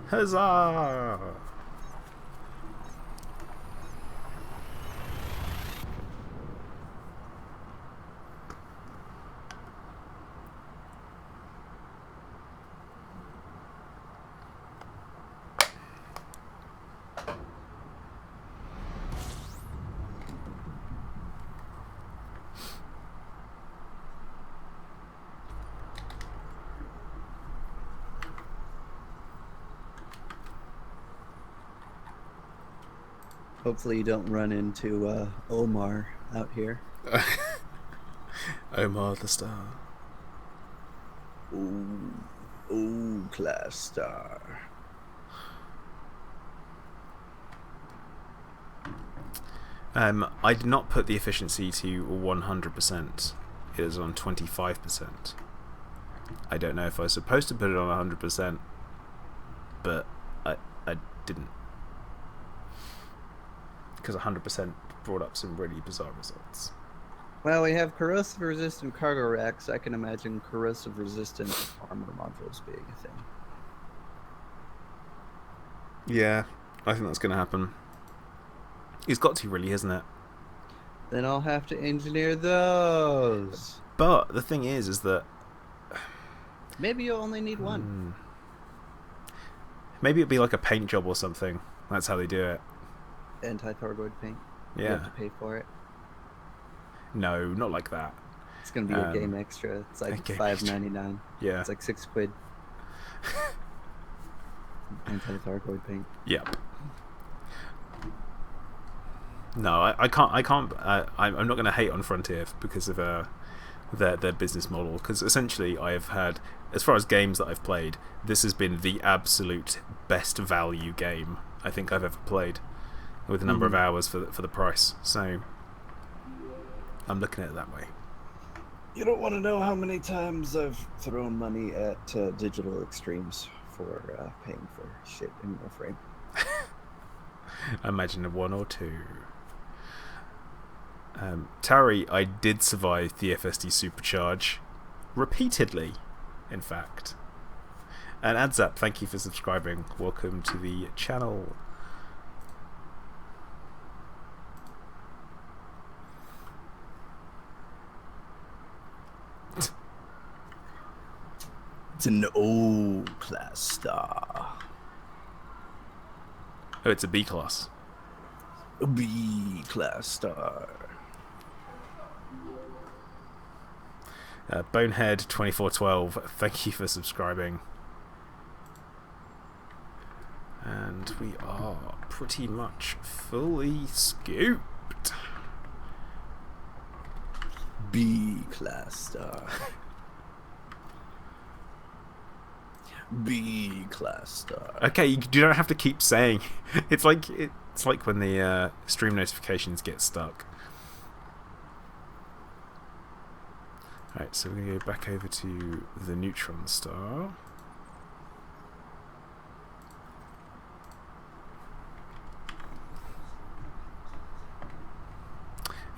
[SPEAKER 1] Huzzah!
[SPEAKER 2] Hopefully you don't run into Omar out here.
[SPEAKER 1] Omar the star.
[SPEAKER 2] Ooh, class star.
[SPEAKER 1] I did not put the efficiency to 100%. It is on 25%. I don't know if I was supposed to put it on 100%, but I didn't. Because 100% brought up some really bizarre results.
[SPEAKER 2] Well, we have corrosive resistant cargo racks. I can imagine corrosive resistant armor modules being a thing.
[SPEAKER 1] Yeah, I think that's going to happen. It's got to, really, isn't it?
[SPEAKER 2] Then I'll have to engineer those.
[SPEAKER 1] But the thing is that...
[SPEAKER 2] Maybe you'll only need one.
[SPEAKER 1] Maybe it'd be like a paint job or something. That's how they do it.
[SPEAKER 2] Anti-Thargoid paint.
[SPEAKER 1] Yeah.
[SPEAKER 2] You have to pay for it.
[SPEAKER 1] No, not like that.
[SPEAKER 2] It's gonna be a game extra. It's like $5.99.
[SPEAKER 1] Yeah.
[SPEAKER 2] It's like £6. Anti-Thargoid paint.
[SPEAKER 1] Yep. No, I can't. I'm not going to hate on Frontier because of their business model, because essentially I have had, as far as games that I've played, this has been the absolute best value game I think I've ever played, with a number of hours for the price. So I'm looking at it that way.
[SPEAKER 2] You don't want to know how many times I've thrown money at Digital Extremes for paying for shit in Warframe.
[SPEAKER 1] I imagine one or two. Tari, I did survive the FSD Supercharge repeatedly, in fact. And Adzap, thank you for subscribing. Welcome to the channel.
[SPEAKER 2] It's an O class star.
[SPEAKER 1] Oh, it's a B class.
[SPEAKER 2] A B class star.
[SPEAKER 1] Bonehead 2412, thank you for subscribing. And we are pretty much fully scooped.
[SPEAKER 2] B class star. B class star.
[SPEAKER 1] Okay, you don't have to keep saying. It's like when the stream notifications get stuck. Alright, so we're going to go back over to the neutron star.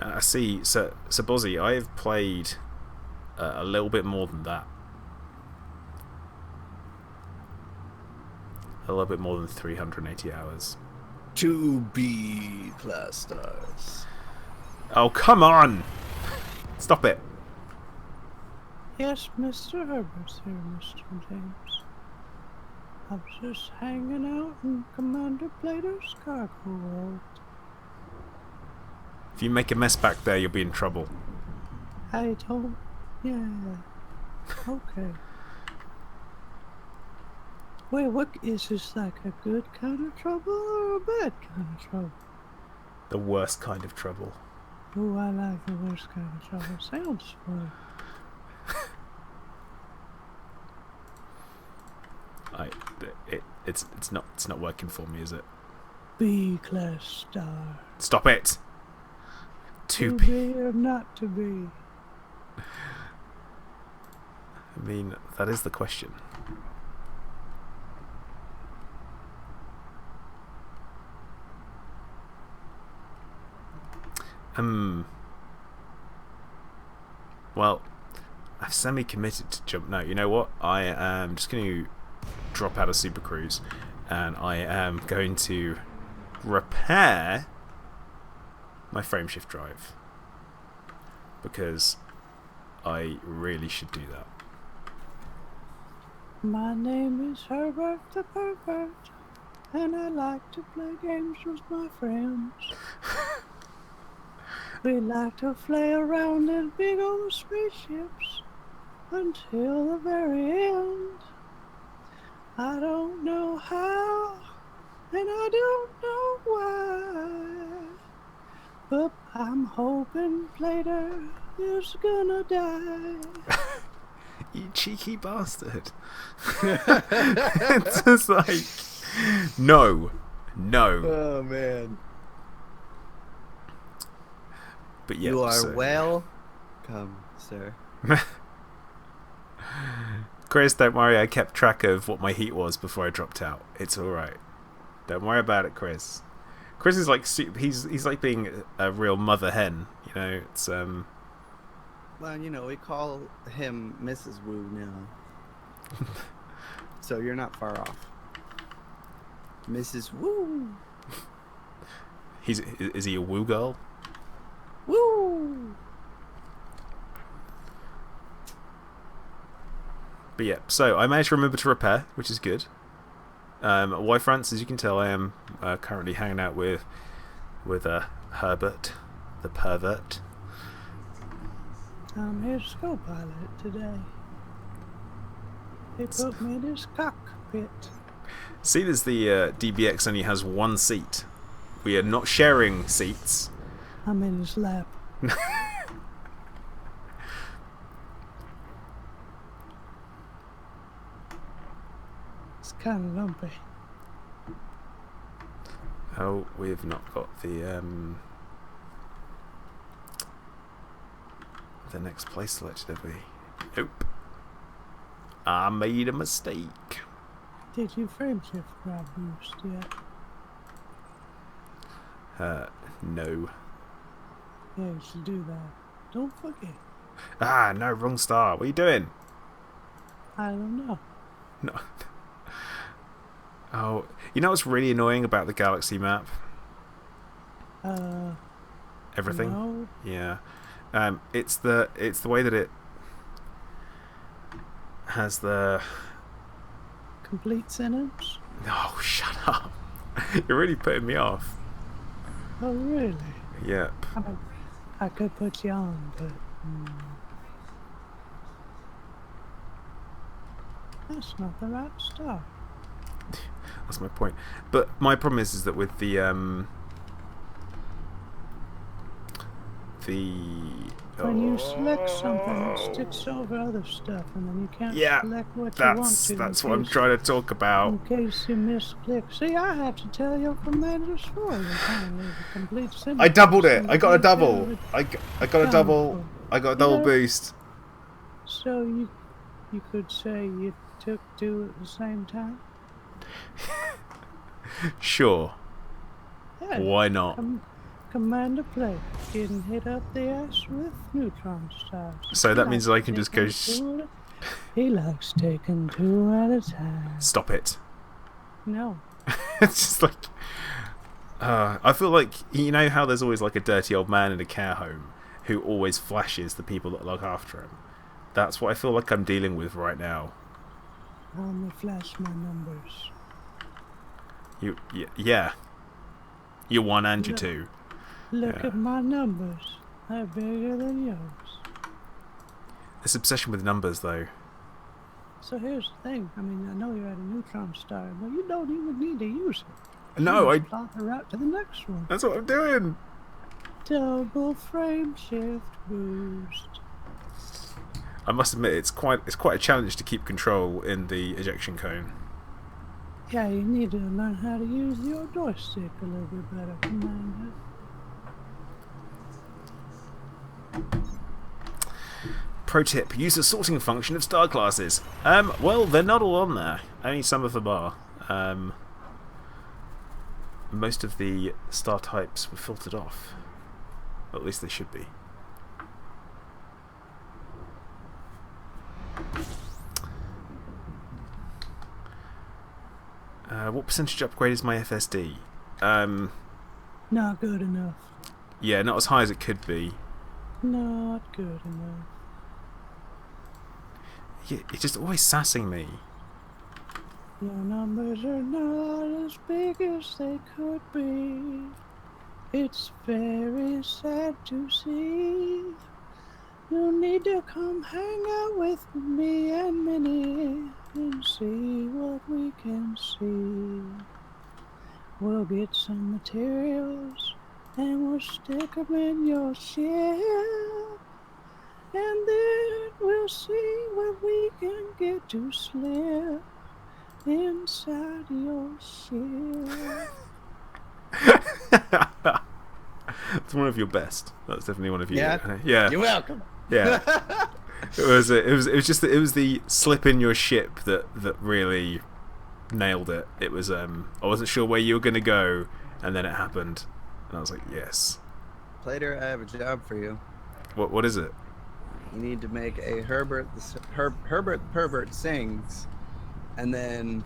[SPEAKER 1] I see. So Bozzy, I've played a little bit more than that. A little bit more than 380 hours.
[SPEAKER 2] 2 B class stars.
[SPEAKER 1] Oh, come on! Stop it.
[SPEAKER 3] Yes, Mr. Herbert's here, Mr. James. I was just hanging out in Commander Plater's cargo world.
[SPEAKER 1] If you make a mess back there, you'll be in trouble.
[SPEAKER 3] I don't... Yeah. Okay. Wait, what is this, like a good kind of trouble or a bad kind of trouble?
[SPEAKER 1] The worst kind of trouble.
[SPEAKER 3] Oh, I like the worst kind of trouble. Sounds fun.
[SPEAKER 1] It's not working for me, is it?
[SPEAKER 3] B class star.
[SPEAKER 1] Stop it.
[SPEAKER 3] To be or not to be?
[SPEAKER 1] I mean, that is the question. Well, I've semi-committed to jump. No, you know what? I am just going to drop out of Super Cruise, and I am going to repair my frameshift drive, because I really should do that.
[SPEAKER 3] My name is Herbert the Pervert, and I like to play games with my friends. We like to fly around in big old spaceships until the very end. I don't know how, and I don't know why, but I'm hoping Plater is gonna die.
[SPEAKER 1] You cheeky bastard. It's just like, no.
[SPEAKER 2] Oh, man.
[SPEAKER 1] But yeah,
[SPEAKER 2] you are welcome, sir.
[SPEAKER 1] Chris, don't worry, I kept track of what my heat was before I dropped out. It's alright. Don't worry about it, Chris. Chris is like, he's like being a real mother hen, you know. It's
[SPEAKER 2] Well, you know, we call him Mrs. Wu now. So you're not far off. Mrs. Wu.
[SPEAKER 1] Is he a woo girl?
[SPEAKER 2] Woo!
[SPEAKER 1] But yeah, so I managed to remember to repair, which is good. Why, France, as you can tell, I am currently hanging out with Herbert, the pervert.
[SPEAKER 3] I'm his co-pilot today. He put me in his cockpit.
[SPEAKER 1] See, there's the DBX only has one seat. We are not sharing seats.
[SPEAKER 3] I'm in his lap. It's kind of lumpy.
[SPEAKER 1] Oh, we've not got the next place selected, have we? Nope. I made a mistake.
[SPEAKER 3] Did you frame shift grab boost yet?
[SPEAKER 1] No.
[SPEAKER 3] Yeah, you should do that. Don't forget.
[SPEAKER 1] Ah, no, wrong star. What are you doing?
[SPEAKER 3] I don't know.
[SPEAKER 1] No. Oh, you know what's really annoying about the galaxy map? Everything.
[SPEAKER 3] No.
[SPEAKER 1] Yeah. It's the way that it has the.
[SPEAKER 3] Complete sentence?
[SPEAKER 1] Oh, shut up! You're really putting me off.
[SPEAKER 3] Oh, really?
[SPEAKER 1] Yep.
[SPEAKER 3] I mean, I could put you on, but that's not the right stuff.
[SPEAKER 1] That's my point. But my problem is that with the
[SPEAKER 3] when you select something, it sticks over other stuff, and then you can't select what you want to.
[SPEAKER 1] That's what I'm trying to talk about.
[SPEAKER 3] In case you misclick. See, I have to tell you from that story. Apparently, the complete sentence.
[SPEAKER 1] I doubled it. I got a double. I got a double. I got a double boost.
[SPEAKER 3] So you could say you took two at the same time.
[SPEAKER 1] Sure.
[SPEAKER 3] Yeah,
[SPEAKER 1] why not?
[SPEAKER 3] Commander Play getting hit up the ass with neutron stars.
[SPEAKER 1] So that means I can just go.
[SPEAKER 3] He likes taking two at a time.
[SPEAKER 1] Stop it.
[SPEAKER 3] No.
[SPEAKER 1] It's just like. I feel like, you know how there's always like a dirty old man in a care home who always flashes the people that look after him. That's what I feel like I'm dealing with right now.
[SPEAKER 3] Let me flash my numbers.
[SPEAKER 1] Yeah. You're one and you're two.
[SPEAKER 3] Look at my numbers. They're bigger than yours.
[SPEAKER 1] This obsession with numbers, though.
[SPEAKER 3] So here's the thing. I mean, I know you're at a neutron star, but you don't even need to use it.
[SPEAKER 1] No, I.
[SPEAKER 3] Plot the route to the next one.
[SPEAKER 1] That's what I'm doing.
[SPEAKER 3] Double frame shift boost.
[SPEAKER 1] I must admit, it's quite a challenge to keep control in the ejection cone.
[SPEAKER 3] Yeah, you need to learn how to use your joystick a little bit better, Commander.
[SPEAKER 1] Pro tip, use the sorting function of star classes. Well, they're not all on there. Only some of them are. Most of the star types were filtered off. Or at least they should be. What percentage upgrade is my FSD?
[SPEAKER 3] Not good enough.
[SPEAKER 1] Yeah, not as high as it could be.
[SPEAKER 3] Not good enough.
[SPEAKER 1] Yeah, it's just always sassing me.
[SPEAKER 3] Your numbers are not as big as they could be. It's very sad to see. You need to come hang out with me and Minnie and see what we can see. We'll get some materials and we'll stick them in your ship. And then we'll see what we can get to slip inside your ship.
[SPEAKER 1] It's one of your best. That's definitely one of you.
[SPEAKER 2] Yeah.
[SPEAKER 1] Yeah.
[SPEAKER 2] You're welcome.
[SPEAKER 1] Yeah. It was the slip in your ship that really nailed it. It was I wasn't sure where you were gonna go, and then it happened, and I was like, yes.
[SPEAKER 2] Plater, I have a job for you.
[SPEAKER 1] What is it?
[SPEAKER 2] You need to make a Herbert Pervert Sings, and then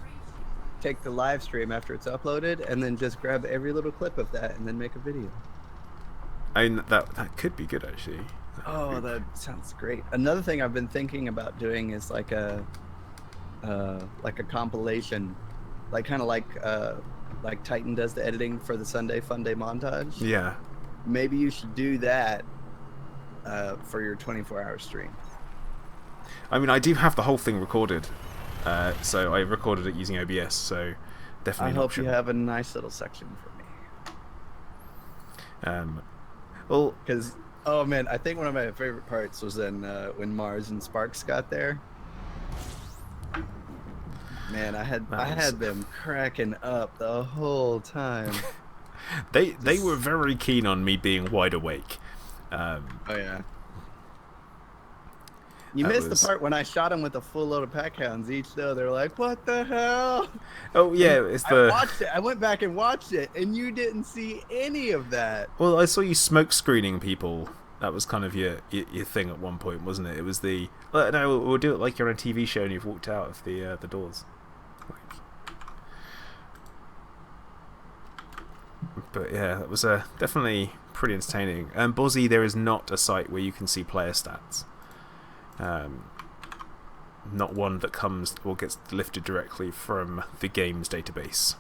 [SPEAKER 2] take the live stream after it's uploaded, and then just grab every little clip of that, and then make a video.
[SPEAKER 1] I mean, that could be good actually.
[SPEAKER 2] Oh, that sounds great. Another thing I've been thinking about doing is like a compilation, like kind of like Titan does the editing for the Sunday Fun Day montage.
[SPEAKER 1] Yeah.
[SPEAKER 2] Maybe you should do that for your 24-hour stream.
[SPEAKER 1] I mean, I do have the whole thing recorded, so I recorded it using OBS. So definitely.
[SPEAKER 2] I hope you have a nice little section for me.
[SPEAKER 1] Well,
[SPEAKER 2] because. Oh man, I think one of my favorite parts was when Mars and Sparks got there. Man, I
[SPEAKER 1] That was-
[SPEAKER 2] had them cracking up the whole time.
[SPEAKER 1] They were very keen on me being wide awake.
[SPEAKER 2] Oh yeah. You
[SPEAKER 1] That
[SPEAKER 2] missed
[SPEAKER 1] was-
[SPEAKER 2] the part when I shot them with a full load of pack hounds each though. They're like, "What the hell?"
[SPEAKER 1] Oh yeah,
[SPEAKER 2] And
[SPEAKER 1] it's
[SPEAKER 2] I
[SPEAKER 1] the.
[SPEAKER 2] watched it. I went back and watched it, and you didn't see any of that.
[SPEAKER 1] Well, I saw you smoke screening people. That was kind of your thing at one point, wasn't it? It was the no, we'll do it like you're on a TV show and you've walked out of the doors. But yeah, that was definitely pretty entertaining. Bozzy, there is not a site where you can see player stats. Not one that comes or gets lifted directly from the game's database.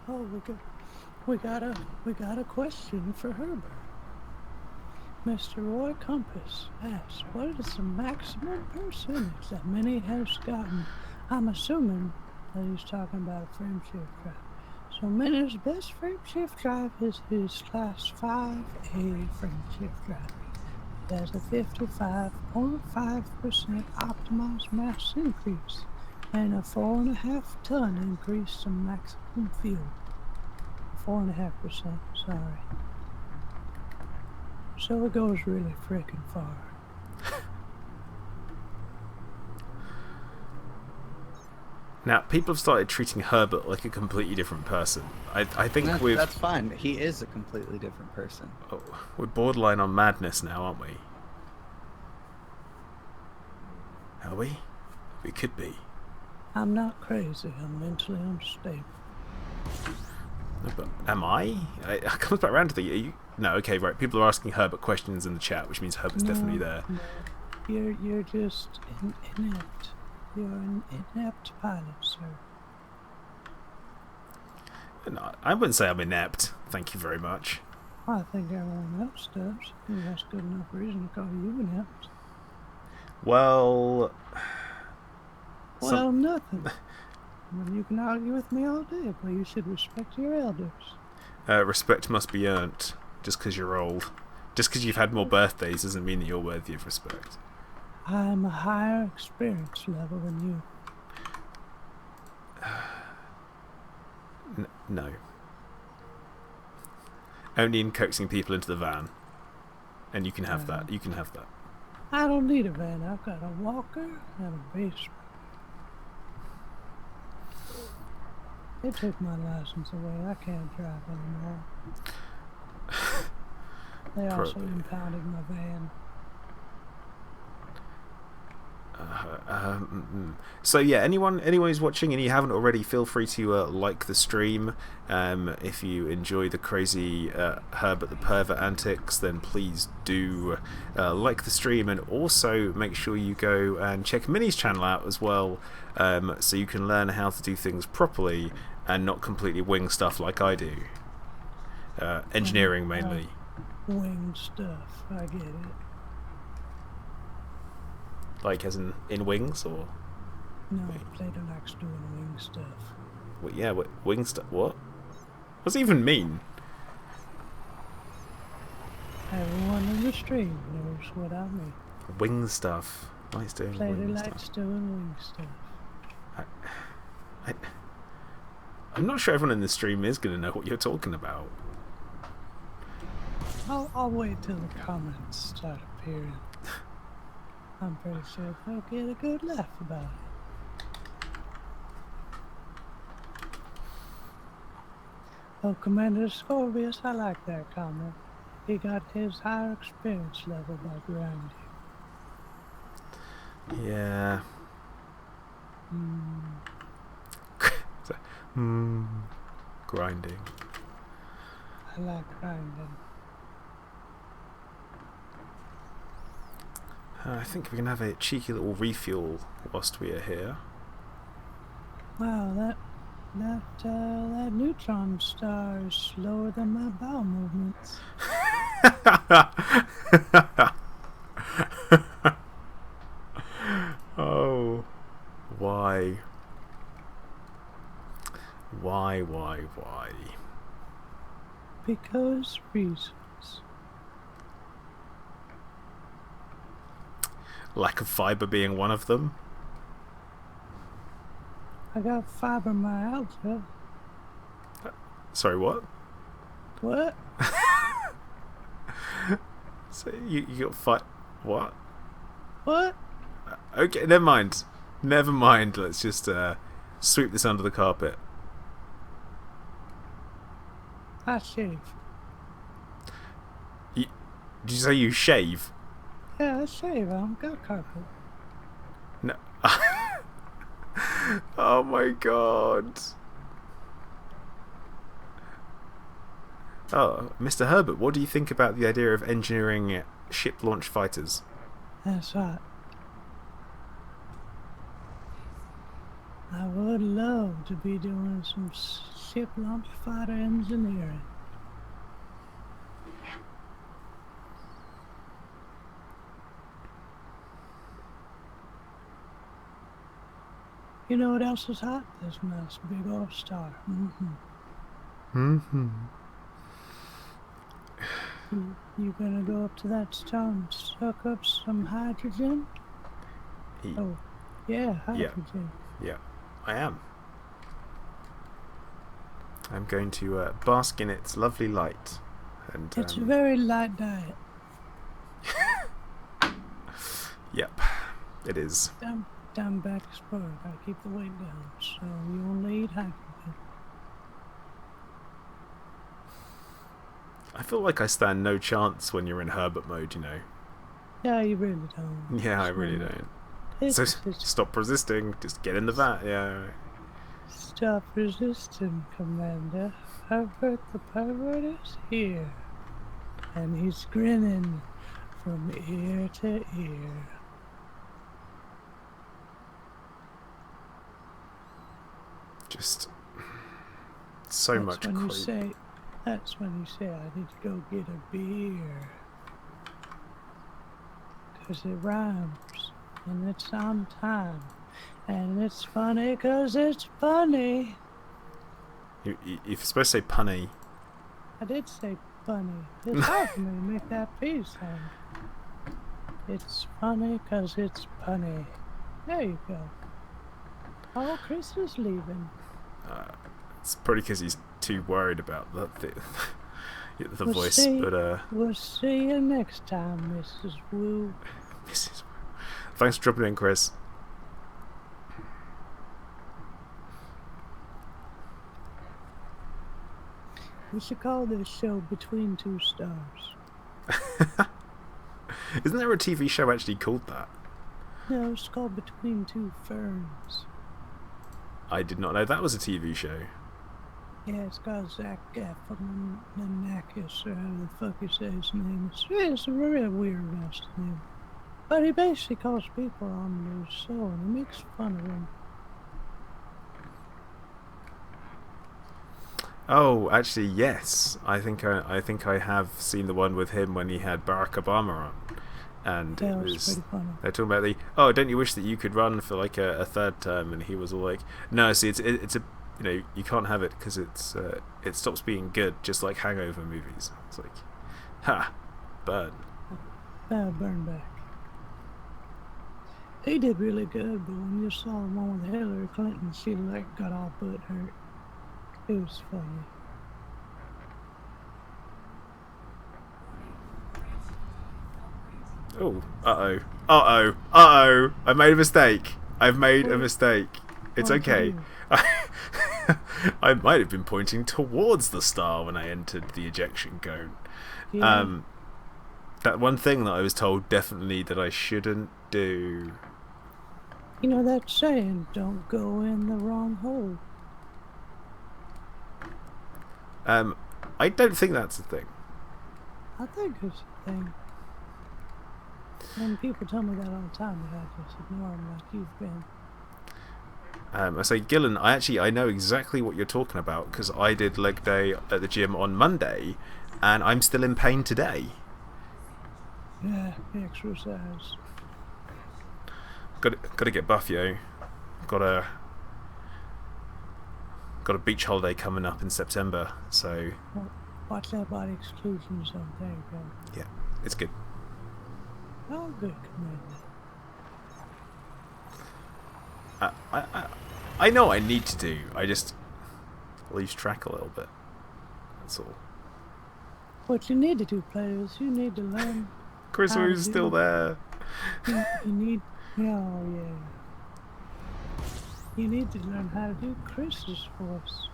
[SPEAKER 3] Oh, we got a question for Herbert. Mr. Roy Compass asks, what is the maximum percentage that Mini has gotten? I'm assuming that he's talking about a frame shift drive. So Mini's best frame shift drive is his Class 5A frame shift drive. It has a 55.5% optimized mass increase and a 4.5 ton increase in maximum fuel. 4.5%, sorry. So it goes really freaking far.
[SPEAKER 1] Now, people have started treating Herbert like a completely different person. I think
[SPEAKER 2] That's fine. He is a completely different person.
[SPEAKER 1] we're borderline on madness now, aren't we? Are we? We could be.
[SPEAKER 3] I'm not crazy, I'm mentally unstable.
[SPEAKER 1] No, but am I? It comes back around to the... No, okay, right. People are asking Herbert questions in the chat, which means Herbert's definitely there.
[SPEAKER 3] No. You're just inept. You're an inept pilot, sir.
[SPEAKER 1] No, I wouldn't say I'm inept. Thank you very much.
[SPEAKER 3] I think everyone else does. I think that's good enough reason to call you inept.
[SPEAKER 1] Well...
[SPEAKER 3] Well, nothing. Well, you can argue with me all day, but you should respect your elders.
[SPEAKER 1] respect must be earned just because you're old. Just because you've had more birthdays doesn't mean that you're worthy of respect.
[SPEAKER 3] I'm a higher experience level than you.
[SPEAKER 1] No. Only in coaxing people into the van. And you can have that. You can have that.
[SPEAKER 3] I don't need a van. I've got a walker and a basement. They took my license away. I can't drive anymore. They also impounded my van.
[SPEAKER 1] So yeah, anyone who's watching and you haven't already, feel free to like the stream. If you enjoy the crazy Herbert the Pervert antics, then please do like the stream, and also make sure you go and check Minnie's channel out as well, so you can learn how to do things properly and not completely wing stuff like I do. Engineering mainly.
[SPEAKER 3] Wing stuff, I get it.
[SPEAKER 1] Like as in wings, or?
[SPEAKER 3] No, Plato likes doing wing stuff.
[SPEAKER 1] What, yeah, wing stuff? What? What's it even mean?
[SPEAKER 3] Everyone in the stream knows what I mean.
[SPEAKER 1] Wing stuff. Likes doing
[SPEAKER 3] Plato
[SPEAKER 1] wing
[SPEAKER 3] likes
[SPEAKER 1] stuff.
[SPEAKER 3] doing wing stuff.
[SPEAKER 1] I'm not sure everyone in the stream is going to know what you're talking about.
[SPEAKER 3] I'll wait till the comments start appearing. I'm pretty sure they'll get a good laugh about it. Oh, Commander Scorpius, I like that comment. He got his higher experience level by grinding.
[SPEAKER 1] Yeah. Grinding.
[SPEAKER 3] I like grinding.
[SPEAKER 1] I think we can have a cheeky little refuel whilst we are here.
[SPEAKER 3] Wow, that neutron star is slower than my bowel movements.
[SPEAKER 1] Oh, why? Why?
[SPEAKER 3] Because reasons.
[SPEAKER 1] Lack of fibre being one of them.
[SPEAKER 3] I got fibromyalgia.
[SPEAKER 1] Sorry, what?
[SPEAKER 3] What?
[SPEAKER 1] So you got what?
[SPEAKER 3] What?
[SPEAKER 1] Okay, never mind. Never mind. Let's just sweep this under the carpet.
[SPEAKER 3] I shave.
[SPEAKER 1] Did you say you shave?
[SPEAKER 3] Yeah, I shave. I don't got carpet.
[SPEAKER 1] No. Oh my god. Oh, Mr. Herbert, what do you think about the idea of engineering ship launch fighters?
[SPEAKER 3] That's right. I would love to be doing some ship launch fighter engineering. You know what else is hot? This nice big old star. You gonna go up to that star and suck up some hydrogen? Oh, yeah, hydrogen.
[SPEAKER 1] Yeah, I am. I'm going to bask in its lovely light. And
[SPEAKER 3] It's a very light diet.
[SPEAKER 1] Yep, it is.
[SPEAKER 3] Down back spur. Gotta keep the weight down, so you only eat hydrogen.
[SPEAKER 1] I feel like I stand no chance when you're in Herbert mode, you know.
[SPEAKER 3] Yeah, you really don't.
[SPEAKER 1] Yeah, I really don't. So stop resisting. Just get in the vat. Yeah.
[SPEAKER 3] Stop resisting, Commander. Herbert the Pervert is here. And he's grinning from ear to ear.
[SPEAKER 1] Just so much creep.
[SPEAKER 3] That's when you say, I need to go get a beer. 'Cause it rhymes, and it's on time. And it's funny 'cause it's funny.
[SPEAKER 1] You're supposed to say punny.
[SPEAKER 3] I did say funny. It's hard for me to make that P sound. It's funny 'cause it's punny. There you go. Oh, Chris is leaving.
[SPEAKER 1] It's probably because he's too worried about the
[SPEAKER 3] We'll
[SPEAKER 1] voice.
[SPEAKER 3] see.
[SPEAKER 1] But
[SPEAKER 3] We'll see you next time, Mrs. Wu.
[SPEAKER 1] Mrs. Thanks for dropping in, Chris.
[SPEAKER 3] We should call this show Between Two Stars.
[SPEAKER 1] Isn't there a TV show actually called that?
[SPEAKER 3] No, it's called Between Two Ferns. I
[SPEAKER 1] did not know that was a TV show.
[SPEAKER 3] Yeah, it's got Zach Galifianakis, or how the fuck you say his name. It's a really weird last name. But he basically calls people on his show, and he makes fun of them.
[SPEAKER 1] Oh, actually, yes. I think I have seen the one with him when he had Barack Obama on, and
[SPEAKER 3] Yeah,
[SPEAKER 1] it
[SPEAKER 3] was
[SPEAKER 1] was
[SPEAKER 3] pretty funny.
[SPEAKER 1] they're talking about don't you wish that you could run for like a third term? And he was all like, no, see, it's a you can't have it because it stops being good, just like Hangover movies. It's like, ha, burn.
[SPEAKER 3] Burn back. He did really good, but when you saw the one with Hillary Clinton, she like got all but hurt. It was funny.
[SPEAKER 1] Oh, uh-oh. I made a mistake. I've made a mistake. It's okay. I might have been pointing towards the star when I entered the ejection cone.
[SPEAKER 3] Yeah.
[SPEAKER 1] That one thing that I was told definitely that I shouldn't do.
[SPEAKER 3] You know that saying, don't go in the wrong hole.
[SPEAKER 1] I don't think that's a thing.
[SPEAKER 3] I think it's a thing. And people tell me that all the time, but I just ignore them like you've been.
[SPEAKER 1] I say, Gillen, I know exactly what you're talking about because I did leg day at the gym on Monday, and I'm still in pain today.
[SPEAKER 3] Yeah, exercise.
[SPEAKER 1] Got to get buff, yo. Got a beach holiday coming up in September, so.
[SPEAKER 3] Well, watch that body exclusion zone. There you go.
[SPEAKER 1] Yeah, it's good.
[SPEAKER 3] Oh, good, Commander.
[SPEAKER 1] I know what I need to do. I just lose track a little bit. That's all.
[SPEAKER 3] What you need to do, players, you need to learn.
[SPEAKER 1] Chris
[SPEAKER 3] How to
[SPEAKER 1] is still
[SPEAKER 3] do-
[SPEAKER 1] there.
[SPEAKER 3] You need. Oh, yeah. You need to learn how to do Chris's voice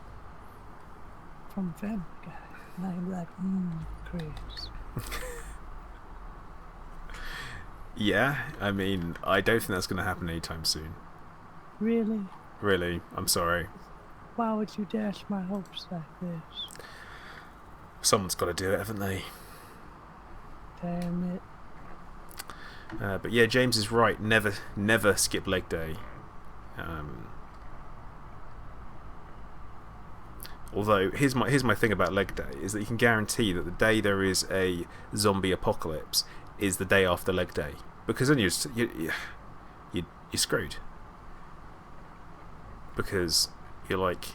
[SPEAKER 3] from Family Guy. Now you're like, Chris.
[SPEAKER 1] Yeah, I mean, I don't think that's going to happen anytime soon.
[SPEAKER 3] Really?
[SPEAKER 1] Really, I'm sorry.
[SPEAKER 3] Why would you dash my hopes like this?
[SPEAKER 1] Someone's got to do it, haven't they?
[SPEAKER 3] Damn it.
[SPEAKER 1] But yeah, James is right. Never skip leg day. Although here's my thing about leg day is that you can guarantee that the day there is a zombie apocalypse is the day after leg day, because then you're screwed. Because you're like,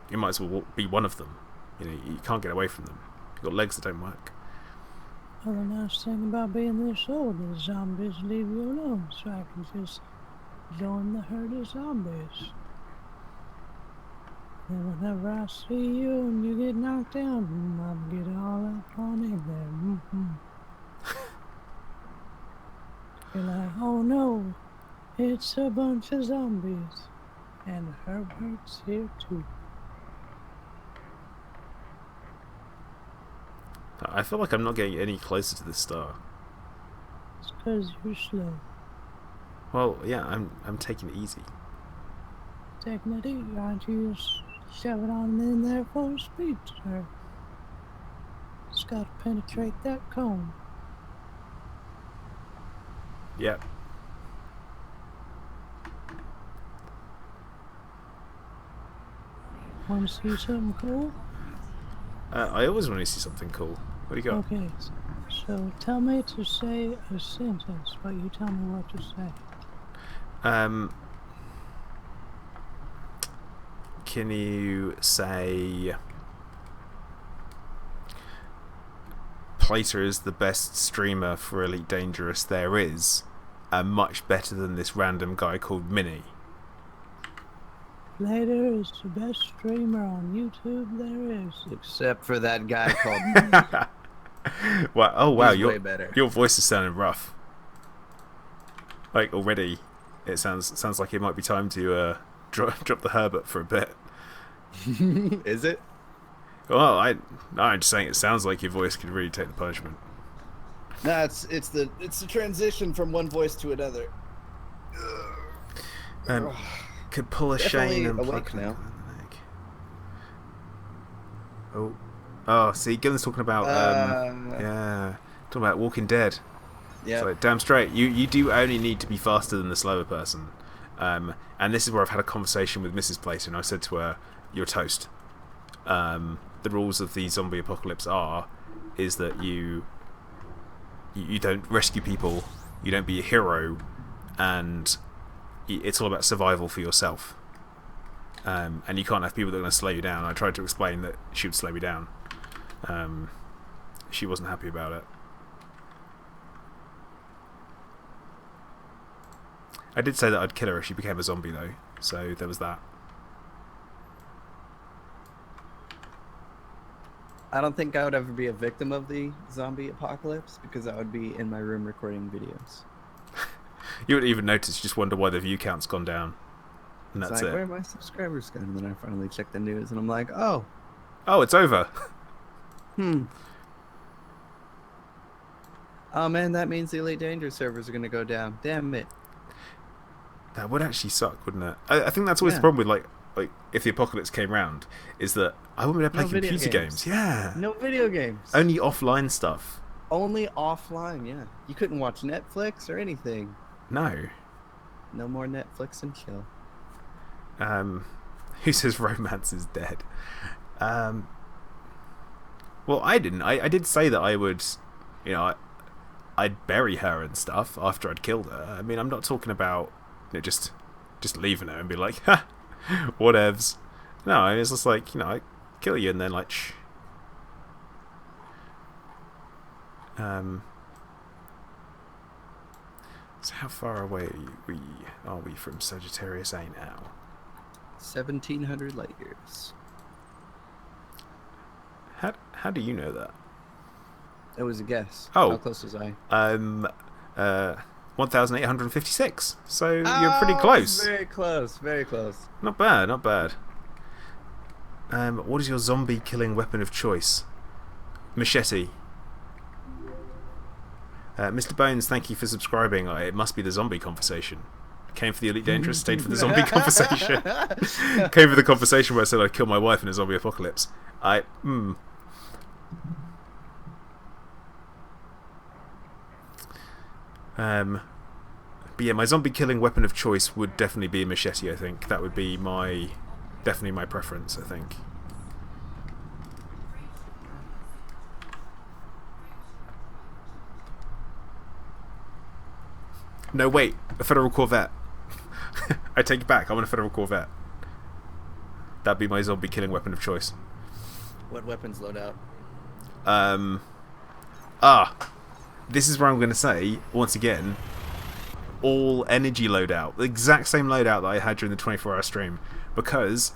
[SPEAKER 1] you might as well be one of them. You know, you can't get away from them. You've got legs that don't work.
[SPEAKER 3] Well, the nice thing about being this old is zombies leave you alone, so I can just join the herd of zombies. And whenever I see you and you get knocked down, I'll get all up on in there. You're like, oh no, it's a bunch of zombies. And Herbert's here too.
[SPEAKER 1] I feel like I'm not getting any closer to the star.
[SPEAKER 3] It's 'cause you're slow.
[SPEAKER 1] Well, yeah, I'm taking it easy.
[SPEAKER 3] Taking it easy, aren't you? Just shove it on in there for speed, sir. Just gotta penetrate that cone.
[SPEAKER 1] Yep.
[SPEAKER 3] Wanna see something cool?
[SPEAKER 1] I always want to see something cool. What do you got?
[SPEAKER 3] Okay, so tell me to say a sentence, but you tell me what to say.
[SPEAKER 1] Can you say Plater is the best streamer for Elite Dangerous there is, and much better than this random guy called Minnie?
[SPEAKER 3] Later is the best streamer on YouTube there is.
[SPEAKER 2] Except for that guy called.
[SPEAKER 1] Wow! Oh wow!
[SPEAKER 2] He's way better.
[SPEAKER 1] Your voice is sounding rough. Like already, it sounds like it might be time to drop the Herbert for a bit.
[SPEAKER 2] Is it?
[SPEAKER 1] Well, I'm just saying it sounds like your voice could really take the punishment.
[SPEAKER 2] No, it's the transition from one voice to another.
[SPEAKER 1] Could pull a
[SPEAKER 2] Definitely
[SPEAKER 1] Shane and
[SPEAKER 2] awake
[SPEAKER 1] pluck
[SPEAKER 2] now.
[SPEAKER 1] the leg. Oh, see, Gillen's talking about talking about Walking Dead.
[SPEAKER 2] Yeah.
[SPEAKER 1] So damn straight, you do only need to be faster than the slower person. And this is where I've had a conversation with Mrs. Plater, and I said to her, "You're toast." The rules of the zombie apocalypse is that you don't rescue people, you don't be a hero, and it's all about survival for yourself. And you can't have people that are going to slow you down. I tried to explain that she would slow me down. She wasn't happy about it. I did say that I'd kill her if she became a zombie, though, so there was that.
[SPEAKER 2] I don't think I would ever be a victim of the zombie apocalypse because I would be in my room recording videos.
[SPEAKER 1] You wouldn't even notice, you just wonder why the view count's gone down. And
[SPEAKER 2] It's
[SPEAKER 1] that's
[SPEAKER 2] like,
[SPEAKER 1] it.
[SPEAKER 2] where are my subscribers gone? And then I finally check the news and I'm like, oh,
[SPEAKER 1] Oh, it's over.
[SPEAKER 2] oh man, that means the Elite Dangerous servers are going to go down. Damn it.
[SPEAKER 1] That would actually suck, wouldn't it? I think that's always the
[SPEAKER 2] Yeah.
[SPEAKER 1] problem with, like if the apocalypse came round, is that I wouldn't be able to play
[SPEAKER 2] No video
[SPEAKER 1] computer
[SPEAKER 2] games.
[SPEAKER 1] games. Yeah.
[SPEAKER 2] No video games.
[SPEAKER 1] Only offline stuff.
[SPEAKER 2] Only offline, yeah. You couldn't watch Netflix or anything.
[SPEAKER 1] No.
[SPEAKER 2] No more Netflix and chill.
[SPEAKER 1] Who says romance is dead? Well, I didn't. I did say that I would, I'd bury her and stuff after I'd killed her. I mean, I'm not talking about just leaving her and be like, ha, whatevs. No, it's just like, I kill you and then like, shh. So how far away are we from Sagittarius A now?
[SPEAKER 2] 1,700 light years.
[SPEAKER 1] How do you know that?
[SPEAKER 2] It was a guess.
[SPEAKER 1] Oh.
[SPEAKER 2] How close was I?
[SPEAKER 1] 1,856. So you're pretty close.
[SPEAKER 2] Very close. Very close.
[SPEAKER 1] Not bad, not bad. What is your zombie killing weapon of choice? Machete. Mr. Bones, thank you for subscribing. It must be the zombie conversation. Came for the Elite Dangerous, stayed for the zombie conversation. Came for the conversation where I said I'd kill my wife in a zombie apocalypse. But yeah, my zombie killing weapon of choice would definitely be a machete, I think. That would be definitely my preference, I think. No, wait, a Federal Corvette. I take it back, I want a Federal Corvette. That'd be my zombie killing weapon of choice.
[SPEAKER 2] What weapons load out?
[SPEAKER 1] This is where I'm going to say, once again, all energy loadout. The exact same loadout that I had during the 24-hour stream. Because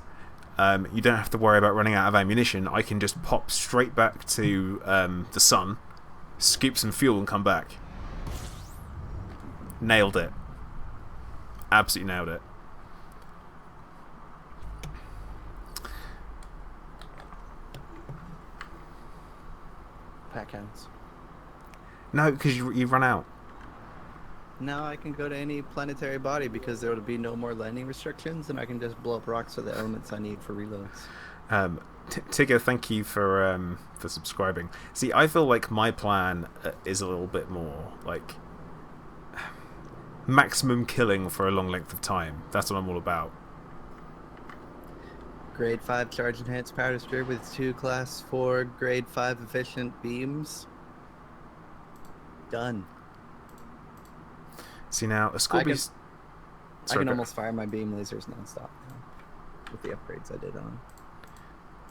[SPEAKER 1] you don't have to worry about running out of ammunition. I can just pop straight back to the sun, scoop some fuel and come back. Nailed it. Absolutely nailed it.
[SPEAKER 2] Pack hounds.
[SPEAKER 1] No, because you run out.
[SPEAKER 2] Now I can go to any planetary body because there will be no more landing restrictions, and I can just blow up rocks for the elements I need for reloads.
[SPEAKER 1] Tigger, thank you for subscribing. See, I feel like my plan is a little bit more like maximum killing for a long length of time. That's what I'm all about.
[SPEAKER 2] Grade 5 charge enhanced powder sphere with 2 class 4 grade 5 efficient beams. Done.
[SPEAKER 1] See now, a Scorpius...
[SPEAKER 2] I can almost fire my beam lasers nonstop now, with the upgrades I did on.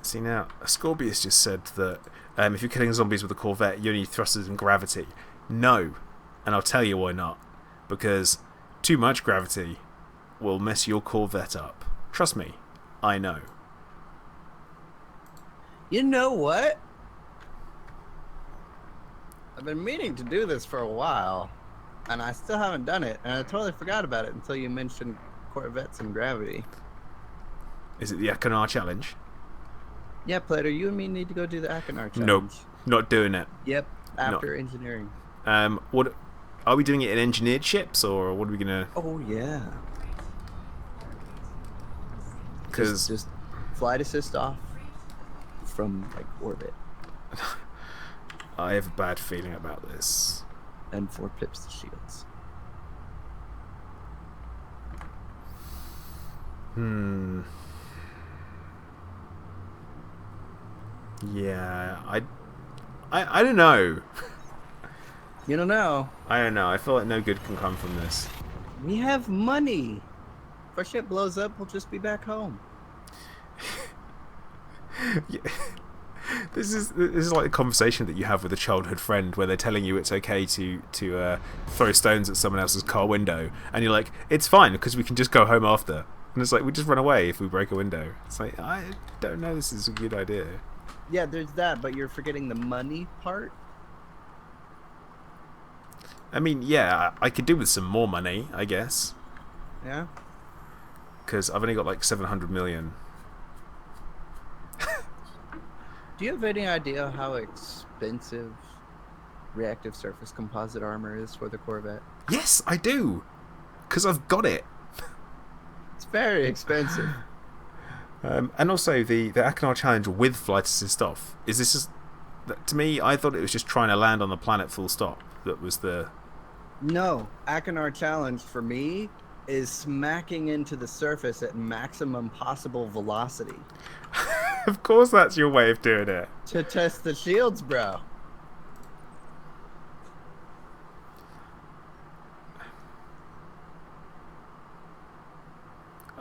[SPEAKER 1] See now, Scorpius just said that if you're killing zombies with a Corvette, you need thrusters and gravity. No, and I'll tell you why not. Because too much gravity will mess your Corvette up. Trust me, I know.
[SPEAKER 2] You know what? I've been meaning to do this for a while, and I still haven't done it, and I totally forgot about it until you mentioned Corvettes and gravity.
[SPEAKER 1] Is it the Akanar challenge?
[SPEAKER 2] Yeah, Plato, you and me need to go do the Akanar challenge.
[SPEAKER 1] Nope, not doing it.
[SPEAKER 2] Yep, after engineering.
[SPEAKER 1] What are we doing it in engineered ships, or what are we gonna?
[SPEAKER 2] Oh yeah.
[SPEAKER 1] Because
[SPEAKER 2] just flight assist off from like orbit.
[SPEAKER 1] I have a bad feeling about this.
[SPEAKER 2] And 4 pips to shields.
[SPEAKER 1] Yeah, I don't know.
[SPEAKER 2] You don't know.
[SPEAKER 1] I don't know. I feel like no good can come from this.
[SPEAKER 2] We have money. If our ship blows up, we'll just be back home.
[SPEAKER 1] Yeah. This is like a conversation that you have with a childhood friend where they're telling you it's okay to throw stones at someone else's car window, and you're like, it's fine because we can just go home after. And it's like, we just run away if we break a window. It's like, I don't know, this is a good idea.
[SPEAKER 2] Yeah, there's that, but you're forgetting the money part.
[SPEAKER 1] I mean, yeah, I could do with some more money, I guess.
[SPEAKER 2] Yeah.
[SPEAKER 1] Because I've only got like 700 million.
[SPEAKER 2] Do you have any idea how expensive reactive surface composite armor is for the Corvette?
[SPEAKER 1] Yes, I do. Because I've got it.
[SPEAKER 2] It's very expensive.
[SPEAKER 1] And also the Akanar challenge with flight assist off. Is this just... To me, I thought it was just trying to land on the planet full stop. That was the...
[SPEAKER 2] No. Akanar challenge for me is smacking into the surface at maximum possible velocity.
[SPEAKER 1] Of course that's your way of doing it.
[SPEAKER 2] To test the shields, bro.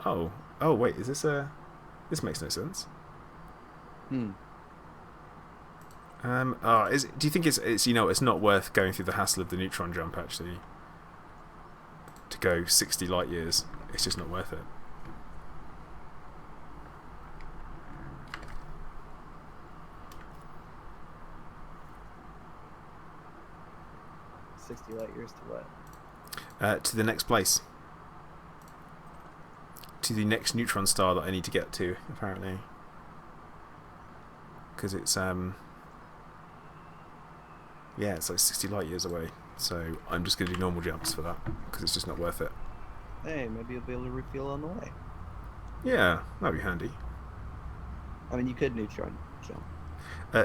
[SPEAKER 1] Oh, wait, is this a... This makes no sense. Do you think it's it's not worth going through the hassle of the neutron jump, actually? to go 60 light years. It's just not worth it.
[SPEAKER 2] Light years to what?
[SPEAKER 1] To the next place. To the next neutron star that I need to get to, apparently. Because it's yeah, it's like 60 light years away. So I'm just going to do normal jumps for that, because it's just not worth it.
[SPEAKER 2] Hey, maybe you'll be able to refuel on the way.
[SPEAKER 1] Yeah, that'd be handy.
[SPEAKER 2] I mean, you could neutron jump.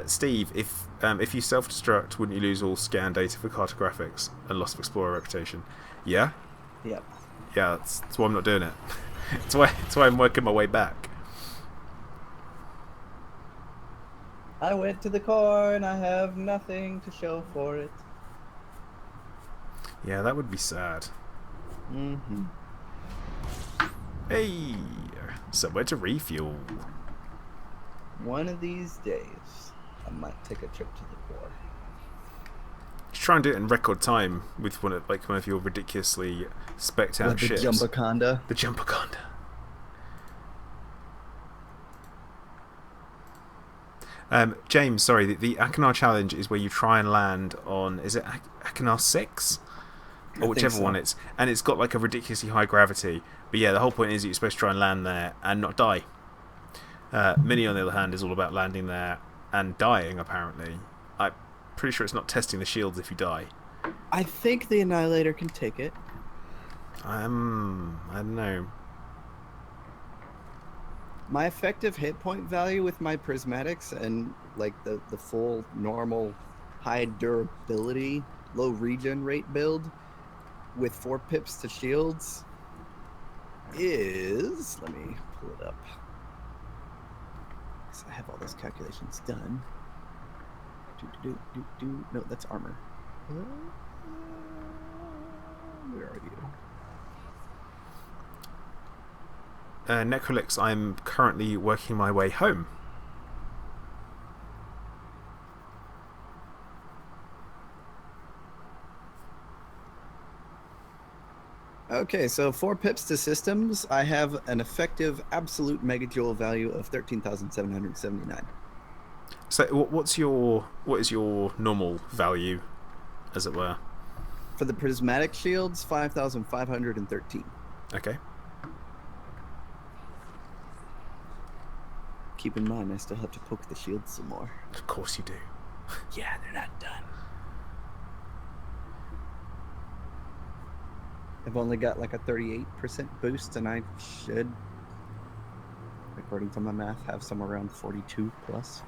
[SPEAKER 1] Steve, if you self-destruct, wouldn't you lose all scan data for cartographics and loss of explorer reputation? Yeah?
[SPEAKER 2] Yep.
[SPEAKER 1] Yeah, that's why I'm not doing it. That's why I'm working my way back.
[SPEAKER 2] I went to the core and I have nothing to show for it.
[SPEAKER 1] Yeah, that would be sad.
[SPEAKER 2] Mm-hmm.
[SPEAKER 1] Hey! Somewhere to refuel.
[SPEAKER 2] One of these days, I might take a trip to the core.
[SPEAKER 1] Just try and do it in record time with one of your ridiculously specced out ships.
[SPEAKER 2] The Jumpaconda.
[SPEAKER 1] The Jumpaconda. James, sorry, the Akinar challenge is where you try and land on, is it Akinar 6? Or whichever one it's, and it's got like a ridiculously high gravity. But yeah, the whole point is that you're supposed to try and land there and not die. Mini, on the other hand, is all about landing there and dying, apparently. I'm pretty sure it's not testing the shields if you die.
[SPEAKER 2] I think the Annihilator can take it.
[SPEAKER 1] I don't know.
[SPEAKER 2] My effective hit point value with my prismatics and like the full normal high durability, low regen rate build with 4 pips to shields is, let me pull it up. I have all those calculations done. No, that's armor. Where are you?
[SPEAKER 1] Necrolix, I'm currently working my way home.
[SPEAKER 2] Okay, so 4 pips to systems. I have an effective absolute megajoule value of 13,779.
[SPEAKER 1] So what is your normal value, as it were?
[SPEAKER 2] For the prismatic shields, 5,513.
[SPEAKER 1] Okay.
[SPEAKER 2] Keep in mind, I still have to poke the shields some more.
[SPEAKER 1] Of course you do.
[SPEAKER 2] Yeah, they're not done. I've only got like a 38% boost, and I should, according to my math, have somewhere around 42 plus.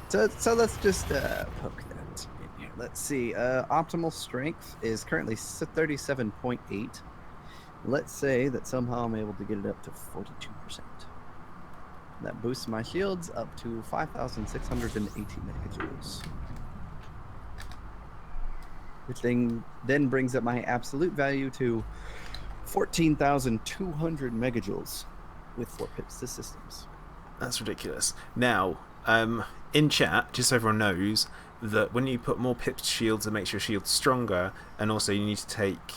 [SPEAKER 2] So let's just poke that in here. Let's see. Optimal strength is currently 37.8. Let's say that somehow I'm able to get it up to 42%. That boosts my shields up to 5,680 megajoules. Which then brings up my absolute value to 14,200 megajoules with 4 pips to systems.
[SPEAKER 1] That's ridiculous. Now, in chat, just so everyone knows, that when you put more pips to shields, it makes your shields stronger, and also you need to take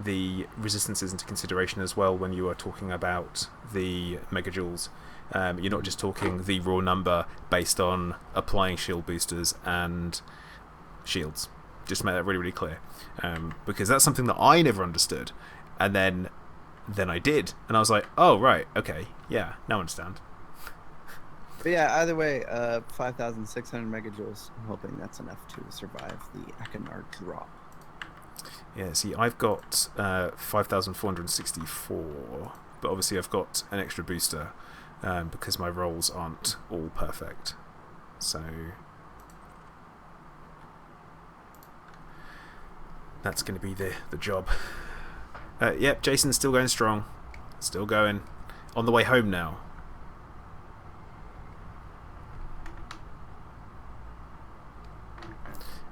[SPEAKER 1] the resistances into consideration as well when you are talking about the megajoules. You're not just talking the raw number based on applying shield boosters and shields. Just make that really, really clear. Because that's something that I never understood. And then I did. And I was like, oh, right, okay, yeah, now I understand.
[SPEAKER 2] But yeah, either way, 5,600 megajoules. I'm hoping that's enough to survive the Akinar drop.
[SPEAKER 1] Yeah, see, I've got 5,464. But obviously I've got an extra booster. Because my rolls aren't all perfect. So that's going to be the job. Yep, Jason's still going strong. Still going. On the way home now.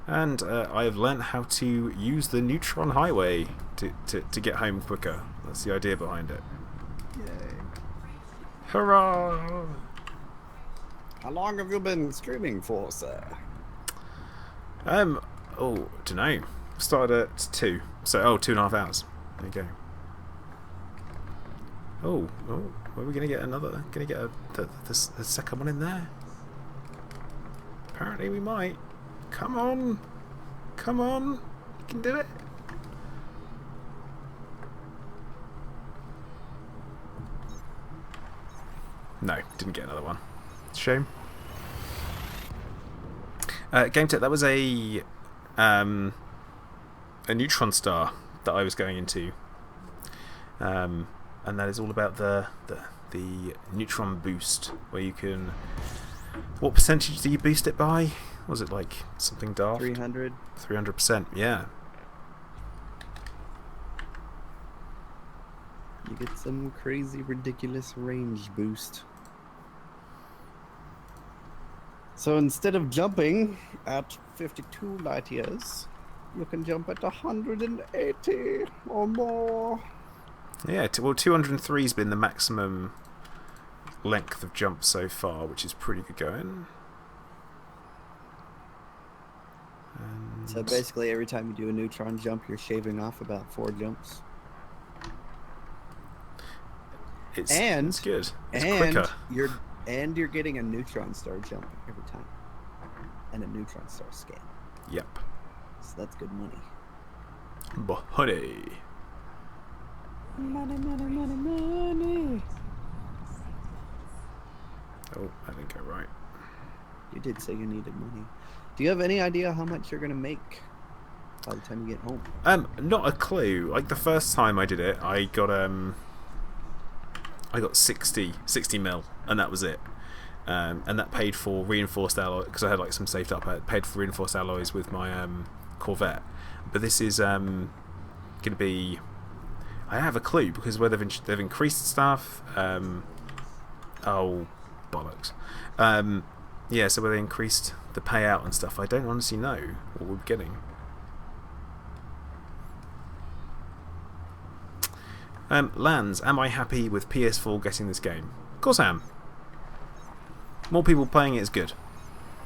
[SPEAKER 1] And I have learnt how to use the neutron highway to get home quicker. That's the idea behind it.
[SPEAKER 2] Yay.
[SPEAKER 1] Hurrah!
[SPEAKER 2] How long have you been streaming for, sir?
[SPEAKER 1] Oh, don't know. Started at 2. So, 2.5 hours. There you go. Oh, are we going to get another? Going to get the second one in there? Apparently we might. Come on. Come on. You can do it. No, didn't get another one. Shame. Game Tech, that was a neutron star that I was going into. And that is all about the neutron boost, where you can... What percentage do you boost it by? Was it like something daft?
[SPEAKER 2] 300.
[SPEAKER 1] 300%, yeah.
[SPEAKER 2] You get some crazy, ridiculous range boost. So instead of jumping at 52 light years, you can jump at 180 or more.
[SPEAKER 1] Yeah, well, 203 has been the maximum length of jump so far, which is pretty good going. And
[SPEAKER 2] So basically, every time you do a neutron jump, you're shaving off about 4 jumps.
[SPEAKER 1] it's good. It's quicker.
[SPEAKER 2] You're getting a neutron star jump every time, and a neutron star scan.
[SPEAKER 1] Yep.
[SPEAKER 2] So that's good money.
[SPEAKER 1] Buddy.
[SPEAKER 3] Money, money, money, money.
[SPEAKER 1] Oh, I didn't go right.
[SPEAKER 2] You did say you needed money. Do you have any idea how much you're gonna make by the time you get home?
[SPEAKER 1] Not a clue. Like the first time I did it, I got 60 mil, and that was it. And that paid for reinforced alloy, because I had like some saved up. I paid for reinforced alloys with my Corvette. But this is going to be... I have a clue, because where they've increased stuff. Oh, bollocks. Yeah, so where they increased the payout and stuff, I don't honestly know what we're getting. Lands, am I happy with PS4 getting this game? Of course I am. More people playing it is good.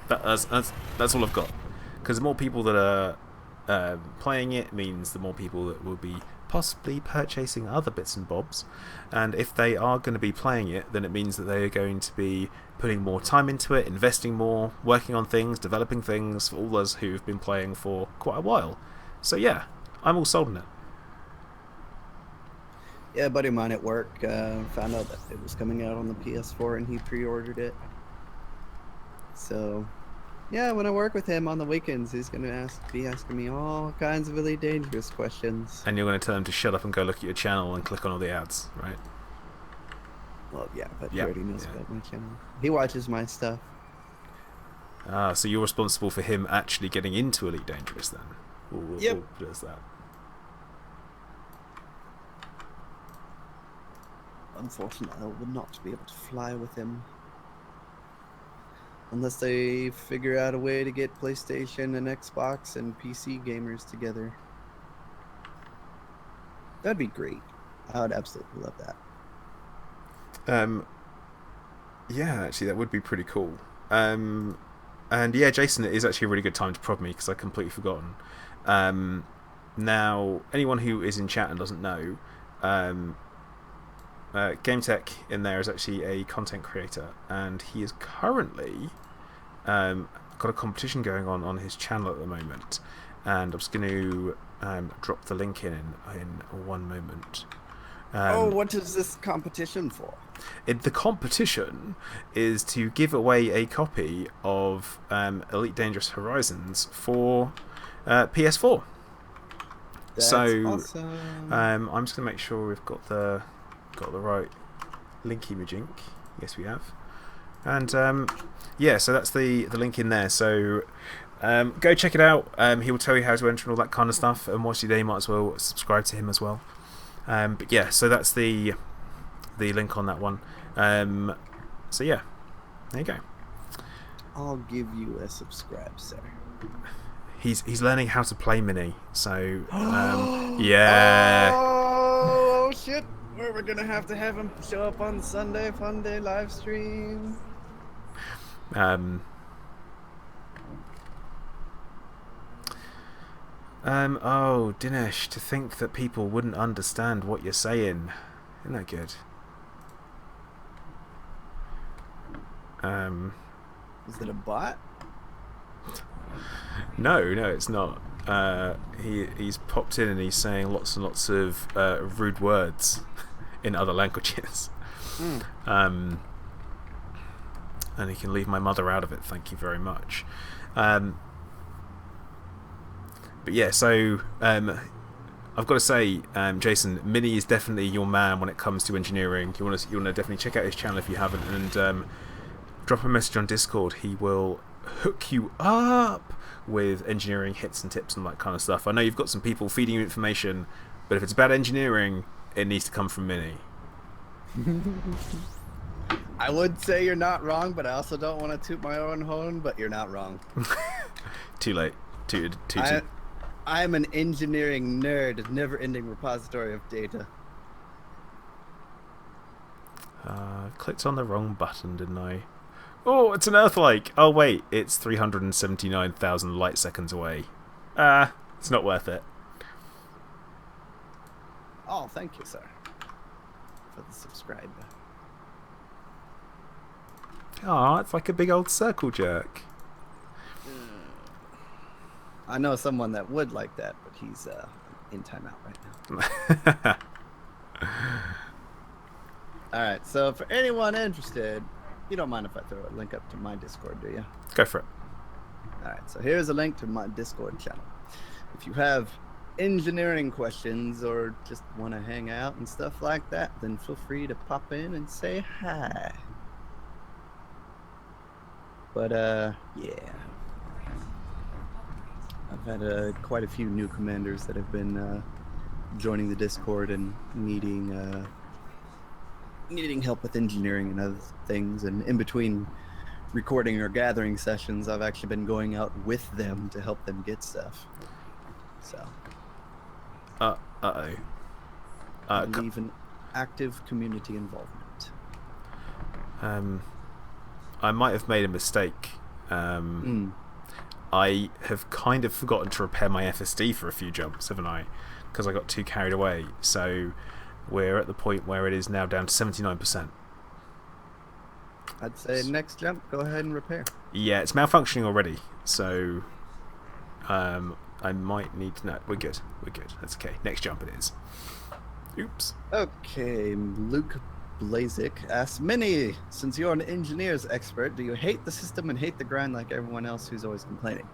[SPEAKER 1] That's all I've got. Because the more people that are playing it means the more people that will be possibly purchasing other bits and bobs. And if they are going to be playing it, then it means that they are going to be putting more time into it, investing more, working on things, developing things for all those who've been playing for quite a while. So yeah, I'm all sold on it.
[SPEAKER 2] Yeah, a buddy of mine at work found out that it was coming out on the PS4 and he pre-ordered it. So, yeah, when I work with him on the weekends, he's going to be asking me all kinds of really dangerous questions.
[SPEAKER 1] And you're going to tell him to shut up and go look at your channel and click on all the ads, right?
[SPEAKER 2] Well, yeah, but he
[SPEAKER 1] Yeah,
[SPEAKER 2] already knows
[SPEAKER 1] yeah.
[SPEAKER 2] about my channel. He watches my stuff.
[SPEAKER 1] Ah, so you're responsible for him actually getting into Elite Dangerous then?
[SPEAKER 2] Yep.
[SPEAKER 1] Who does that?
[SPEAKER 2] Unfortunately, I will not be able to fly with him. Unless they figure out a way to get PlayStation and Xbox and PC gamers together. That'd be great. I would absolutely love that.
[SPEAKER 1] Yeah, actually, that would be pretty cool. And yeah, Jason, it is actually a really good time to prod me because I'd completely forgotten. Now, anyone who is in chat and doesn't know, Game Tech in there is actually a content creator, and he is currently got a competition going on his channel at the moment. And I'm just going to drop the link in one moment.
[SPEAKER 2] What is this competition for?
[SPEAKER 1] The competition is to give away a copy of Elite Dangerous Horizons for PS4.
[SPEAKER 2] That's
[SPEAKER 1] so
[SPEAKER 2] awesome.
[SPEAKER 1] I'm just gonna make sure we've got the right linky majink. Yes, we have. And yeah, so that's the link in there. So go check it out. He will tell you how to enter and all that kind of stuff. And whilst you're there, you might as well subscribe to him as well. But yeah, so that's the link on that one. So yeah, there you go.
[SPEAKER 2] I'll give you a subscribe, sir.
[SPEAKER 1] He's learning how to play Mini, so yeah.
[SPEAKER 2] Oh shit! We're gonna have to have him show up on Sunday Fun Day live stream.
[SPEAKER 1] Oh, Dinesh, to think that people wouldn't understand what you're saying. Isn't that good?
[SPEAKER 2] Is it a bot?
[SPEAKER 1] No, it's not. He's popped in and he's saying lots and lots of rude words in other languages. And he can leave my mother out of it. Thank you very much. But yeah, so I've got to say, Jason, Minnie is definitely your man when it comes to engineering. You want to definitely check out his channel if you haven't, and drop a message on Discord. He will hook you up with engineering hits and tips and that kind of stuff. I know you've got some people feeding you information, but if it's about engineering, it needs to come from Minnie.
[SPEAKER 2] I would say you're not wrong, but I also don't want to toot my own horn, but you're not wrong.
[SPEAKER 1] Too late. Too.
[SPEAKER 2] I'm an engineering nerd, a never-ending repository of data.
[SPEAKER 1] Clicked on the wrong button, didn't I? Oh, it's an Earth-like. Oh wait, it's 379,000 light seconds away. It's not worth it.
[SPEAKER 2] Oh, thank you, sir, for the subscribe.
[SPEAKER 1] Oh, it's like a big old circle jerk.
[SPEAKER 2] I know someone that would like that, but he's in timeout right now. Alright, so for anyone interested, you don't mind if I throw a link up to my Discord, do you?
[SPEAKER 1] Go for it.
[SPEAKER 2] Alright, so here's a link to my Discord channel. If you have engineering questions or just want to hang out and stuff like that, then feel free to pop in and say hi. But, yeah. I've had quite a few new commanders that have been joining the Discord and needing help with engineering and other things. And in between recording or gathering sessions, I've actually been going out with them to help them get stuff. So. I believe in active community involvement.
[SPEAKER 1] I might have made a mistake. I have kind of forgotten to repair my FSD for a few jumps, haven't I? Because I got too carried away. So we're at the point where it is now down to 79%.
[SPEAKER 2] I'd say next jump, go ahead and repair.
[SPEAKER 1] Yeah, it's malfunctioning already. So I might need to... No, we're good. That's okay. Next jump it is. Oops.
[SPEAKER 2] Okay, Luke Blazik asks, Minnie, since you're an engineer's expert, do you hate the system and hate the grind like everyone else who's always complaining?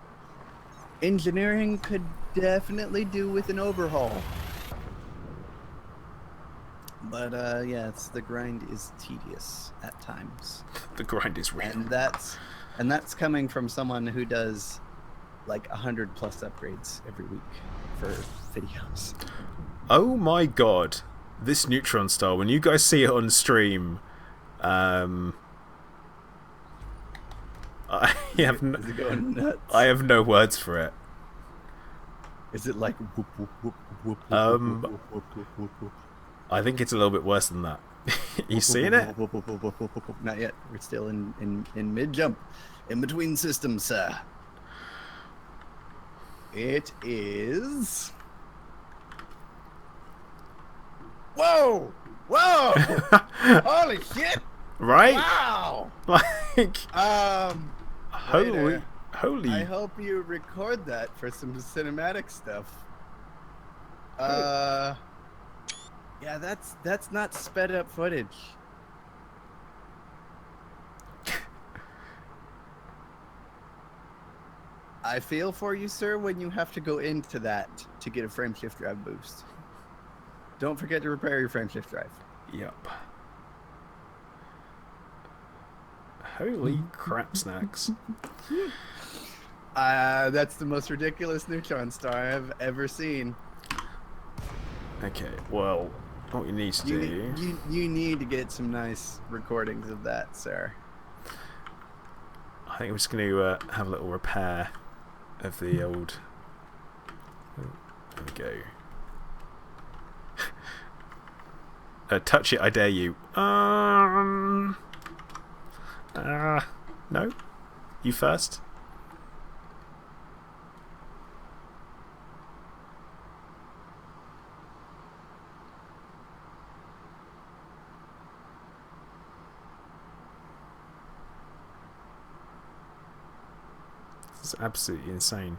[SPEAKER 2] Engineering could definitely do with an overhaul. But yeah, the grind is tedious at times.
[SPEAKER 1] The grind is real.
[SPEAKER 2] And that's coming from someone who does like 100+ upgrades every week for videos.
[SPEAKER 1] Oh my god. This Neutron Star, when you guys see it on stream, I have
[SPEAKER 2] Is it going nuts?
[SPEAKER 1] I have no words for it.
[SPEAKER 2] Is it like whoop, whoop, whoop, whoop, whoop,
[SPEAKER 1] I think it's a little bit worse than that. You seeing it?
[SPEAKER 2] Not yet. We're still in mid jump, in between systems, sir. It is. Whoa! Whoa! Holy shit!
[SPEAKER 1] Right?
[SPEAKER 2] Wow!
[SPEAKER 1] Like, holy.
[SPEAKER 2] I hope you record that for some cinematic stuff. Yeah, that's not sped up footage. I feel for you, sir, when you have to go into that to get a frame shift drive boost. Don't forget to repair your frame shift drive.
[SPEAKER 1] Yep. Holy crap snacks.
[SPEAKER 2] That's the most ridiculous Neutron Star I've ever seen.
[SPEAKER 1] Okay, well, what you need to do...
[SPEAKER 2] You need to get some nice recordings of that, sir.
[SPEAKER 1] I think I'm just going to have a little repair of the old... There we go. Touch it, I dare you. No? You first? It's absolutely insane.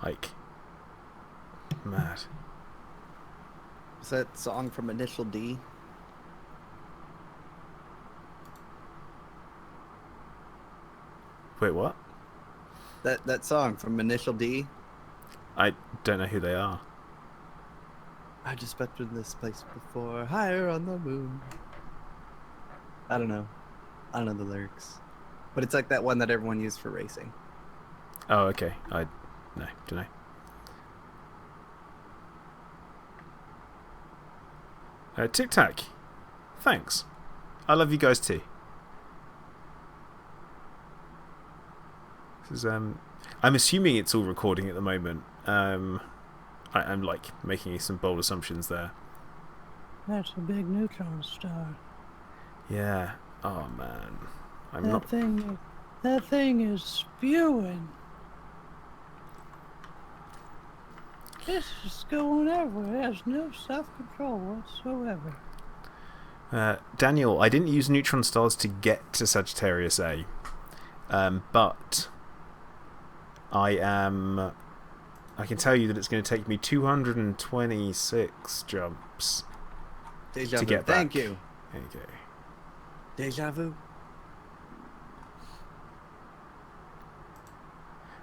[SPEAKER 1] Like, mad.
[SPEAKER 2] Is that song from Initial D?
[SPEAKER 1] Wait, what?
[SPEAKER 2] That song from Initial D?
[SPEAKER 1] I don't know who they are.
[SPEAKER 2] I just been to this place before, higher on the moon. I don't know. I don't know the lyrics. But it's like that one that everyone used for racing.
[SPEAKER 1] Oh, okay. Don't know. Tic Tac. Thanks. I love you guys too. This is, I'm assuming it's all recording at the moment. I'm like making some bold assumptions there.
[SPEAKER 3] That's a big neutron star.
[SPEAKER 1] Yeah. Oh man.
[SPEAKER 3] That thing is spewing. It's just going everywhere. It has no self-control whatsoever.
[SPEAKER 1] Daniel, I didn't use neutron stars to get to Sagittarius A, but I can tell you that it's going to take me 226 jumps
[SPEAKER 2] Deja
[SPEAKER 1] to
[SPEAKER 2] vu.
[SPEAKER 1] get back.
[SPEAKER 2] Thank you.
[SPEAKER 1] Okay.
[SPEAKER 2] Deja vu.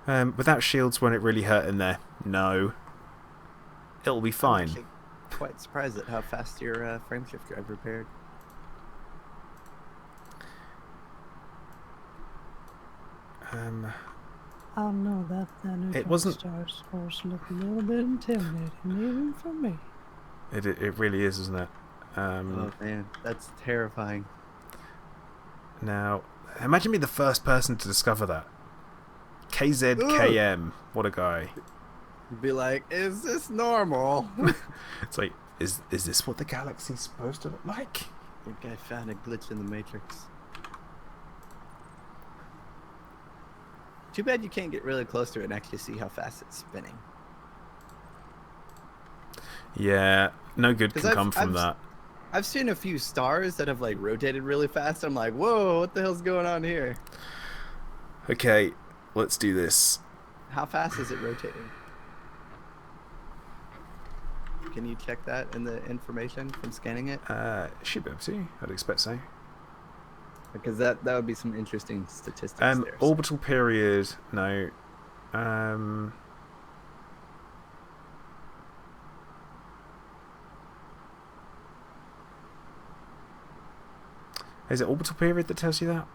[SPEAKER 1] Without shields, won't it really hurt in there? No. It'll be fine.
[SPEAKER 2] I'm actually quite surprised at how fast your frame shift drive repaired.
[SPEAKER 3] I don't know, that neutron
[SPEAKER 1] wasn't-
[SPEAKER 3] star is supposed to look a little bit intimidating, even for me.
[SPEAKER 1] It really is, isn't it?
[SPEAKER 2] Oh man, that's terrifying.
[SPEAKER 1] Now, imagine being the first person to discover that. KZKM, what a guy.
[SPEAKER 2] You'd be like, is this normal?
[SPEAKER 1] It's like, is this what the galaxy's supposed to look like?
[SPEAKER 2] I think I found a glitch in the Matrix. Too bad you can't get really close to it and actually see how fast it's spinning.
[SPEAKER 1] Yeah, no good can come from that.
[SPEAKER 2] I've seen a few stars that have like rotated really fast. I'm like, whoa, what the hell's going on here?
[SPEAKER 1] Okay, let's do this.
[SPEAKER 2] How fast is it rotating? Can you check that in the information from scanning it?
[SPEAKER 1] Should be able to. I'd expect so.
[SPEAKER 2] Because that would be some interesting statistics there.
[SPEAKER 1] Orbital period, no. Is it orbital period that tells you that?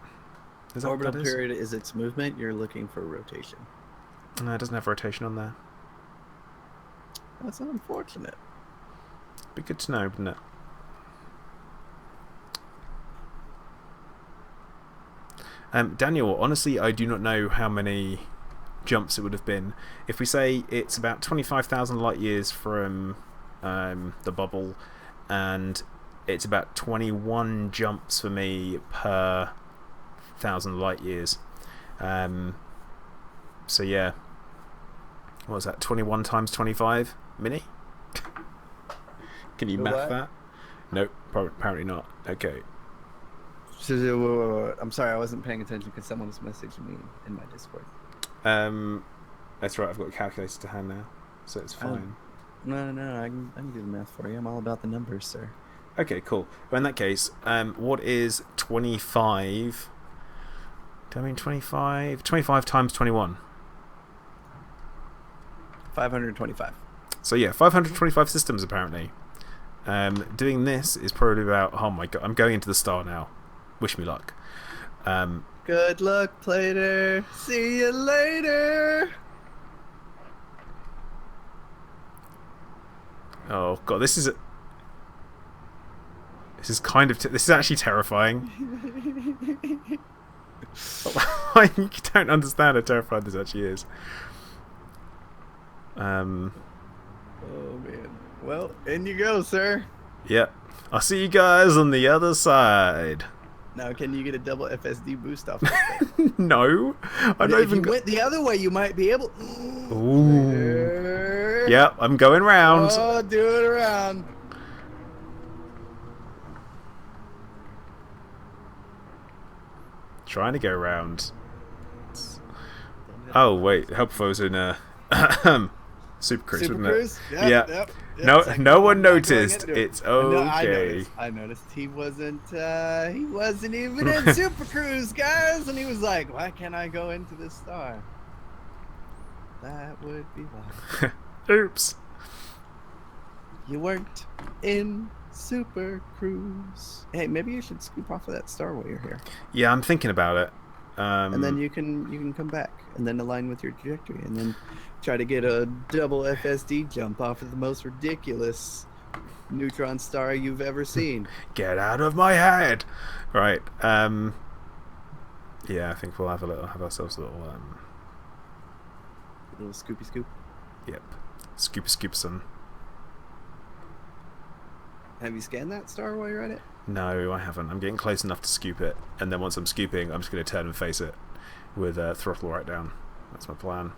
[SPEAKER 1] Is that what
[SPEAKER 2] Orbital
[SPEAKER 1] that is?
[SPEAKER 2] period is its movement. You're looking for rotation.
[SPEAKER 1] No, it doesn't have rotation on there.
[SPEAKER 2] That's unfortunate.
[SPEAKER 1] Be good to know, wouldn't it? Daniel, honestly, I do not know how many jumps it would have been. If we say it's about 25,000 light years from the bubble, and it's about 21 jumps for me per 1,000 light years. So yeah, what was that? 21 times 25 mini? Can you math
[SPEAKER 2] What?
[SPEAKER 1] that? Nope, apparently not. Okay.
[SPEAKER 2] So, I'm sorry, I wasn't paying attention because someone was messaging me in my Discord.
[SPEAKER 1] That's right. I've got a calculator to hand now, so it's fine.
[SPEAKER 2] No, I can do the math for you. I'm all about the numbers, sir.
[SPEAKER 1] Okay, cool. Well, in that case, what is 25? Do I mean 25? 25 times 21.
[SPEAKER 2] 525.
[SPEAKER 1] So yeah, 525 systems apparently. Doing this is probably about. Oh my god, I'm going into the star now. Wish me luck.
[SPEAKER 2] Good luck, Plater. See you later.
[SPEAKER 1] Oh god, this is kind of this is actually terrifying. You don't understand how terrifying this actually is.
[SPEAKER 2] Oh man. Well, in you go, sir.
[SPEAKER 1] Yep. I'll see you guys on the other side.
[SPEAKER 2] Now, can you get a double FSD boost off this thing?
[SPEAKER 1] No, I don't
[SPEAKER 2] If
[SPEAKER 1] even.
[SPEAKER 2] you went the other way, you might be able.
[SPEAKER 1] Ooh.
[SPEAKER 2] Plater.
[SPEAKER 1] Yep, I'm going round.
[SPEAKER 2] Oh, do it around.
[SPEAKER 1] Trying to go round. Oh wait, help if I was in a Super Cruise,
[SPEAKER 2] Super
[SPEAKER 1] wasn't
[SPEAKER 2] Cruise?
[SPEAKER 1] it?
[SPEAKER 2] Yep,
[SPEAKER 1] Yeah.
[SPEAKER 2] yep.
[SPEAKER 1] No,
[SPEAKER 2] It's like,
[SPEAKER 1] no
[SPEAKER 2] I'm
[SPEAKER 1] one
[SPEAKER 2] not going
[SPEAKER 1] noticed.
[SPEAKER 2] into it.
[SPEAKER 1] It's
[SPEAKER 2] No,
[SPEAKER 1] okay.
[SPEAKER 2] I noticed. He wasn't even in Super Cruise, guys, and he was like, "Why can't I go into this star?" That would be why.
[SPEAKER 1] Oops.
[SPEAKER 2] You weren't in Super Cruise. Hey, maybe you should scoop off of that star while you're here,
[SPEAKER 1] Yeah, I'm thinking about it.
[SPEAKER 2] and then you can come back and then align with your trajectory, and then try to get a double FSD jump off of the most ridiculous neutron star you've ever seen.
[SPEAKER 1] Get out of my head. Right. Yeah, I think we'll have ourselves a little
[SPEAKER 2] Little scoopy scoop.
[SPEAKER 1] Yep. Scoopson.
[SPEAKER 2] Have you scanned that star while you're at it?
[SPEAKER 1] No, I haven't. I'm getting close enough to scoop it, and then once I'm scooping, I'm just going to turn and face it with throttle right down. That's my plan.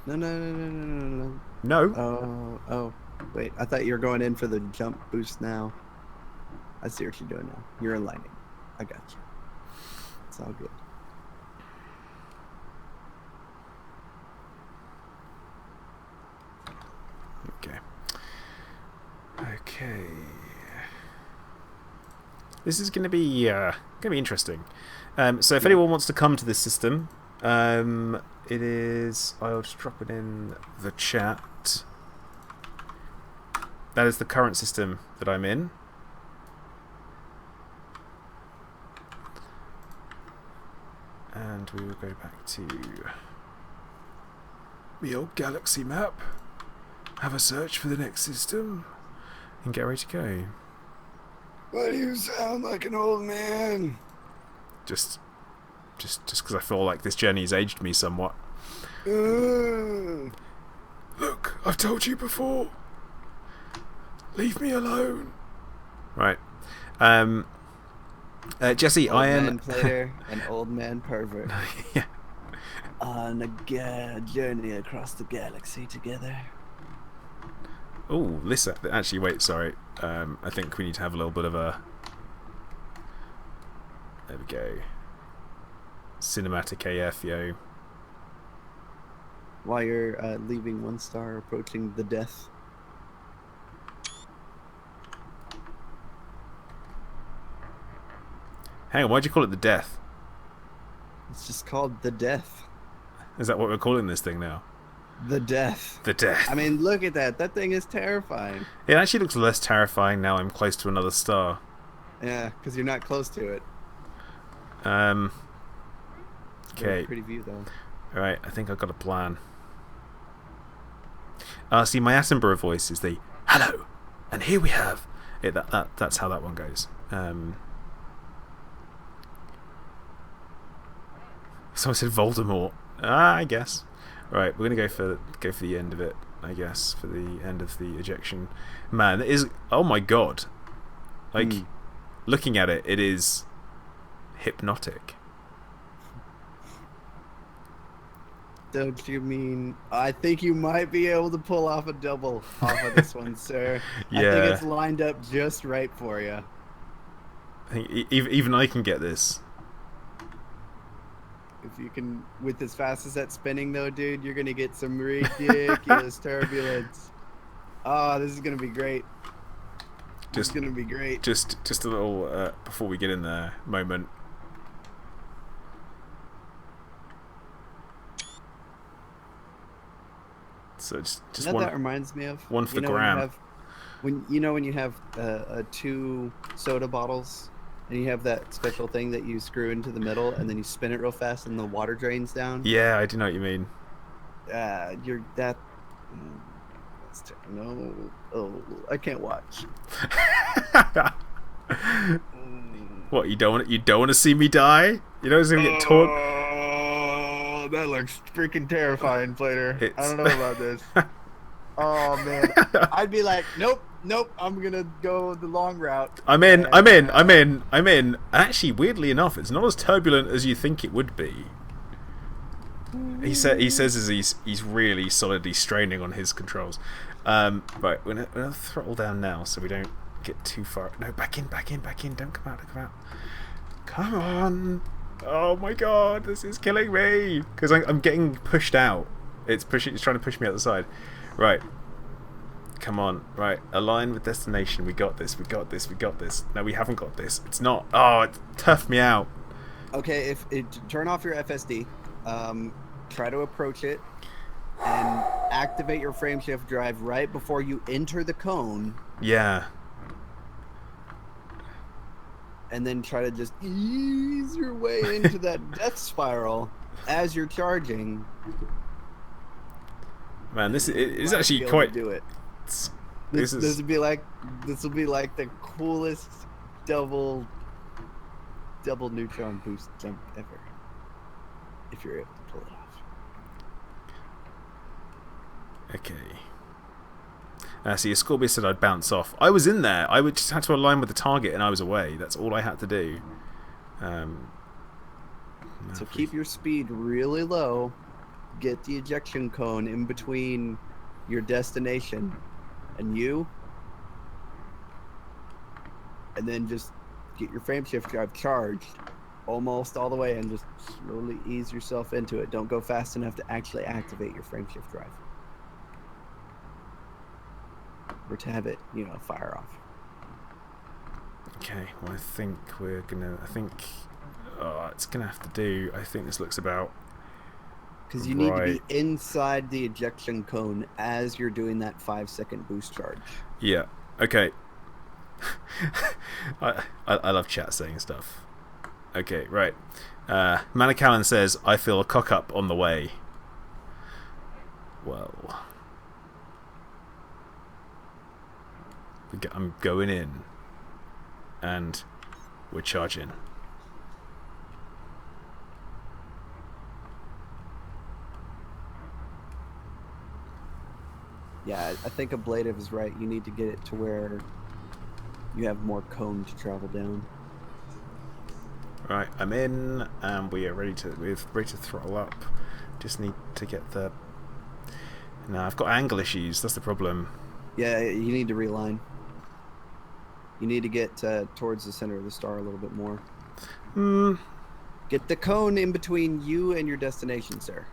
[SPEAKER 2] No.
[SPEAKER 1] No?
[SPEAKER 2] Oh, wait. I thought you were going in for the jump boost now. I see what you're doing now. You're aligning. I got you. It's all good.
[SPEAKER 1] Okay. This is going to be interesting. So if anyone wants to come to this system, it is. I'll just drop it in the chat. That is the current system that I'm in. And we will go back to the old galaxy map. Have a search for the next system. And get ready to go.
[SPEAKER 2] Why do you sound like an old man?
[SPEAKER 1] Just because I feel like this journey has aged me somewhat. Look, I've told you before. Leave me alone. Right. Jesse,
[SPEAKER 2] Old
[SPEAKER 1] I am.
[SPEAKER 2] man player and old man pervert
[SPEAKER 1] Yeah.
[SPEAKER 2] on a journey across the galaxy together.
[SPEAKER 1] Oh, listen. Actually, wait. Sorry. I think we need to have a little bit of a. There we go. Cinematic AF, yo.
[SPEAKER 2] While you're leaving one star, approaching the death.
[SPEAKER 1] Hang on, why'd you call it the death?
[SPEAKER 2] It's just called the death.
[SPEAKER 1] Is that what we're calling this thing now?
[SPEAKER 2] The death.
[SPEAKER 1] The death.
[SPEAKER 2] I mean, look at that. That thing is terrifying.
[SPEAKER 1] It actually looks less terrifying now I'm close to another star.
[SPEAKER 2] Yeah, because you're not close to it.
[SPEAKER 1] Okay.
[SPEAKER 2] Pretty view though.
[SPEAKER 1] Alright, I think I've got a plan. See, my Attenborough voice is the hello, and here we have it. That's how that one goes. Someone said Voldemort. I guess. Right, we're gonna go for the end of it. I guess for the end of the ejection. Man, it is. Oh my god! Like looking at it, it is hypnotic.
[SPEAKER 2] Don't you mean? I think you might be able to pull off a double off of this one, sir.
[SPEAKER 1] Yeah.
[SPEAKER 2] I think it's lined up just right for you.
[SPEAKER 1] I think even I can get this.
[SPEAKER 2] If you can, with as fast as that's spinning though, dude, you're gonna get some ridiculous turbulence. Oh, this is gonna be great. This is gonna be great.
[SPEAKER 1] Just a little before we get in there moment. So just
[SPEAKER 2] You know
[SPEAKER 1] one.
[SPEAKER 2] what that reminds me of?
[SPEAKER 1] one for
[SPEAKER 2] You
[SPEAKER 1] the
[SPEAKER 2] know
[SPEAKER 1] gram.
[SPEAKER 2] when you have two soda bottles and you have that special thing that you screw into the middle and then you spin it real fast and the water drains down.
[SPEAKER 1] Yeah, I do know what you mean.
[SPEAKER 2] You're that. No, oh, I can't watch.
[SPEAKER 1] What, you don't want to see me die? You know, it's gonna get torn.
[SPEAKER 2] Oh, that looks freaking terrifying, Plater. I
[SPEAKER 1] It's-
[SPEAKER 2] don't know about this. Oh man, I'd be like, nope, I'm gonna go the long route.
[SPEAKER 1] I'm in. And actually, weirdly enough, it's not as turbulent as you think it would be. He says as he's really solidly straining on his controls. Right, we're gonna throttle down now so we don't get too far. No, back in. Don't come out. Come on! Oh my god, this is killing me because I'm getting pushed out. It's trying to push me out the side. Right. Come on. Right. Align with destination. We got this. No, we haven't got this. It's not. Oh, it toughed me out.
[SPEAKER 2] Okay, turn off your FSD. Try to approach it and activate your frame shift drive right before you enter the cone.
[SPEAKER 1] Yeah.
[SPEAKER 2] And then try to just ease your way into that death spiral as you're charging.
[SPEAKER 1] Man, this is actually quite.
[SPEAKER 2] Do it. This will be like the coolest double neutron boost jump ever. If you're able to pull it off.
[SPEAKER 1] Okay. See, Scorpius said I'd bounce off. I was in there. I would just had to align with the target, and I was away. That's all I had to do.
[SPEAKER 2] So keep your speed really low. Get the ejection cone in between your destination and you, and then just get your frame shift drive charged almost all the way, and just slowly ease yourself into it. Don't go fast enough to actually activate your frame shift drive. Or to have it, fire off.
[SPEAKER 1] Okay, well I think it's gonna have to do. I think this looks about.
[SPEAKER 2] Because you need to be inside the ejection cone as you're doing that 5-second boost charge.
[SPEAKER 1] Yeah. Okay. I love chat saying stuff. Okay, right. Manacallan says, I feel a cock up on the way. Well. I'm going in. And we're charging.
[SPEAKER 2] Yeah, I think Ablative is right. You need to get it to where you have more cone to travel down.
[SPEAKER 1] Right, I'm in, and we're ready to throttle up. Just need to get the. No, I've got angle issues. That's the problem.
[SPEAKER 2] Yeah, you need to realign. You need to get towards the center of the star a little bit more. Get the cone in between you and your destination, sir.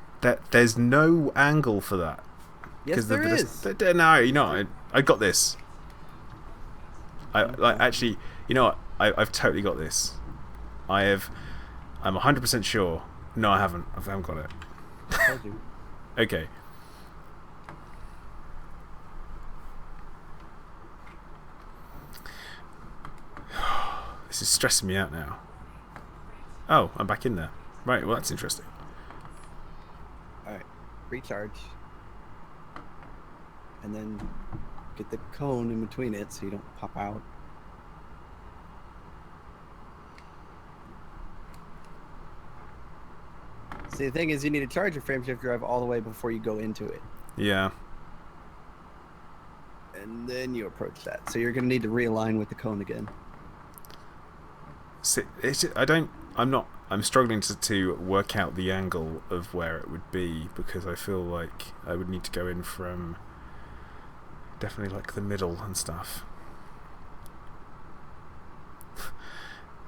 [SPEAKER 1] There's no angle for that.
[SPEAKER 2] Yes, there is.
[SPEAKER 1] No, I got this. Actually, you know what? I've totally got this. I'm 100% sure. No, I haven't. I haven't got it.
[SPEAKER 2] I told you.
[SPEAKER 1] Okay. This is stressing me out now. Oh, I'm back in there. Right, well that's interesting.
[SPEAKER 2] Alright, recharge. And then get the cone in between it so you don't pop out. See, the thing is you need to charge your frame shift drive all the way before you go into it.
[SPEAKER 1] Yeah.
[SPEAKER 2] And then you approach that. So you're going to need to realign with the cone again.
[SPEAKER 1] See, I'm struggling to work out the angle of where it would be, because I feel like I would need to go in from definitely like the middle and stuff.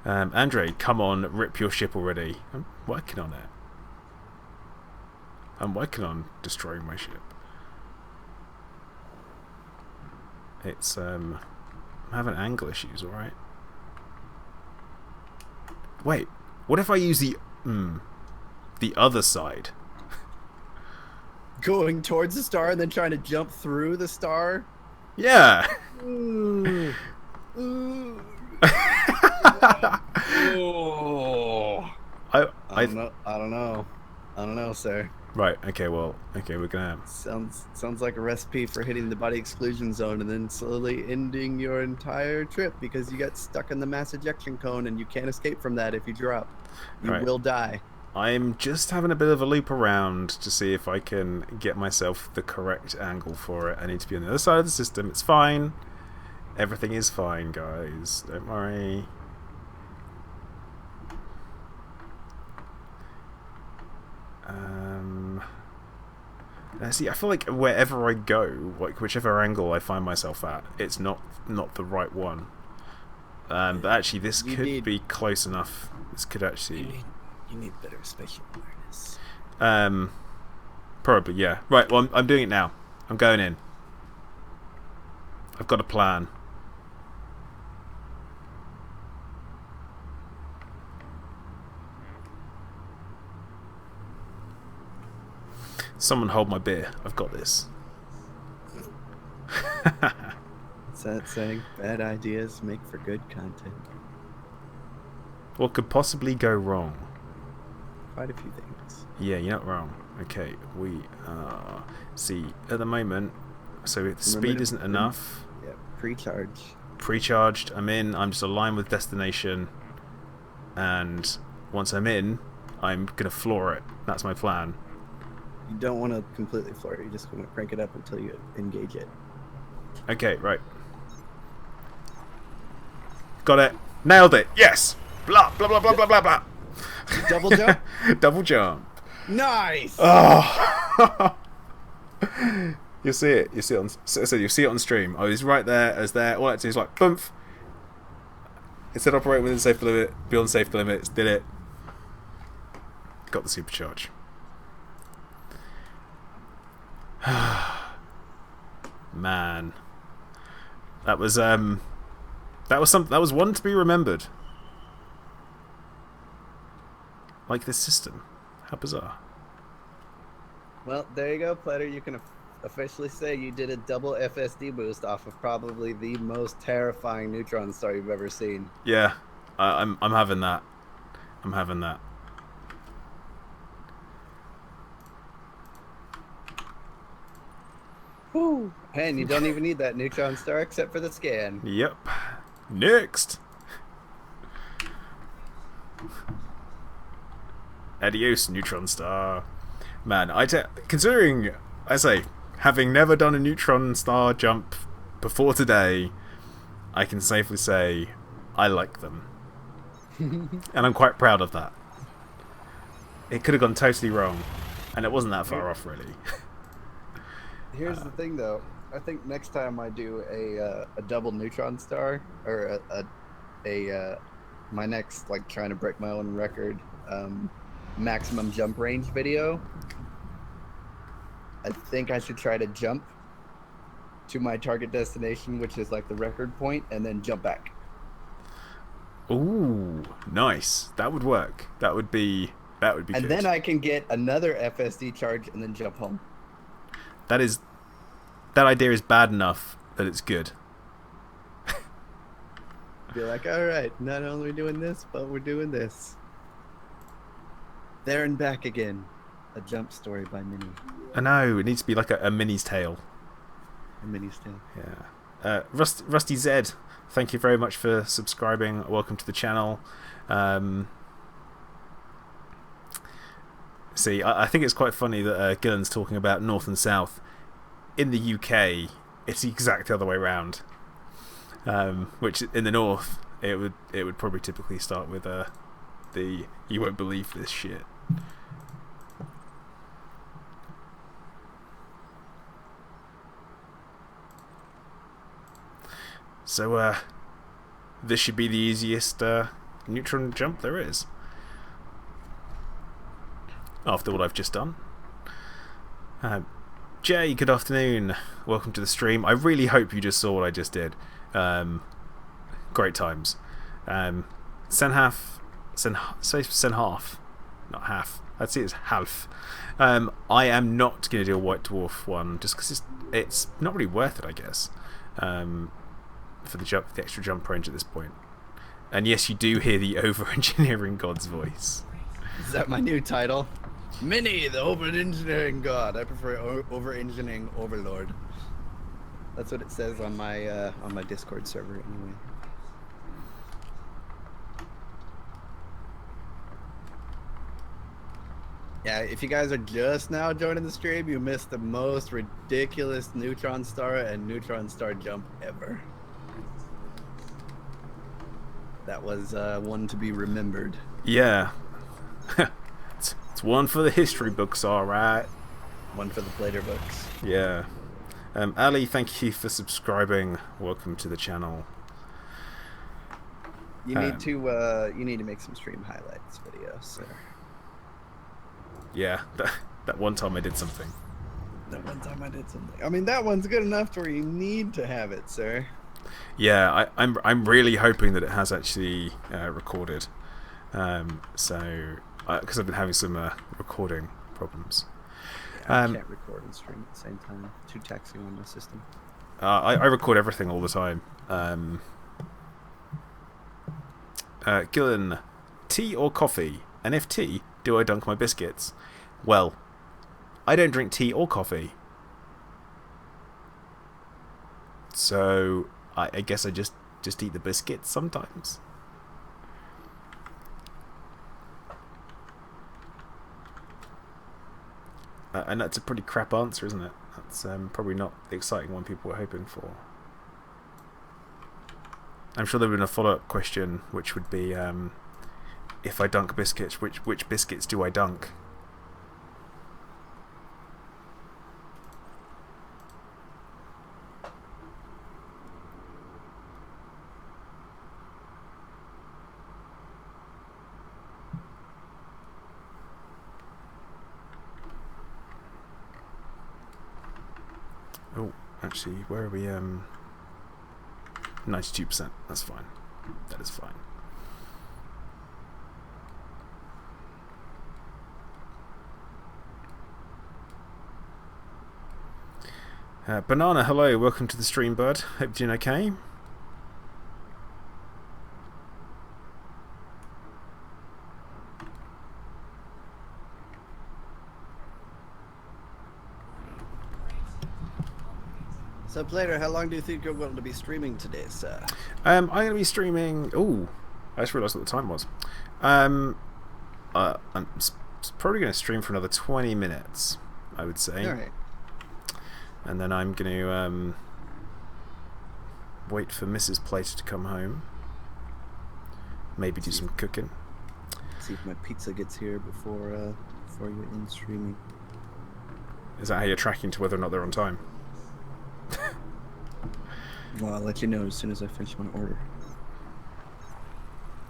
[SPEAKER 1] Andre, come on, rip your ship already. I'm working on it. I'm working on destroying my ship. It's I'm having angle issues, alright? Wait, what if I use the other side?
[SPEAKER 2] Going towards the star and then trying to jump through the star?
[SPEAKER 1] Yeah.
[SPEAKER 2] Ooh. Ooh. Oh. I don't know, sir.
[SPEAKER 1] Right. Okay. Well. Okay. We're gonna.
[SPEAKER 2] Sounds like a recipe for hitting the body exclusion zone and then slowly ending your entire trip because you got stuck in the mass ejection cone and you can't escape from that if you drop. You will die.
[SPEAKER 1] I'm just having a bit of a loop around to see if I can get myself the correct angle for it. I need to be on the other side of the system. It's fine. Everything is fine, guys. Don't worry. See, I feel like wherever I go, like whichever angle I find myself at, it's not the right one. But actually, this could be close enough. This could actually.
[SPEAKER 2] You need better spatial awareness.
[SPEAKER 1] Probably, yeah. Right. Well, I'm doing it now. I'm going in. I've got a plan. Someone hold my beer. I've got this.
[SPEAKER 2] What's that saying? Bad ideas make for good content.
[SPEAKER 1] What could possibly go wrong?
[SPEAKER 2] Quite a few things.
[SPEAKER 1] Yeah, you're not wrong. Okay, we see at the moment. So the speed isn't enough.
[SPEAKER 2] Yeah, pre-charge.
[SPEAKER 1] Pre-charged. I'm in. I'm just aligned with destination, and once I'm in, I'm gonna floor it. That's my plan.
[SPEAKER 2] You don't want to completely floor it. You just want to crank it up until you engage it.
[SPEAKER 1] Okay, right. Got it. Nailed it. Yes. Blah blah blah blah blah blah blah.
[SPEAKER 2] Double jump.
[SPEAKER 1] Double jump.
[SPEAKER 2] Nice.
[SPEAKER 1] Oh. You'll see it. You see it on. So you'll see it on stream. I was right there. As there. All I had to do is like boom. Instead of operating within safe limit, beyond safe limits, did it. Got the supercharge. Man, that was something. That was one to be remembered. Like this system. How bizarre.
[SPEAKER 2] Well, there you go, Platter. You can officially say you did a double FSD boost off of probably the most terrifying neutron star you've ever seen.
[SPEAKER 1] Yeah, I'm having that. I'm having that.
[SPEAKER 2] Woo! And you don't even need that neutron star except for the scan.
[SPEAKER 1] Yep. Next. Adios, neutron star. Man, considering, I say, having never done a neutron star jump before today, I can safely say I like them. And I'm quite proud of that. It could have gone totally wrong, and it wasn't that far off, really.
[SPEAKER 2] Here's the thing, though. I think next time I do a double neutron star, or my next, like, trying to break my own record, maximum jump range video, I think I should try to jump to my target destination, which is like the record point, and then jump back.
[SPEAKER 1] Ooh, nice. That would work. That would be
[SPEAKER 2] And
[SPEAKER 1] good.
[SPEAKER 2] then I can get another FSD charge and then jump home.
[SPEAKER 1] That idea is bad enough that it's good.
[SPEAKER 2] Be like, all right, not only are we doing this, but we're doing this. There and back again. A jump story by Minnie.
[SPEAKER 1] I know, it needs to be like a Minnie's Tale.
[SPEAKER 2] A Minnie's Tale.
[SPEAKER 1] Yeah. Rusty Zed, thank you very much for subscribing. Welcome to the channel. See, I think it's quite funny that Gillen's talking about North and South. In the UK, it's the exact other way around. Which in the North, it would probably typically start with the "you won't believe this shit." So this should be the easiest neutron jump there is. After what I've just done. Jay, good afternoon. Welcome to the stream. I really hope you just saw what I just did. Great times. Senhalf, not half. I'd say it's half. I am not going to do a White Dwarf one just because it's not really worth it, I guess. For the extra jump range at this point. And yes, you do hear the over-engineering god's voice.
[SPEAKER 2] Is that my new title? Minnie, the over-engineering god. I prefer over-engineering overlord. That's what it says on my Discord server anyway. Yeah, if you guys are just now joining the stream, you missed the most ridiculous neutron star and neutron star jump ever. That was one to be remembered.
[SPEAKER 1] Yeah. It's one for the history books, alright.
[SPEAKER 2] One for the Blader books.
[SPEAKER 1] Yeah. Ali, thank you for subscribing. Welcome to the channel.
[SPEAKER 2] You need to make some stream highlights videos, sir.
[SPEAKER 1] Yeah, that one time I did something.
[SPEAKER 2] That one time I did something. I mean, that one's good enough to where you need to have it, sir.
[SPEAKER 1] Yeah, I'm really hoping that it has actually recorded. So, because I've been having some recording problems.
[SPEAKER 2] Yeah, I can't record and stream at the same time. Too taxing on my system.
[SPEAKER 1] I record everything all the time. Gillen, tea or coffee? And if tea, do I dunk my biscuits? Well, I don't drink tea or coffee. So, I guess I just eat the biscuits sometimes. And that's a pretty crap answer, isn't it? That's probably not the exciting one people were hoping for. I'm sure there would have been a follow-up question, which would be, if I dunk biscuits, which biscuits do I dunk? Oh, actually, where are we? 92%. That's fine. That is fine. Banana, hello. Welcome to the stream, bud. Hope you're doing okay.
[SPEAKER 2] So, Blader, how long do you think you're going to be streaming today, sir?
[SPEAKER 1] I'm going to be streaming... Oh, I just realised what the time was. I'm probably going to stream for another 20 minutes, I would say.
[SPEAKER 2] Alright.
[SPEAKER 1] And then I'm going to wait for Mrs. Plater to come home. Maybe do some cooking.
[SPEAKER 2] See if my pizza gets here before you're in streaming.
[SPEAKER 1] Is that how you're tracking to whether or not they're on time?
[SPEAKER 2] Well, I'll let you know as soon as I finish my order.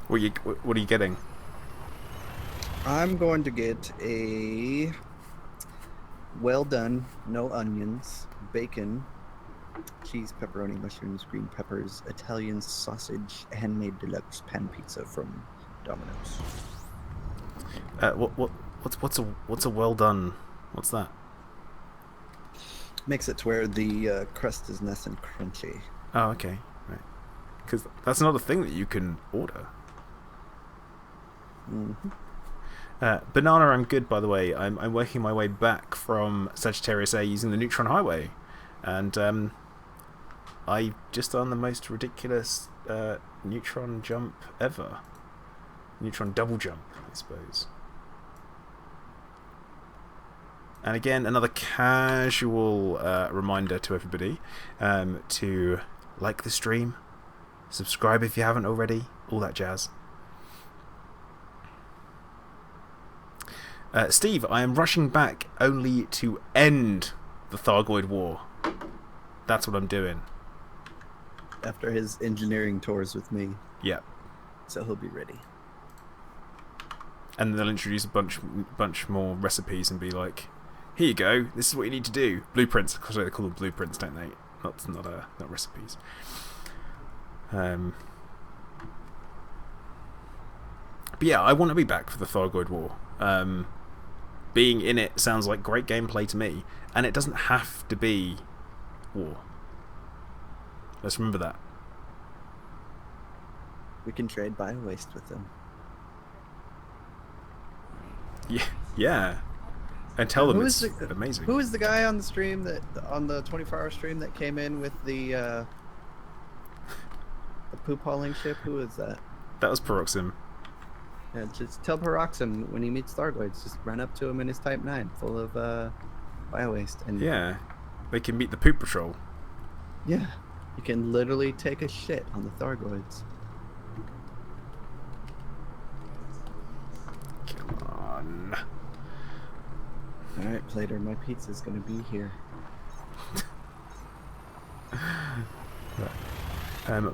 [SPEAKER 1] What are you getting?
[SPEAKER 2] I'm going to get a well done, no onions, bacon, cheese, pepperoni, mushrooms, green peppers, Italian sausage, handmade deluxe pan pizza from Domino's.
[SPEAKER 1] What's a well done? What's that?
[SPEAKER 2] Makes it to where the crust is nice and crunchy.
[SPEAKER 1] Oh, okay. Right. Because that's another thing that you can order.
[SPEAKER 2] Mm-hmm.
[SPEAKER 1] Banana, I'm good, by the way. I'm working my way back from Sagittarius A using the Neutron Highway. And I've just done the most ridiculous Neutron jump ever. Neutron double jump, I suppose. And again, another casual reminder to everybody to like the stream, subscribe if you haven't already, all that jazz. Steve, I am rushing back only to end the Thargoid War. That's what I'm doing.
[SPEAKER 2] After his engineering tours with me.
[SPEAKER 1] Yeah.
[SPEAKER 2] So he'll be ready.
[SPEAKER 1] And they'll introduce a bunch more recipes and be like, here you go, this is what you need to do. Blueprints, because they call them blueprints, don't they? Not recipes. But yeah, I want to be back for the Thargoid War. Being in it sounds like great gameplay to me, and it doesn't have to be war. Let's remember that.
[SPEAKER 2] We can trade bio-waste with them.
[SPEAKER 1] Yeah. And tell them it's amazing.
[SPEAKER 2] Who was the guy on the stream on the 24-hour stream that came in with the poop hauling ship? Who was that?
[SPEAKER 1] That was Peroxim.
[SPEAKER 2] Yeah, just tell Peroxim when he meets Thargoids, just run up to him in his Type 9 full of bio-waste. And
[SPEAKER 1] yeah, they can meet the poop patrol.
[SPEAKER 2] Yeah, you can literally take a shit on the Thargoids.
[SPEAKER 1] Come on.
[SPEAKER 2] All right, Plater, my pizza's gonna be here.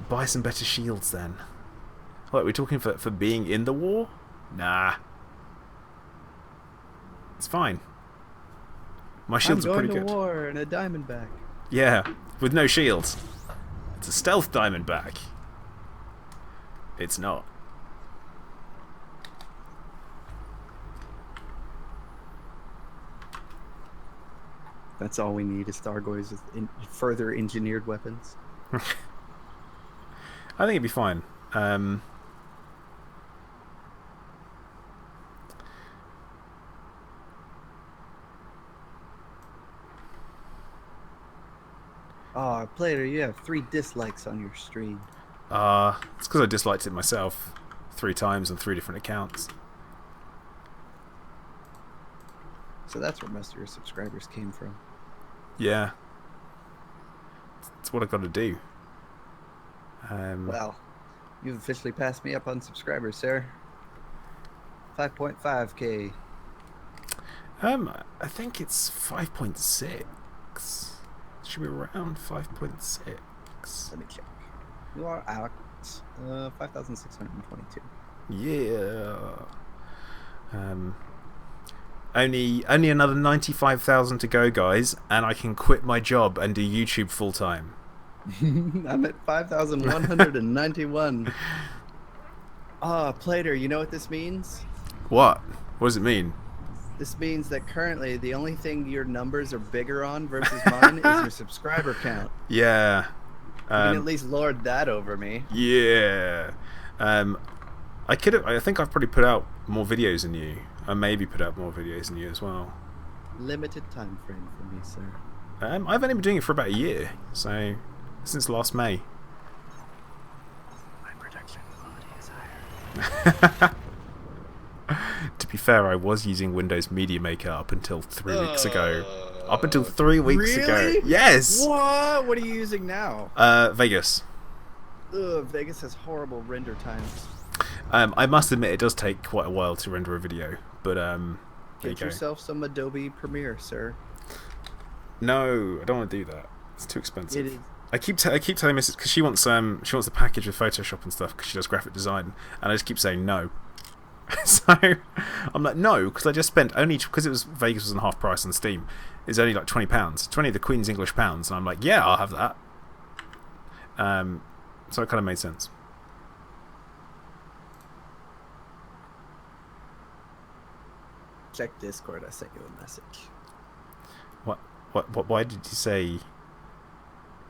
[SPEAKER 1] Buy some better shields then. What, we're talking for being in the war? Nah. It's fine. My shields are pretty good.
[SPEAKER 2] I'm going to war in a diamondback.
[SPEAKER 1] Yeah, with no shields. It's a stealth diamondback. It's not.
[SPEAKER 2] That's all we need is Thargoids with further engineered weapons.
[SPEAKER 1] I think it'd be fine.
[SPEAKER 2] Oh, Plater, you have 3 dislikes on your stream.
[SPEAKER 1] It's because I disliked it myself 3 times on 3 different accounts.
[SPEAKER 2] So that's where most of your subscribers came from.
[SPEAKER 1] Yeah. That's what I got to do.
[SPEAKER 2] Well, you've officially passed me up on subscribers, sir. 5.5k.
[SPEAKER 1] I think it's 5.6. Should be around 5.6.
[SPEAKER 2] Let me check. You are at 5,622.
[SPEAKER 1] Yeah. Only another 95,000 to go, guys, and I can quit my job and do YouTube full time.
[SPEAKER 2] I'm at 5,191. Plater, you know what this means?
[SPEAKER 1] What? What does it mean?
[SPEAKER 2] This means that currently the only thing your numbers are bigger on versus mine is your subscriber count.
[SPEAKER 1] Yeah.
[SPEAKER 2] You can at least lord that over me.
[SPEAKER 1] Yeah. I think I've probably put out more videos than you. I maybe put out more videos than you as well.
[SPEAKER 2] Limited time frame for me, sir.
[SPEAKER 1] I've only been doing it for about a year, so since last May.
[SPEAKER 2] My production quality is higher.
[SPEAKER 1] To be fair, I was using Windows Media Maker up until 3 weeks ago. Up until 3 weeks ago.
[SPEAKER 2] Really?
[SPEAKER 1] Yes!
[SPEAKER 2] What? What are you using now?
[SPEAKER 1] Vegas.
[SPEAKER 2] Ugh, Vegas has horrible render times.
[SPEAKER 1] I must admit it does take quite a while to render a video, but there you
[SPEAKER 2] Get
[SPEAKER 1] go.
[SPEAKER 2] yourself some Adobe Premiere, sir.
[SPEAKER 1] No, I don't want to do that. It's too expensive.
[SPEAKER 2] It is.
[SPEAKER 1] I keep telling Mrs. because she wants the package with Photoshop and stuff because she does graphic design, and I just keep saying no. So I'm like no, because I just spent only because it was Vegas was on half price on Steam. It's only like £20, 20 of the Queen's English pounds, and I'm like yeah, I'll have that. So it kind of made sense.
[SPEAKER 2] Check Discord. I sent you a message.
[SPEAKER 1] What? Why did you say?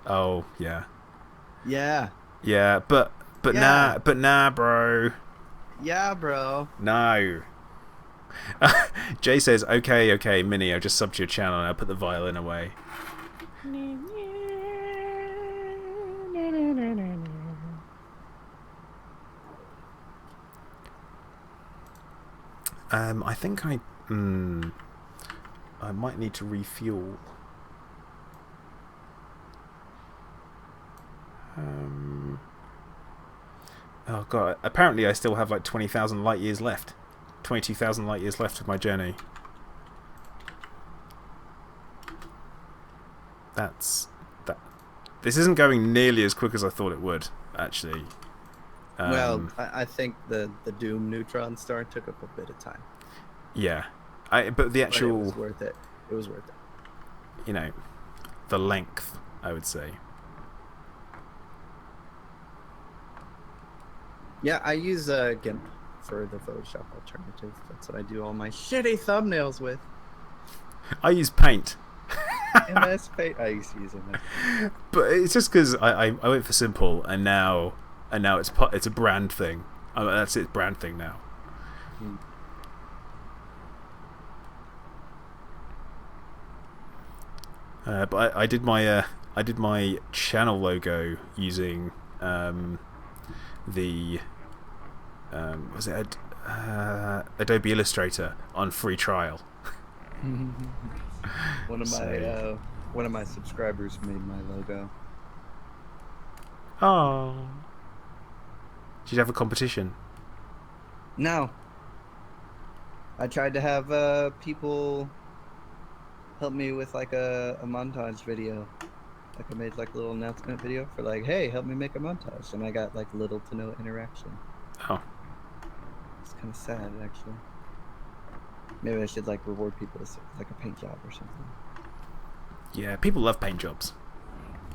[SPEAKER 1] Oh yeah.
[SPEAKER 2] Yeah.
[SPEAKER 1] Yeah, but
[SPEAKER 2] Yeah.
[SPEAKER 1] nah, bro.
[SPEAKER 2] Yeah, bro.
[SPEAKER 1] No. Jay says, okay, Minnie, I've just subbed to your channel and I'll put the violin away. I think I might need to refuel. Oh god, apparently I still have like 20,000 light years left. 22,000 light years left of my journey. That. This isn't going nearly as quick as I thought it would, actually.
[SPEAKER 2] Well, I think the Doom neutron star took up a bit of time.
[SPEAKER 1] Yeah. But the actual...
[SPEAKER 2] But it was worth it. It was worth it.
[SPEAKER 1] You know, the length, I would say.
[SPEAKER 2] Yeah, I use GIMP for the Photoshop alternative. That's what I do all my shitty thumbnails with.
[SPEAKER 1] I use Paint.
[SPEAKER 2] MS Paint. I used to use MS.
[SPEAKER 1] But it's just because I went for simple, and now it's a brand thing. That's its brand thing now.
[SPEAKER 2] Hmm.
[SPEAKER 1] But I did my channel logo using the was it Adobe Illustrator on free trial.
[SPEAKER 2] One of my subscribers made my logo.
[SPEAKER 1] Oh. Did you have a competition?
[SPEAKER 2] No. I tried to have people
[SPEAKER 4] help me with like a montage video. Like I made like a little announcement video for like, hey, help me make a montage, and I got like little to no interaction.
[SPEAKER 1] Oh.
[SPEAKER 4] It's kind of sad, actually. Maybe I should like reward people with like a paint job or something.
[SPEAKER 1] Yeah, people love paint jobs.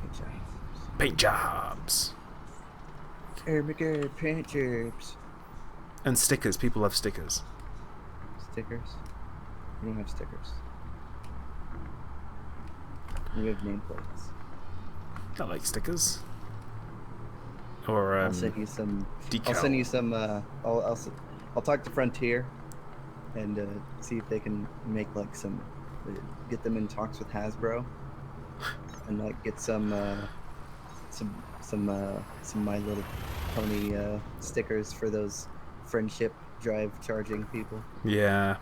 [SPEAKER 4] Paint jobs.
[SPEAKER 1] Paint jobs.
[SPEAKER 4] Oh my god, paint jobs.
[SPEAKER 1] And stickers. People love stickers.
[SPEAKER 4] Stickers? We don't have stickers. We have nameplates.
[SPEAKER 1] I like stickers. Or
[SPEAKER 4] I'll send you some.
[SPEAKER 1] decal.
[SPEAKER 4] I'll send you some. I'll talk to Frontier, and see if they can make like some. Get them in talks with Hasbro, and like get some My Little Pony stickers for those friendship drive charging people.
[SPEAKER 1] Yeah.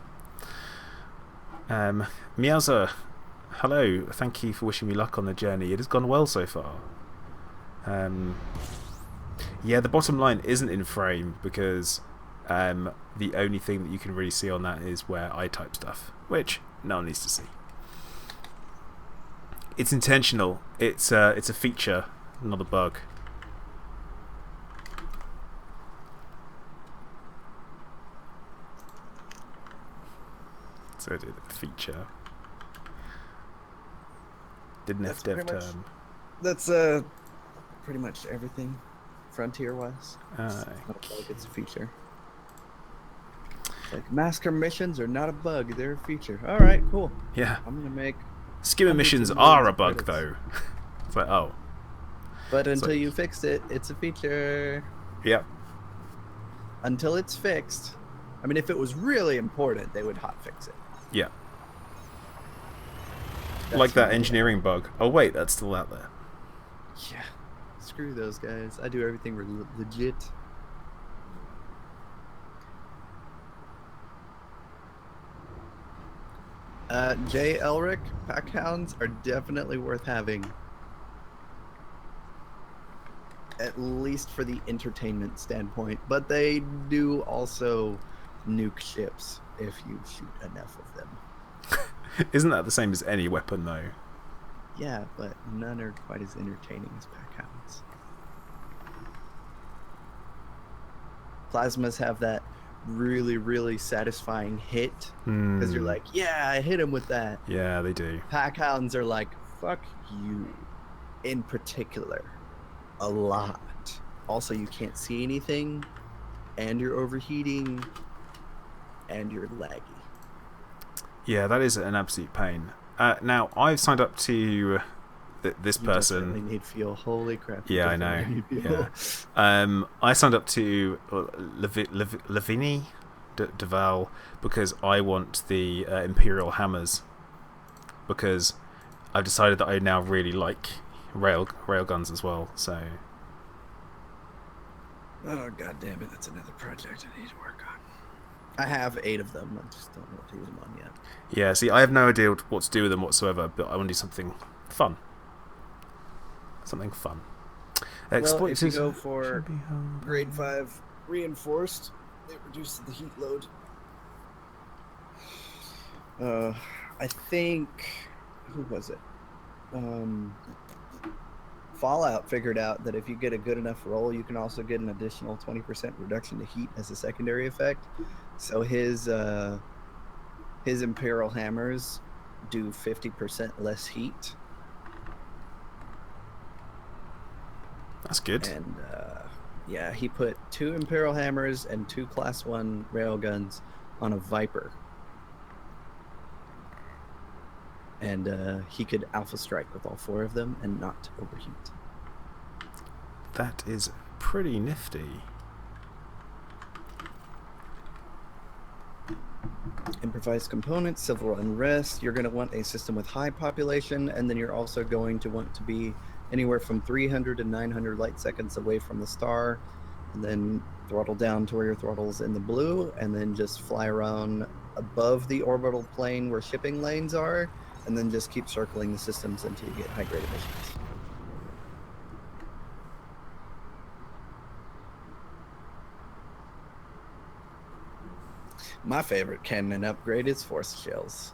[SPEAKER 1] Miaza, hello. Thank you for wishing me luck on the journey. It has gone well so far. Yeah, the bottom line isn't in frame because the only thing that you can really see on that is where I type stuff, which no one needs to see. It's intentional. It's a feature, not a bug. So it did a feature. Didn't have dev term.
[SPEAKER 4] That's pretty much everything Frontier wise. It's not a bug, it's a feature. Like masker missions are not a bug, they're a feature. Alright, cool.
[SPEAKER 1] Yeah.
[SPEAKER 4] I'm gonna make
[SPEAKER 1] Skimmer missions
[SPEAKER 4] of
[SPEAKER 1] are a
[SPEAKER 4] millions
[SPEAKER 1] bug
[SPEAKER 4] of
[SPEAKER 1] though. It's like, oh.
[SPEAKER 4] But until
[SPEAKER 1] like-
[SPEAKER 4] you fixed it, it's a feature.
[SPEAKER 1] Yep.
[SPEAKER 4] Until it's fixed. I mean, if it was really important, they would hotfix it.
[SPEAKER 1] Yeah.
[SPEAKER 4] That's
[SPEAKER 1] Like that
[SPEAKER 4] really-
[SPEAKER 1] engineering bug. Oh wait, that's still out there.
[SPEAKER 4] Yeah. Screw those guys. I do everything legit. Jay Elric, pack hounds are definitely worth having. At least for the entertainment standpoint. But they do also nuke ships if you shoot enough of them.
[SPEAKER 1] Isn't that the same as any weapon though?
[SPEAKER 4] Yeah, but none are quite as entertaining as pack hounds. Plasmas have that really, really satisfying hit because you're like, yeah, I hit him with that.
[SPEAKER 1] Yeah, they do.
[SPEAKER 4] Pack hounds are like, fuck you. In particular, a lot. Also, you can't see anything, and you're overheating, and you're laggy.
[SPEAKER 1] Yeah, that is an absolute pain. Now, I've signed up to this
[SPEAKER 4] You
[SPEAKER 1] person.
[SPEAKER 4] definitely need fuel. Holy crap. you
[SPEAKER 1] Yeah, I
[SPEAKER 4] definitely
[SPEAKER 1] know.
[SPEAKER 4] need fuel.
[SPEAKER 1] Yeah. I signed up to Lavini Deval because I want the Imperial hammers. Because I've decided that I now really like railguns as well. So.
[SPEAKER 4] Oh, god damn it. That's another project I need to work on. I have 8 of them. I just don't know what to use them on yet.
[SPEAKER 1] Yeah, see, I have no idea what to do with them whatsoever, but I want to do something fun. Something fun.
[SPEAKER 4] Well, if you go for grade 5 reinforced, it reduces the heat load. I think... Who was it? Fallout figured out that if you get a good enough roll, you can also get an additional 20% reduction to heat as a secondary effect. So his Imperial hammers do 50% less heat.
[SPEAKER 1] That's good.
[SPEAKER 4] And yeah, he put 2 Imperial hammers and 2 Class 1 railguns on a Viper. And he could alpha strike with all 4 of them and not overheat.
[SPEAKER 1] That is pretty nifty.
[SPEAKER 4] Improvised components, civil unrest. You're going to want a system with high population, and then you're also going to want to be anywhere from 300 to 900 light seconds away from the star, and then throttle down to where your throttle's in the blue, and then just fly around above the orbital plane where shipping lanes are, and then just keep circling the systems until you get high-grade emissions. My favorite cannon upgrade is force shells.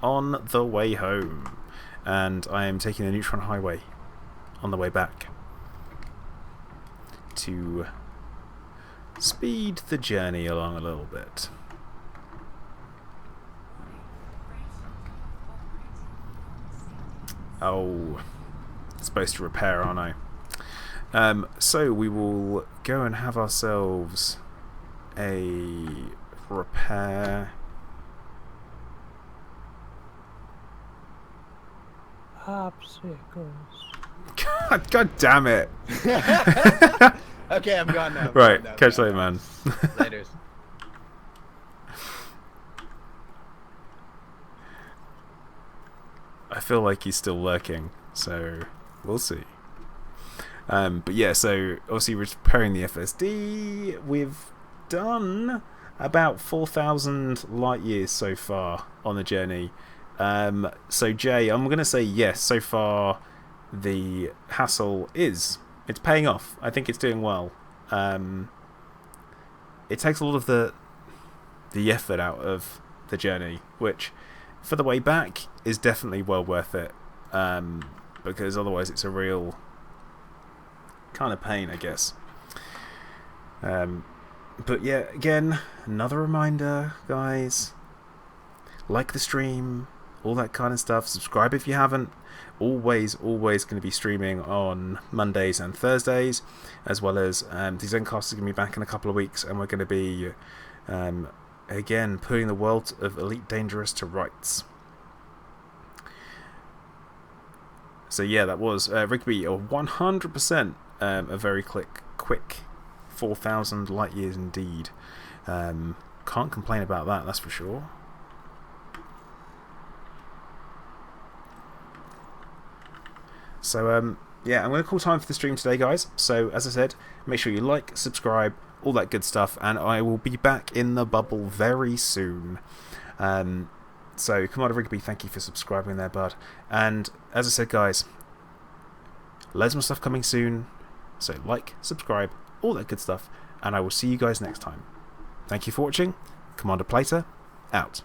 [SPEAKER 1] on the way home, and I am taking the Neutron Highway on the way back to speed the journey along a little bit. Oh, supposed to repair, aren't I? So we will go and have ourselves a repair.
[SPEAKER 3] Popsicles.
[SPEAKER 1] God damn it!
[SPEAKER 4] Okay, I'm gone now.
[SPEAKER 1] Right, catch you later, man.
[SPEAKER 4] Laters.
[SPEAKER 1] I feel like he's still lurking, so we'll see. But yeah, so obviously we're repairing the FSD. We've done about 4,000 light years so far on the journey. So Jay, I'm going to say yes, so far the hassle it's paying off. I think it's doing well. It takes a lot of the effort out of the journey, which for the way back is definitely well worth it, because otherwise it's a real kind of pain, I guess. But yeah, again, another reminder, guys, like the stream, all that kind of stuff. Subscribe if you haven't. Always going to be streaming on Mondays and Thursdays, as well as the Zencast is going to be back in a couple of weeks, and we're going to be again putting the world of Elite Dangerous to rights. So yeah, that was Rigby, or 100% a very quick 4,000 light years indeed. Can't complain about that, that's for sure. So yeah, I'm going to call time for the stream today, guys. So as I said, make sure you like, subscribe, all that good stuff, and I will be back in the bubble very soon. So Commander Rigby, thank you for subscribing there, bud. And as I said, guys, loads more stuff coming soon. So like, subscribe, all that good stuff, and I will see you guys next time. Thank you for watching. Commander Plater, out.